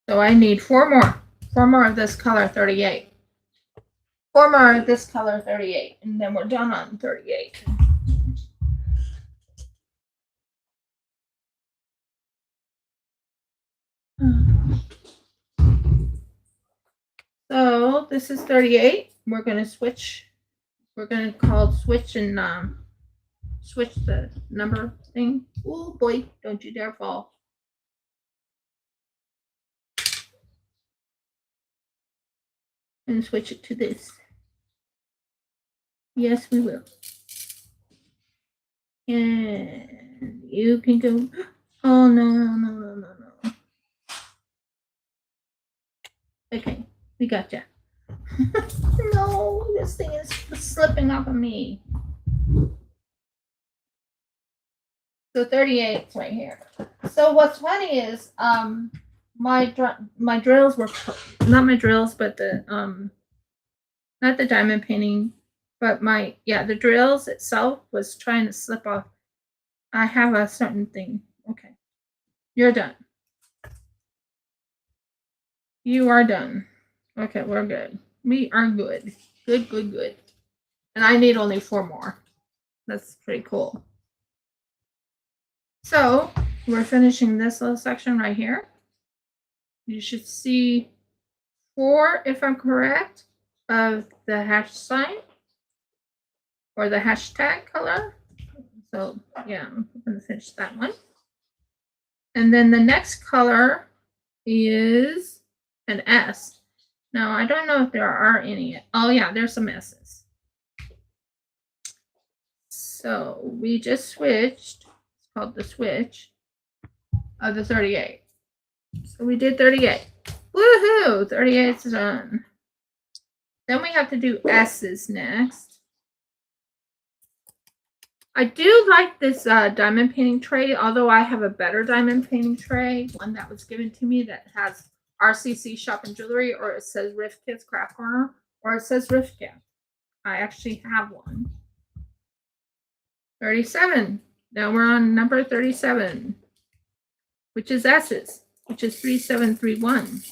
So I need 4 more. 4 more of this color 38. 4 more of this color 38, and then we're done on 38. So this is 38. We're gonna switch. We're gonna call switch and switch the number thing. Oh boy, don't you dare fall. And switch it to this. Yes, we will. And you can go. Oh no. Okay, we gotcha. No, this thing is slipping off of me. So 38 right here. So what's funny is my drills were not my drills, but the not the diamond painting, but the drills itself was trying to slip off. I have a certain thing. Okay, you're done. You are done. Okay, we're good. We are good. Good. And I need only 4 more. That's pretty cool. So we're finishing this little section right here. You should see 4, if I'm correct, of the hash sign or the hashtag color. So yeah, I'm going to finish that one. And then the next color is an S. No, I don't know if there are any. Oh yeah, there's some S's. So we just switched. It's called the switch of the 38. So we did 38. Woohoo! 38's done. Then we have to do S's next. I do like this diamond painting tray, although I have a better diamond painting tray, one that was given to me that has RCC Shop and Jewelry, or it says Rift Kids Craft Corner, or it says Rift Gift. I actually have one. 37. Now we're on number 37, which is S's, which is 3731.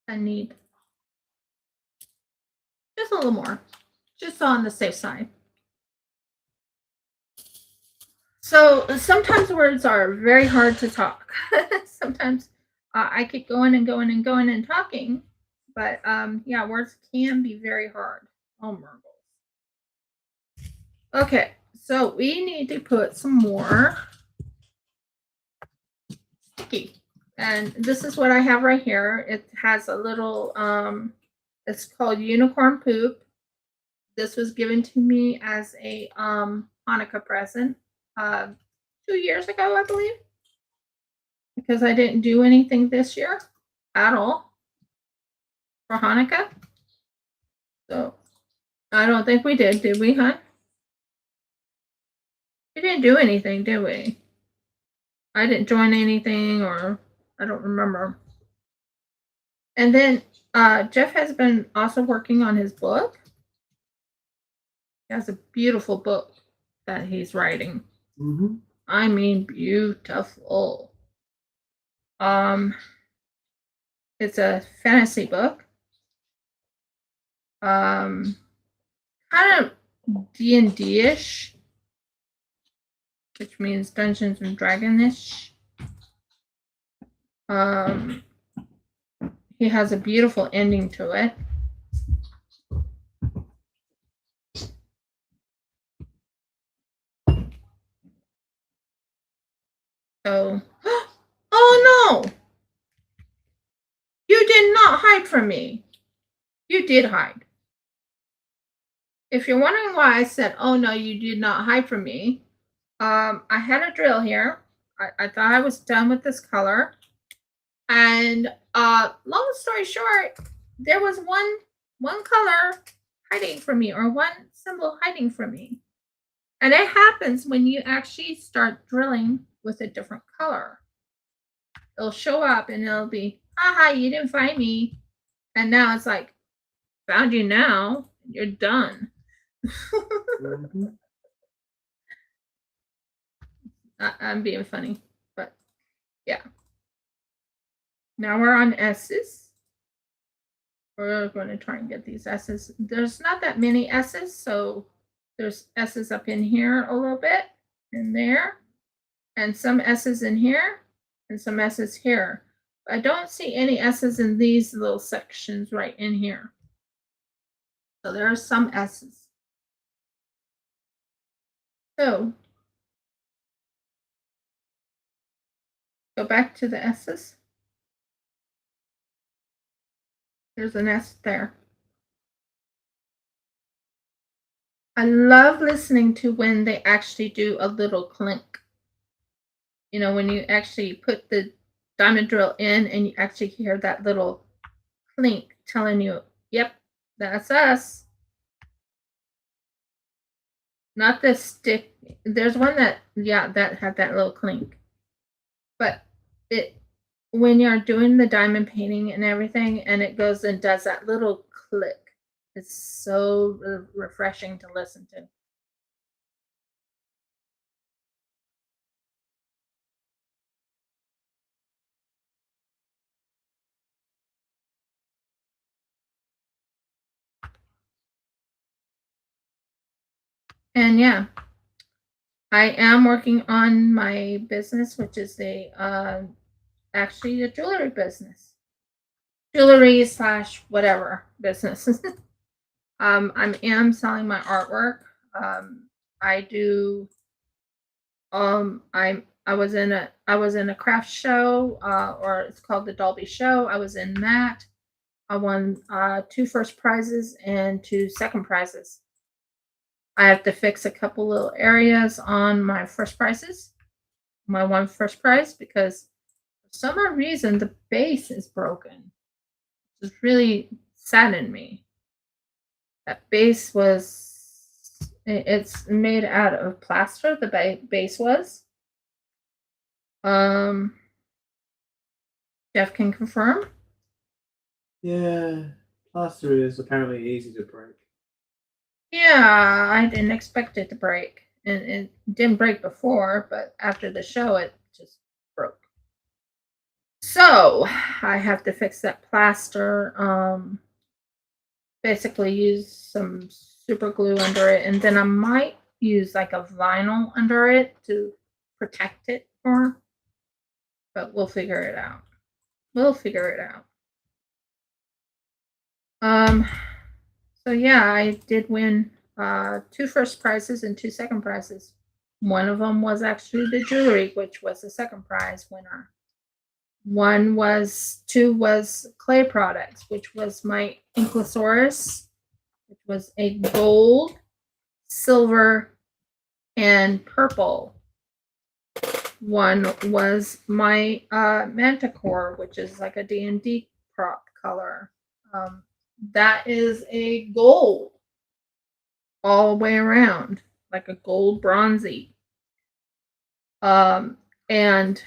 I need just a little more, just on the safe side. So sometimes words are very hard to talk. Sometimes I keep going and going and going and talking, but yeah, words can be very hard. Oh, Murgles. Okay, so we need to put some more sticky. And this is what I have right here. It has a little, it's called Unicorn Poop. This was given to me as a Hanukkah present 2 years ago, I believe, because I didn't do anything this year at all for Hanukkah. So I don't think we did we, hon? We didn't do anything, did we? I didn't join anything, or I don't remember. And then Jeff has been also working on his book. He has a beautiful book that he's writing. Mm-hmm. I mean, beautiful. It's a fantasy book. Kind of D&D-ish, which means Dungeons and Dragons-ish. He has a beautiful ending to it. So, oh no! You did not hide from me. You did hide. If you're wondering why I said, oh no, you did not hide from me, I had a drill here. I thought I was done with this color. And long story short, there was one color hiding from me, or one symbol hiding from me. And it happens when you actually start drilling with a different color. It'll show up and it'll be, haha, you didn't find me. And now it's like, found you now, you're done. Mm-hmm. I'm being funny, but yeah. Now we're on S's. We're going to try and get these S's. There's not that many S's, so there's S's up in here a little bit, in there, and some S's in here, and some S's here. I don't see any S's in these little sections right in here. So there are some S's. So go back to the S's. There's an S there. I love listening to when they actually do a little clink. You know, when you actually put the diamond drill in and you actually hear that little clink telling you, yep, that's us. Not this stick. There's one that, yeah, that had that little clink. But when you're doing the diamond painting and everything, and it goes and does that little click, it's so refreshing to listen to. And yeah, I am working on my business, which is actually a jewelry business, jewelry / whatever business. I am selling my artwork. I do. I was in a craft show, or it's called the Dolby Show. I was in that. I won 2 first prizes and 2 second prizes. I have to fix a couple little areas on my first prizes, my one first prize, because for some odd reason the base is broken. It's really saddened me. That base it's made out of plaster, the base was. Jeff can confirm. Yeah, plaster is apparently easy to break. Yeah, I didn't expect it to break. And it didn't break before, but after the show, it just broke. So I have to fix that plaster. Basically, use some super glue under it, and then I might use like a vinyl under it to protect it more. But we'll figure it out. We'll figure it out. So yeah, I did win 2 first prizes and 2 second prizes. One of them was actually the jewelry, which was the second prize winner. 2 was clay products, which was my Inklasaurus, which was a gold, silver, and purple. One was my Manticore, which is like a D&D prop color. That is a gold all the way around, like a gold bronzy. And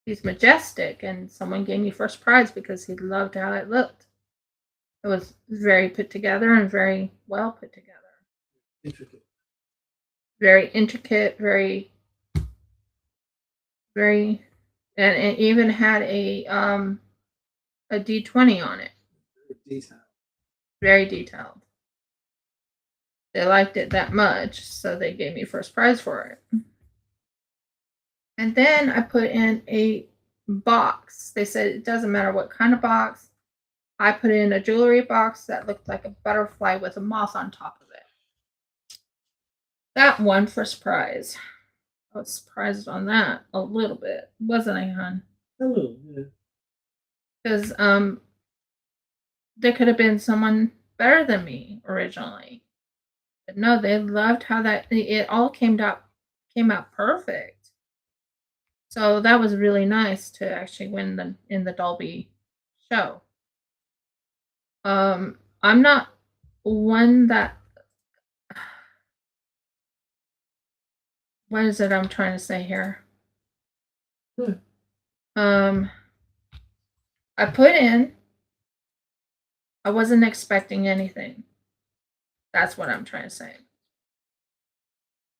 he's majestic, and someone gave me first prize because he loved how it looked. It was very put together and very well put together. Intricate. Very intricate, very, and it even had a D20 on it. Detail. Very detailed. They liked it that much, so they gave me first prize for it. And then I put in a box. They said it doesn't matter what kind of box. I put in a jewelry box that looked like a butterfly with a moth on top of it. That won first prize. I was surprised on that a little bit, wasn't I, hon? A little, yeah. Because there could have been someone better than me originally. But no, they loved how that it all came out perfect. So that was really nice to actually win in the Dolby show. I'm not one that what is it I'm trying to say here? I put in, I wasn't expecting anything. That's what I'm trying to say.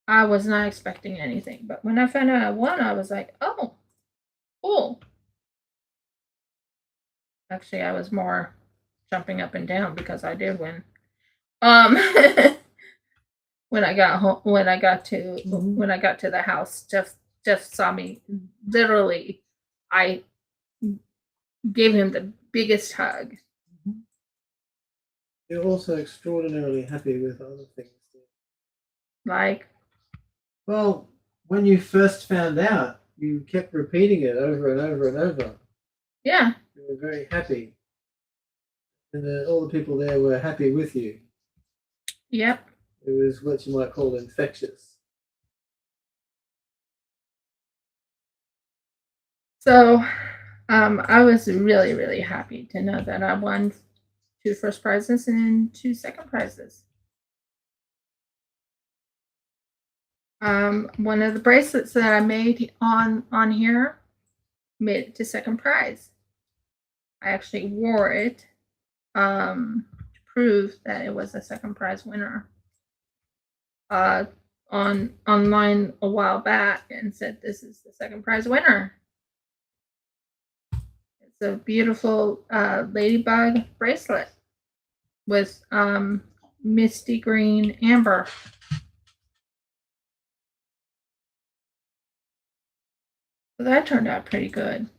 I was not expecting anything. But when I found out I won, I was like, oh, cool. Actually, I was more jumping up and down because I did win. When I got home, when I got to the house, Jeff saw me. Literally, I gave him the biggest hug. You're also extraordinarily happy with other things. Like, well, when you first found out, you kept repeating it over and over and over. Yeah. You were very happy. And all the people there were happy with you. Yep. It was what you might call infectious. So I was really, really happy to know that I won 2 first prizes and 2 second prizes. One of the bracelets that I made on here made it to second prize. I actually wore it to prove that it was a second prize winner. Online a while back and said this is the second prize winner. It's a beautiful ladybug bracelet with misty green amber. So that turned out pretty good.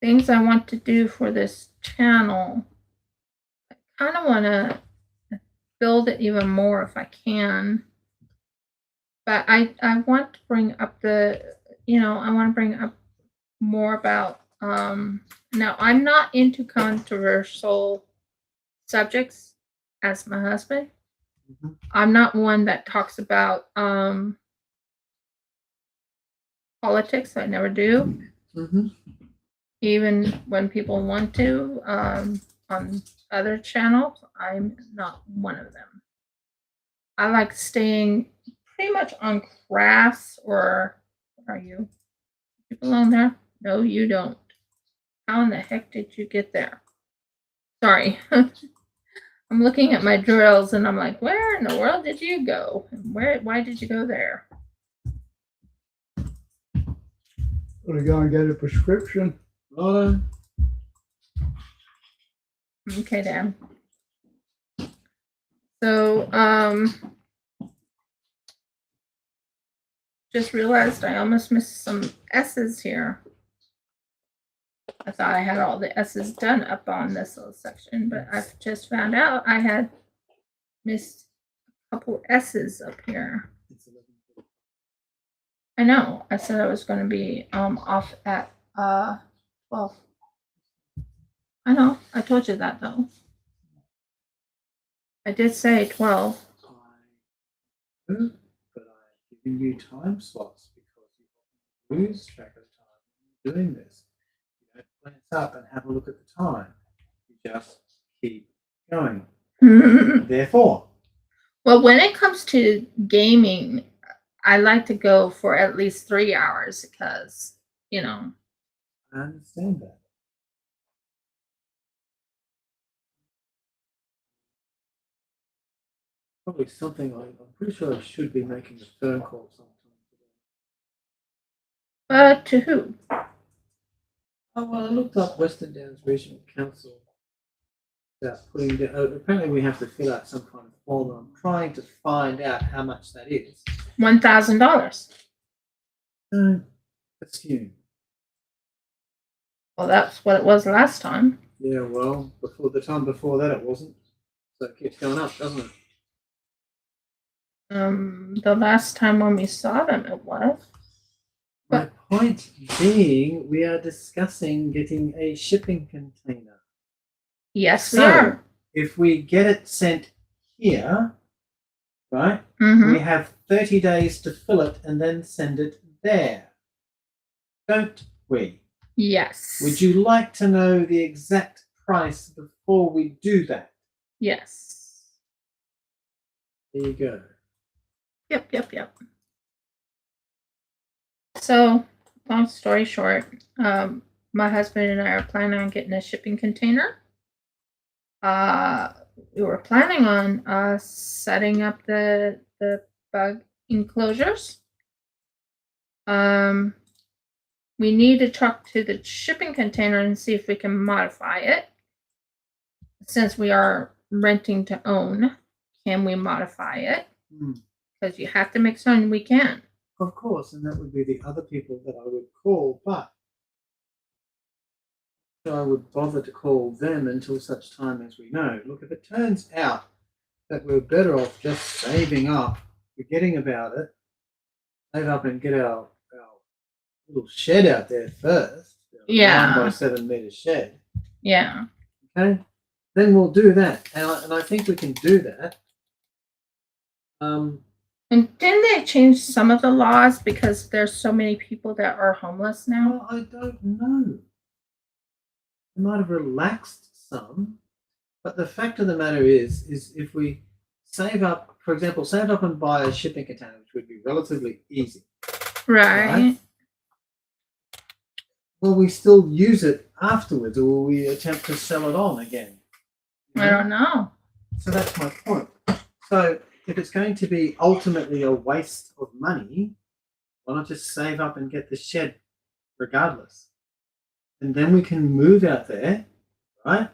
Things I want to do for this channel. I kind of want to build it even more if I can. But I want to bring up I want to bring up more about now I'm not into controversial subjects as my husband. Mhm. I'm not one that talks about politics. I never do. Mm-hmm. Even when people want to on other channels, I'm not one of them. I like staying pretty much on crafts or what are you? You belong there? No, you don't. How in the heck did you get there? Sorry. I'm looking at my drills and I'm like, where in the world did you go? Why did you go there? Gotta go and get a prescription. Righto. Okay, Dan. So, just realized I almost missed some S's here. I thought I had all the S's done up on this little section, but I've just found out I had missed a couple S's up here. I know. I said I was going to be off at 12. I know. I told you that though. I did say 12. But I'm giving you time slots because you lose track of time doing this. You don't glance up and have a look at the time. You just keep going. Therefore, Well, when it comes to gaming, I like to go for at least 3 hours because, I understand that. Probably something I'm pretty sure I should be making a phone call sometime today. to who? Oh, well, I looked up Western Downs Regional Council about putting the, apparently we have to fill out some kind of form. I'm trying to find out how much that is. $1,000. Don't assume. Well, that's what it was last time. Yeah, well, before the time before that it wasn't. So it keeps going up, doesn't it? The last time when we saw them, it was. My point being, we are discussing getting a shipping container. Yes, we So, are. if we get it sent here, right, Mhm. we have 30 days to fill it and then send it there. Don't we? Yes. Would you like to know the exact price before we do that? Yes. There you go. Yep. So, long story short, my husband and I are planning on getting a shipping container. We were planning on setting up the bug enclosures. We need to talk to the shipping container and see if we can modify it. Since we are renting to own, can we modify it? Because you have to make certain we can. Of course, and that would be the other people that I would call, but I would bother to call them until such time as we know. Look, if it turns out that we're better off just saving up, forgetting about it, save up and get our little shed out there first. Yeah. 9 by 7 meter shed. Yeah. Okay. Then we'll do that, and I think we can do that. And didn't they change some of the laws because there's so many people that are homeless now? Well, I don't know. They might have relaxed some, but the fact of the matter is if we save up, for example, save up and buy a shipping container, which would be relatively easy. Right. Will we still use it afterwards, or will we attempt to sell it on again? I don't know. So that's my point. So if it's going to be ultimately a waste of money, why not just save up and get the shed regardless? And then we can move out there, right?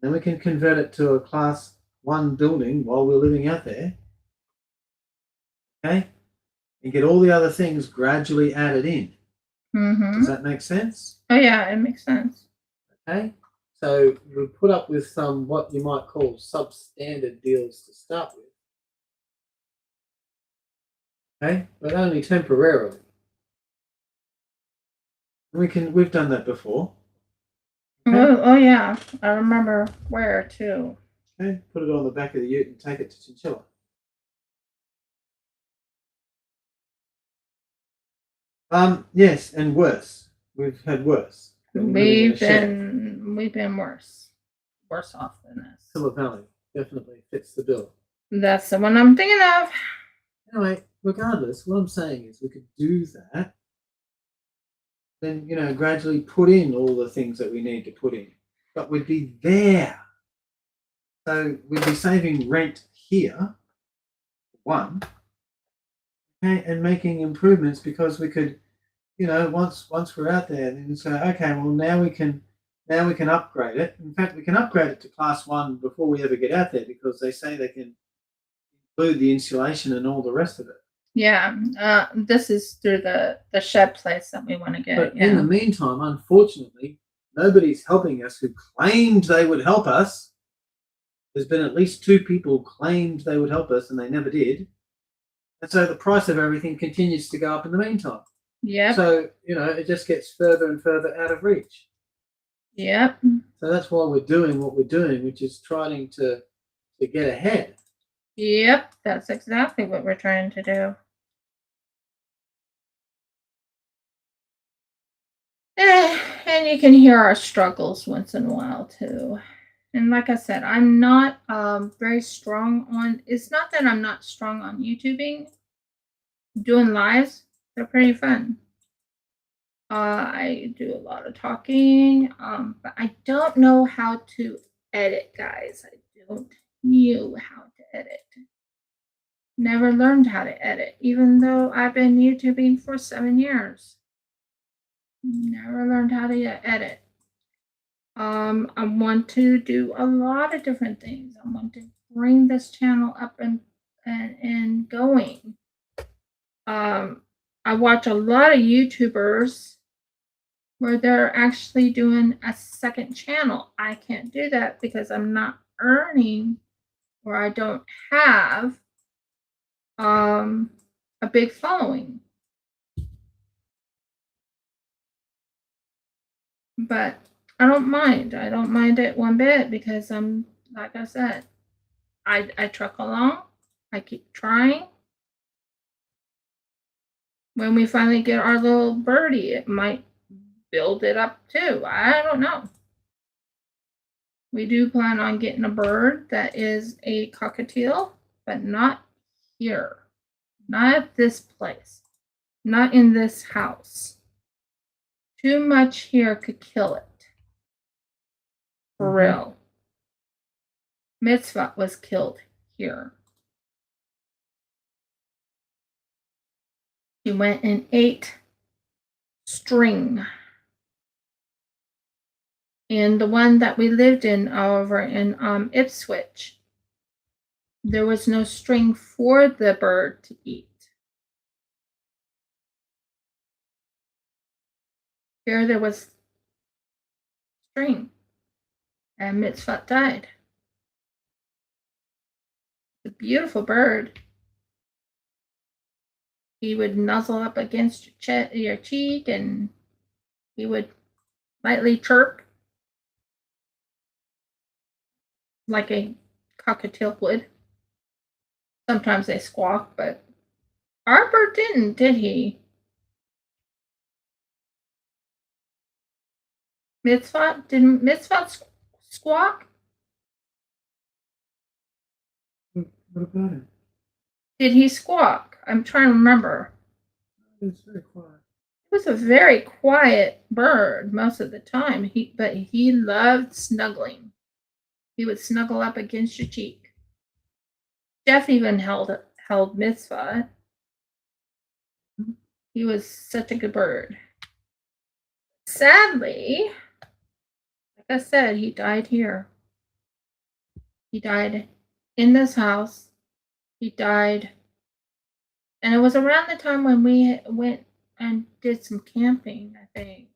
Then we can convert it to a class 1 building while we're living out there. Okay? And get all the other things gradually added in. Mm-hmm. Does that make sense? Oh yeah, it makes sense. Okay? So we put up with some what you might call substandard deals to start with. Okay, but only temporarily. We've done that before. Okay. Oh yeah, I remember where too. Okay, put it on the back of the ute and take it to Chinchilla. Yes, and worse. We've had worse. We've been worse off than this. Phillip Valley definitely fits the bill. That's the one I'm thinking of. Anyway, regardless, what I'm saying is we could do that. Then, gradually put in all the things that we need to put in. But we'd be there. So we'd be saving rent here, one, okay, and making improvements because we could, once we're out there, then say, okay, well now we can upgrade it. In fact, we can upgrade it to class 1 before we ever get out there because they say they can include the insulation and all the rest of it. Yeah, this is through the shed place that we want to get. But in the meantime, unfortunately, nobody's helping us who claimed they would help us. There's been at least 2 people claimed they would help us and they never did. And so the price of everything continues to go up in the meantime. Yep. So, it just gets further and further out of reach. Yep. So that's why we're doing what we're doing, which is trying to get ahead. Yep, that's exactly what we're trying to do. And you can hear our struggles once in a while too. And like I said, I'm not very strong on. It's not that I'm not strong on YouTubing. Doing lives, they're pretty fun. I do a lot of talking, but I don't know how to edit, guys. I don't know how to edit. Never learned how to edit, even though I've been YouTubing for 7 years. Never learned how to edit. I want to do a lot of different things. I want to bring this channel up and going. I watch a lot of YouTubers where they're actually doing a second channel. I can't do that because I'm not earning or I don't have a big following. But I don't mind. I don't mind it one bit because I'm, like I said, I truck along. I keep trying. When we finally get our little birdie, it might build it up too. I don't know. We do plan on getting a bird that is a cockatiel, but not here. Not at this place. Not in this house. Too much here could kill it. For real. Mitzvah was killed here. He went and ate string. And the one that we lived in over in Ipswich, there was no string for the bird to eat. Here there was string. And Mitzvah died. It's a beautiful bird. He would nuzzle up against your cheek and he would lightly chirp like a cockatiel would. Sometimes they squawk, but our bird didn't, did he? Didn't Mitzvah squawk? What about it? Did he squawk? I'm trying to remember. It's very quiet. He was a very quiet bird most of the time. But he loved snuggling. He would snuggle up against your cheek. Jeff even held Mitzvah. He was such a good bird. Sadly, like I said, he died here. He died in this house. He died. And it was around the time when we went and did some camping, I think.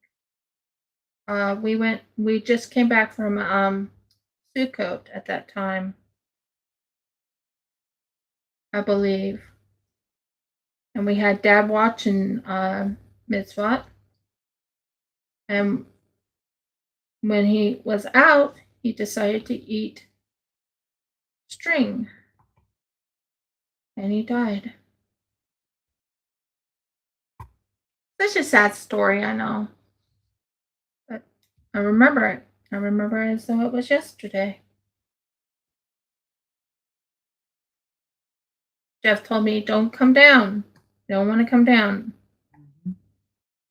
We just came back from Sukkot at that time, I believe. And we had Dad watching Mitzvot. And when he was out, he decided to eat string. And he died. Such a sad story, I know. But I remember it. I remember it as though it was yesterday. Jeff told me, don't come down. Don't want to come down.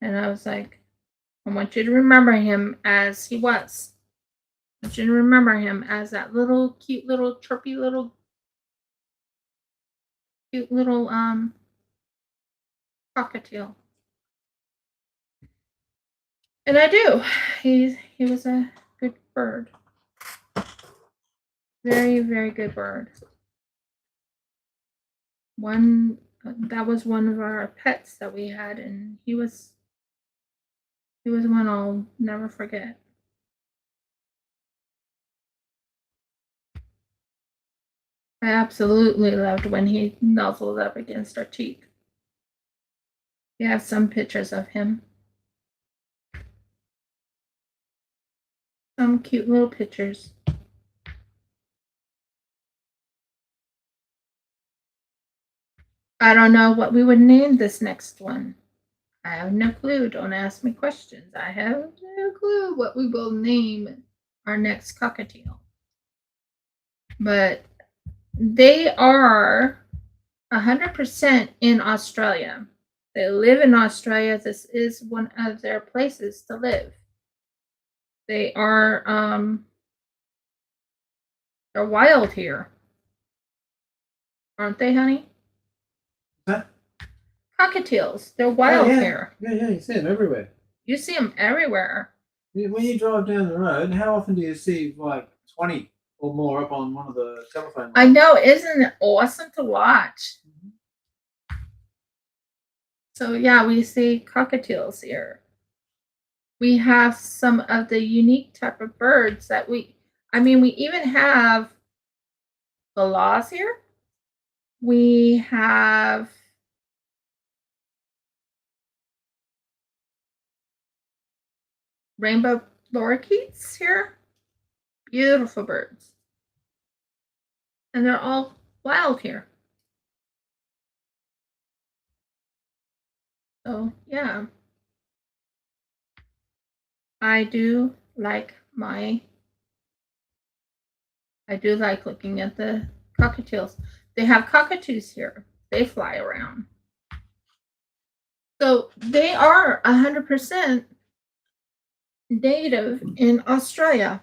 And I was like, I want you to remember him as he was. I want you to remember him as that little, cute little, chirpy little, cute little cockatiel. And I do. He was a good bird. Very, very good bird. That was one of our pets that we had, and he was one I'll never forget. I absolutely loved when he nuzzled up against our cheek. We have some pictures of him. Some cute little pictures. I don't know what we would name this next one. I have no clue. Don't ask me questions. I have no clue what we will name our next cockatiel. But they are 100% in Australia. They live in Australia. This is one of their places to live. They are they're wild here. Aren't they, honey? Huh? Cockatiels. They're wild here. Yeah, you see them everywhere. You see them everywhere. When you drive down the road, how often do you see like 20 or more up on one of the telephone lines? I know, isn't it awesome to watch? So yeah, we see cockatiels here. We have some of the unique type of birds that we even have galahs here. We have rainbow lorikeets here. Beautiful birds. And they're all wild here. So yeah. I do like looking at the cockatiels. They have cockatoos here. They fly around. So they are 100% native in Australia.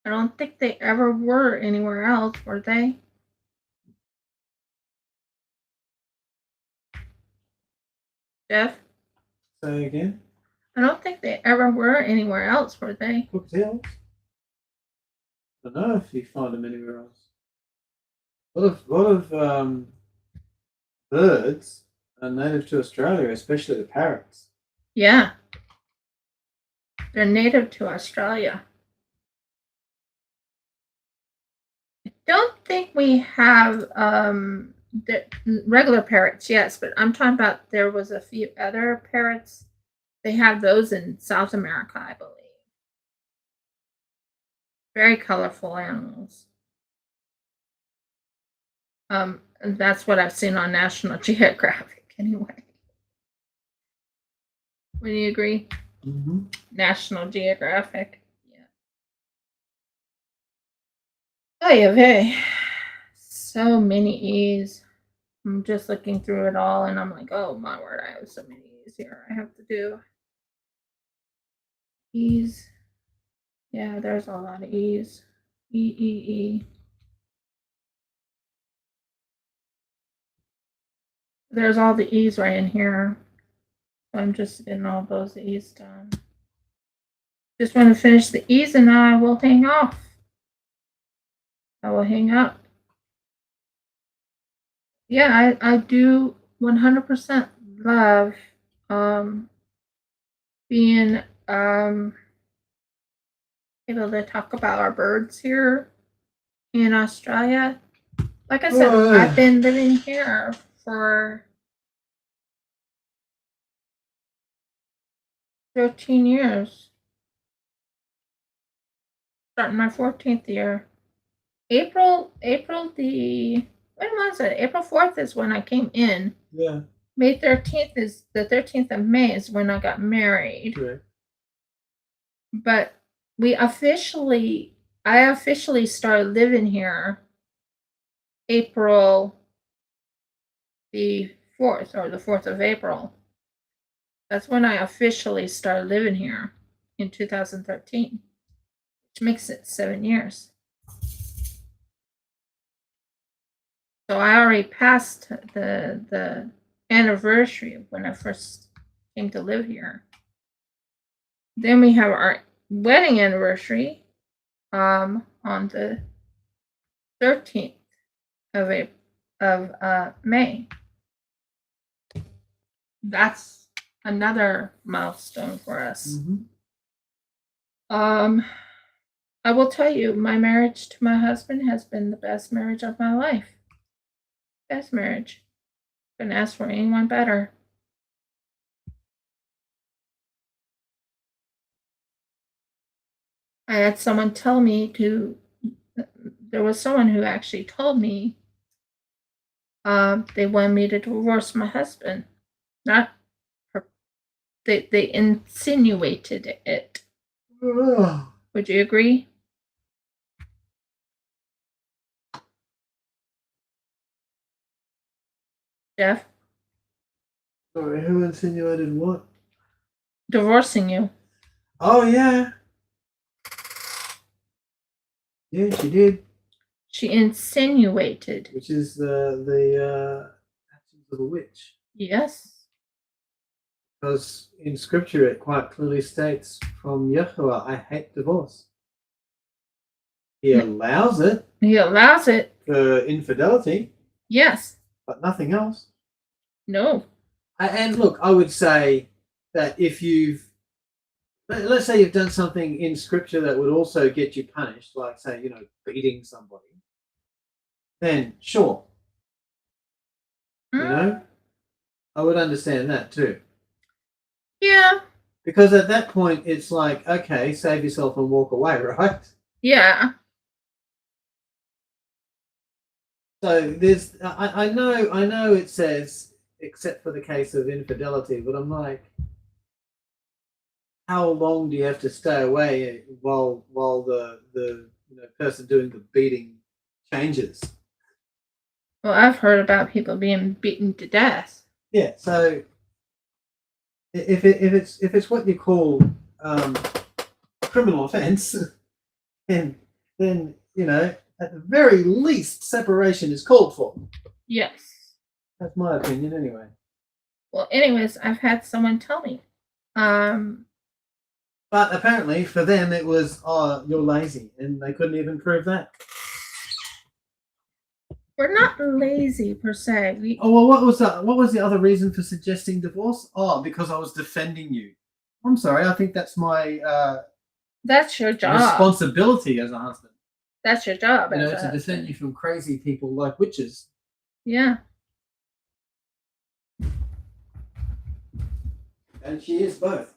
I don't think they ever were anywhere else, were they? Jeff? Say again? I don't think they ever were anywhere else, were they? Cocktails? I don't know if you find them anywhere else. A lot of birds are native to Australia, especially the parrots. Yeah. They're native to Australia. I don't think we have the regular parrots, yes, but I'm talking about there was a few other parrots. They have those in South America, I believe. Very colorful animals. And that's what I've seen on National Geographic anyway. Would you agree? Mm-hmm. National Geographic. Yeah. Oh yeah, very. So many E's. I'm just looking through it all and I'm like, oh my word, I have so many E's here. I have to do E's. Yeah, there's a lot of E's. E. There's all the E's right in here. So I'm just getting all those E's done. Just want to finish the E's and I will hang off. I will hang up. Yeah, I do 100% love being able to talk about our birds here in Australia. Like I said, Oh, I've been living here for 13 years. Starting my 14th year. April the when was it? April 4th is when I came in. yeah. May 13th is the 13th of May is when I got married. Correct. But I officially started living here April the 4th or the 4th of April. That's when I officially started living here in 2013, which makes it 7 years. So I already passed the anniversary of when I first came to live here. Then we have our wedding anniversary on the 13th of May. That's another milestone for us. Mm-hmm. I will tell you, my marriage to my husband has been the best marriage of my life. Best marriage. Couldn't ask for anyone better. I had someone tell me there was someone who actually told me they wanted me to divorce my husband. Not they insinuated it. Would you agree? Jeff? Sorry, who insinuated what? Divorcing you. Oh, yeah. Yeah, she did. She insinuated. Which is the actions of a witch. Yes. Because in scripture it quite clearly states from Yahweh, I hate divorce. He allows it. He allows it. For infidelity. Yes. But nothing else. No. And look, I would say that if let's say you've done something in scripture that would also get you punished, like say, beating somebody, then sure. I would understand that too. Yeah. Because at that point, it's like, okay, save yourself and walk away, right? Yeah. So there's, I know it says, except for the case of infidelity, but I'm like, how long do you have to stay away while the person doing the beating changes? Well, I've heard about people being beaten to death. Yeah, so if it's what you call criminal offence, then at the very least separation is called for. Yes. That's my opinion, anyway. Well, anyways, I've had someone tell me. But apparently for them it was, oh, you're lazy, and they couldn't even prove that. We're not lazy per se. Well, what was the other reason for suggesting divorce? Oh, because I was defending you. I'm sorry, I think that's my that's your job. Responsibility as a husband. That's your job. To defend you from crazy people like witches. Yeah. And she is both.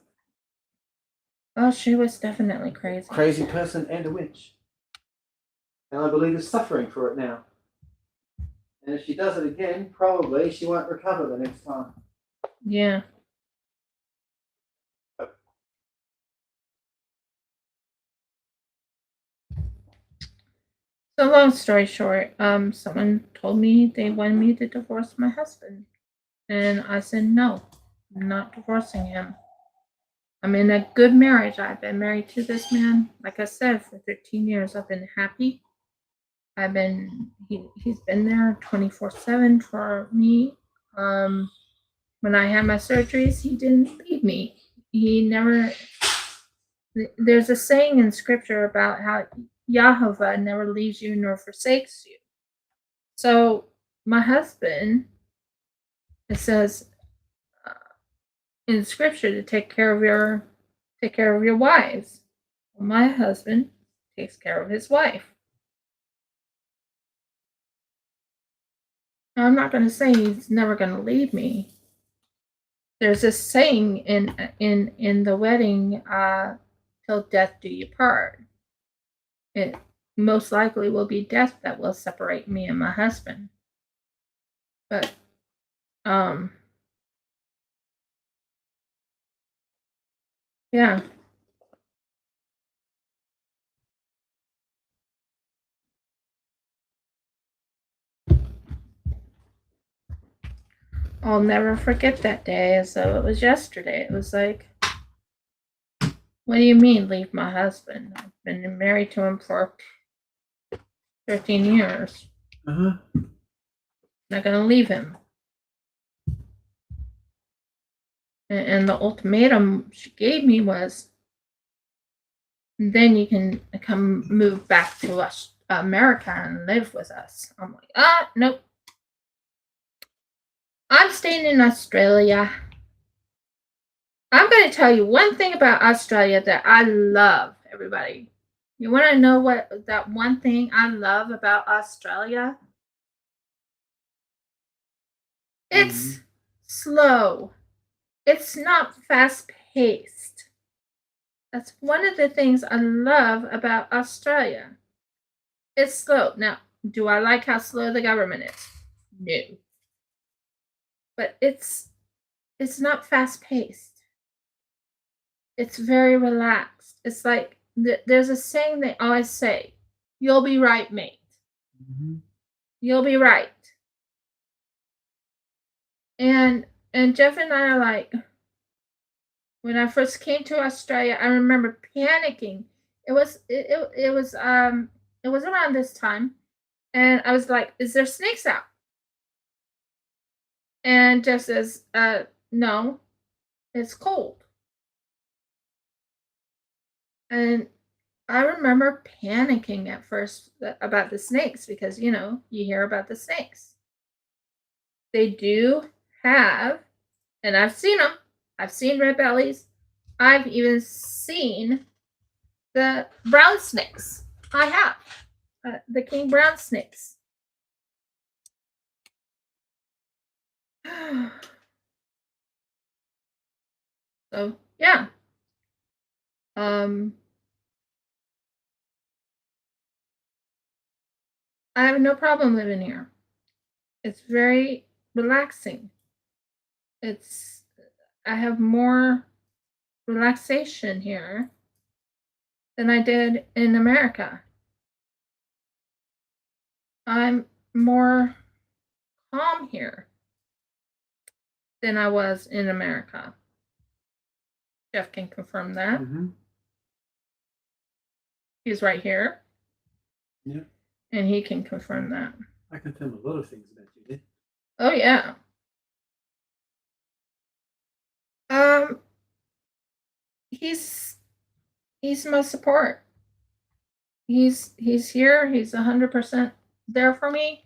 Oh, she was definitely crazy. Crazy person and a witch. And I believe is suffering for it now. And if she does it again, probably she won't recover the next time. Yeah. So long story short, someone told me they wanted me to divorce my husband. And I said, no, I'm not divorcing him. I'm in a good marriage. I've been married to this man, like I said, for 13 years. I've been happy. He's been there 24/7 for me. When I had my surgeries, he didn't leave me. He never. There's a saying in scripture about how Yahovah never leaves you nor forsakes you. So my husband, it says in scripture to take care of your wives. Well, my husband takes care of his wife. Now, I'm not going to say he's never going to leave me. There's this saying in the wedding, till death do you part. It most likely will be death that will separate me and my husband. But yeah. I'll never forget that day as though it was yesterday. It was like, what do you mean leave my husband? I've been married to him for 13 years. Uh-huh. Not gonna leave him. And the ultimatum she gave me was, then you can come move back to us, America, and live with us. I'm like, nope. I'm staying in Australia. I'm going to tell you one thing about Australia that I love, everybody. You want to know what that one thing I love about Australia? It's slow. It's not fast paced. That's one of the things I love about Australia. It's slow. Now, do I like how slow the government is? No. But it's not fast paced. It's very relaxed. It's like there's a saying they always say, "You'll be right, mate." Mm-hmm. You'll be right. And Jeff and I are like, when I first came to Australia, I remember panicking. It was around this time, and I was like, "Is there snakes out?" And Jeff says, "No, it's cold." And I remember panicking at first about the snakes because, you hear about the snakes. They do have, and I've seen them. I've seen red bellies. I've even seen the brown snakes. I have the king brown snakes. So yeah. I have no problem living here. It's very relaxing. I have more relaxation here than I did in America. I'm more calm here than I was in America. Jeff can confirm that. Mm-hmm. He's right here. Yeah. And he can confirm that. I can tell a lot of things about you there. Oh yeah. He's my support. He's here. He's 100% there for me.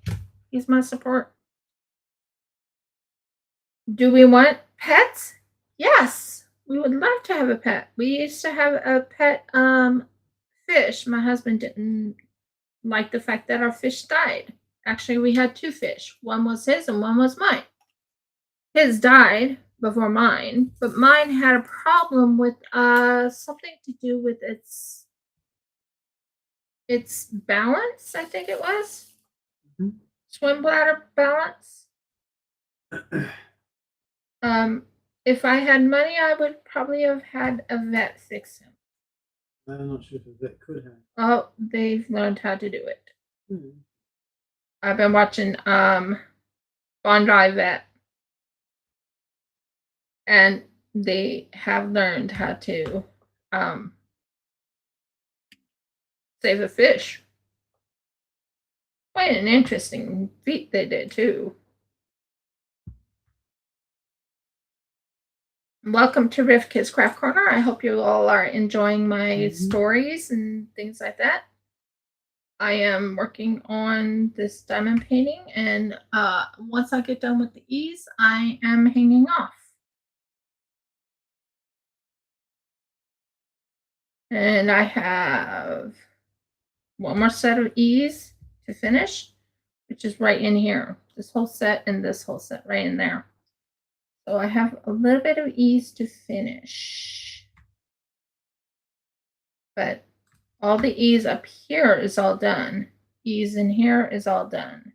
He's my support. Do we want pets? Yes, we would love to have a pet. We used to have a pet fish. My husband didn't like the fact that our fish died. Actually, we had two fish. One was his and one was mine. His died before mine, but mine had a problem with something to do with its balance, I think it was. Mm-hmm. Swim bladder balance. If I had money, I would probably have had a vet fix him. I'm not sure if a vet could have. Oh, they've learned how to do it. Mm-hmm. I've been watching Bondi Vet, and they have learned how to save a fish. Quite an interesting feat they did too. Welcome to Riff Kids Craft Corner. I hope you all are enjoying my stories and things like that. I am working on this diamond painting, and once I get done with the ease, I am hanging off. And I have one more set of E's to finish, which is right in here. This whole set and this whole set right in there. So I have a little bit of E's to finish. But all the E's up here is all done. E's in here is all done.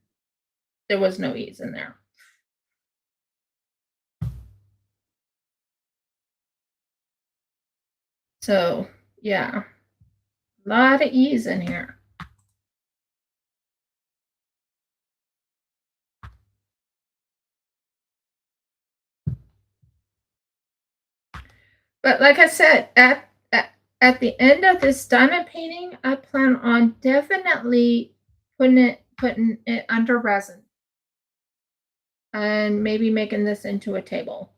There was no E's in there. So, yeah, a lot of E's in here. But like I said, at the end of this diamond painting, I plan on definitely putting it under resin. And maybe making this into a table.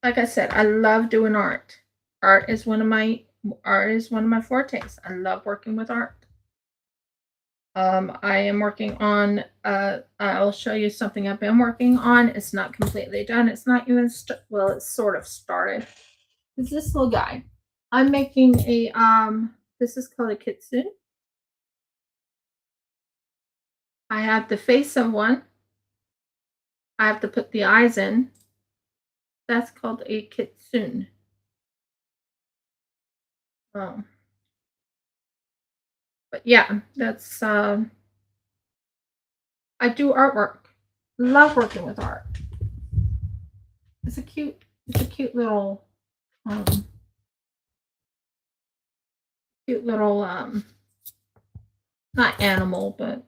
Like I said, I love doing art. Art is one of my fortes. I love working with art. I am working on I'll show you something I've been working on. It's not completely done. It's not even well, it's sort of started. It's this little guy. I'm making a this is called a kitsune. I have the face of one. I have to put the eyes in. That's called a kitsune. But yeah, that's I do artwork. Love working with art. It's a cute little not animal, but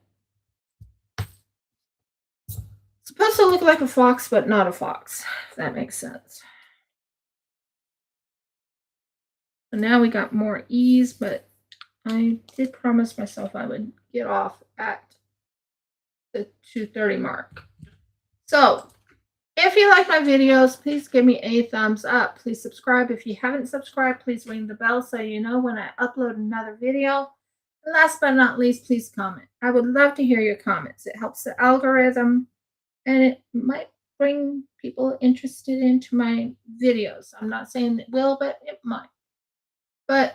supposed to look like a fox, but not a fox, if that makes sense. So now we got more E's, but I did promise myself I would get off at the 2:30 mark. So if you like my videos, please give me a thumbs up. Please subscribe. If you haven't subscribed, please ring the bell so you know when I upload another video. And last but not least, please comment. I would love to hear your comments. It helps the algorithm, and it might bring people interested into my videos. I'm not saying it will, but it might. But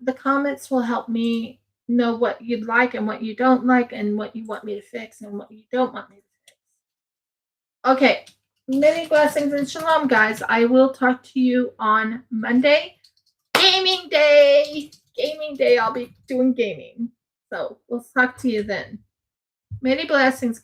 the comments will help me know what you'd like and what you don't like, and what you want me to fix and what you don't want me to fix. Okay, many blessings and shalom, guys. I will talk to you on Monday. Gaming day! Gaming day. I'll be doing gaming. So we'll talk to you then. Many blessings, guys.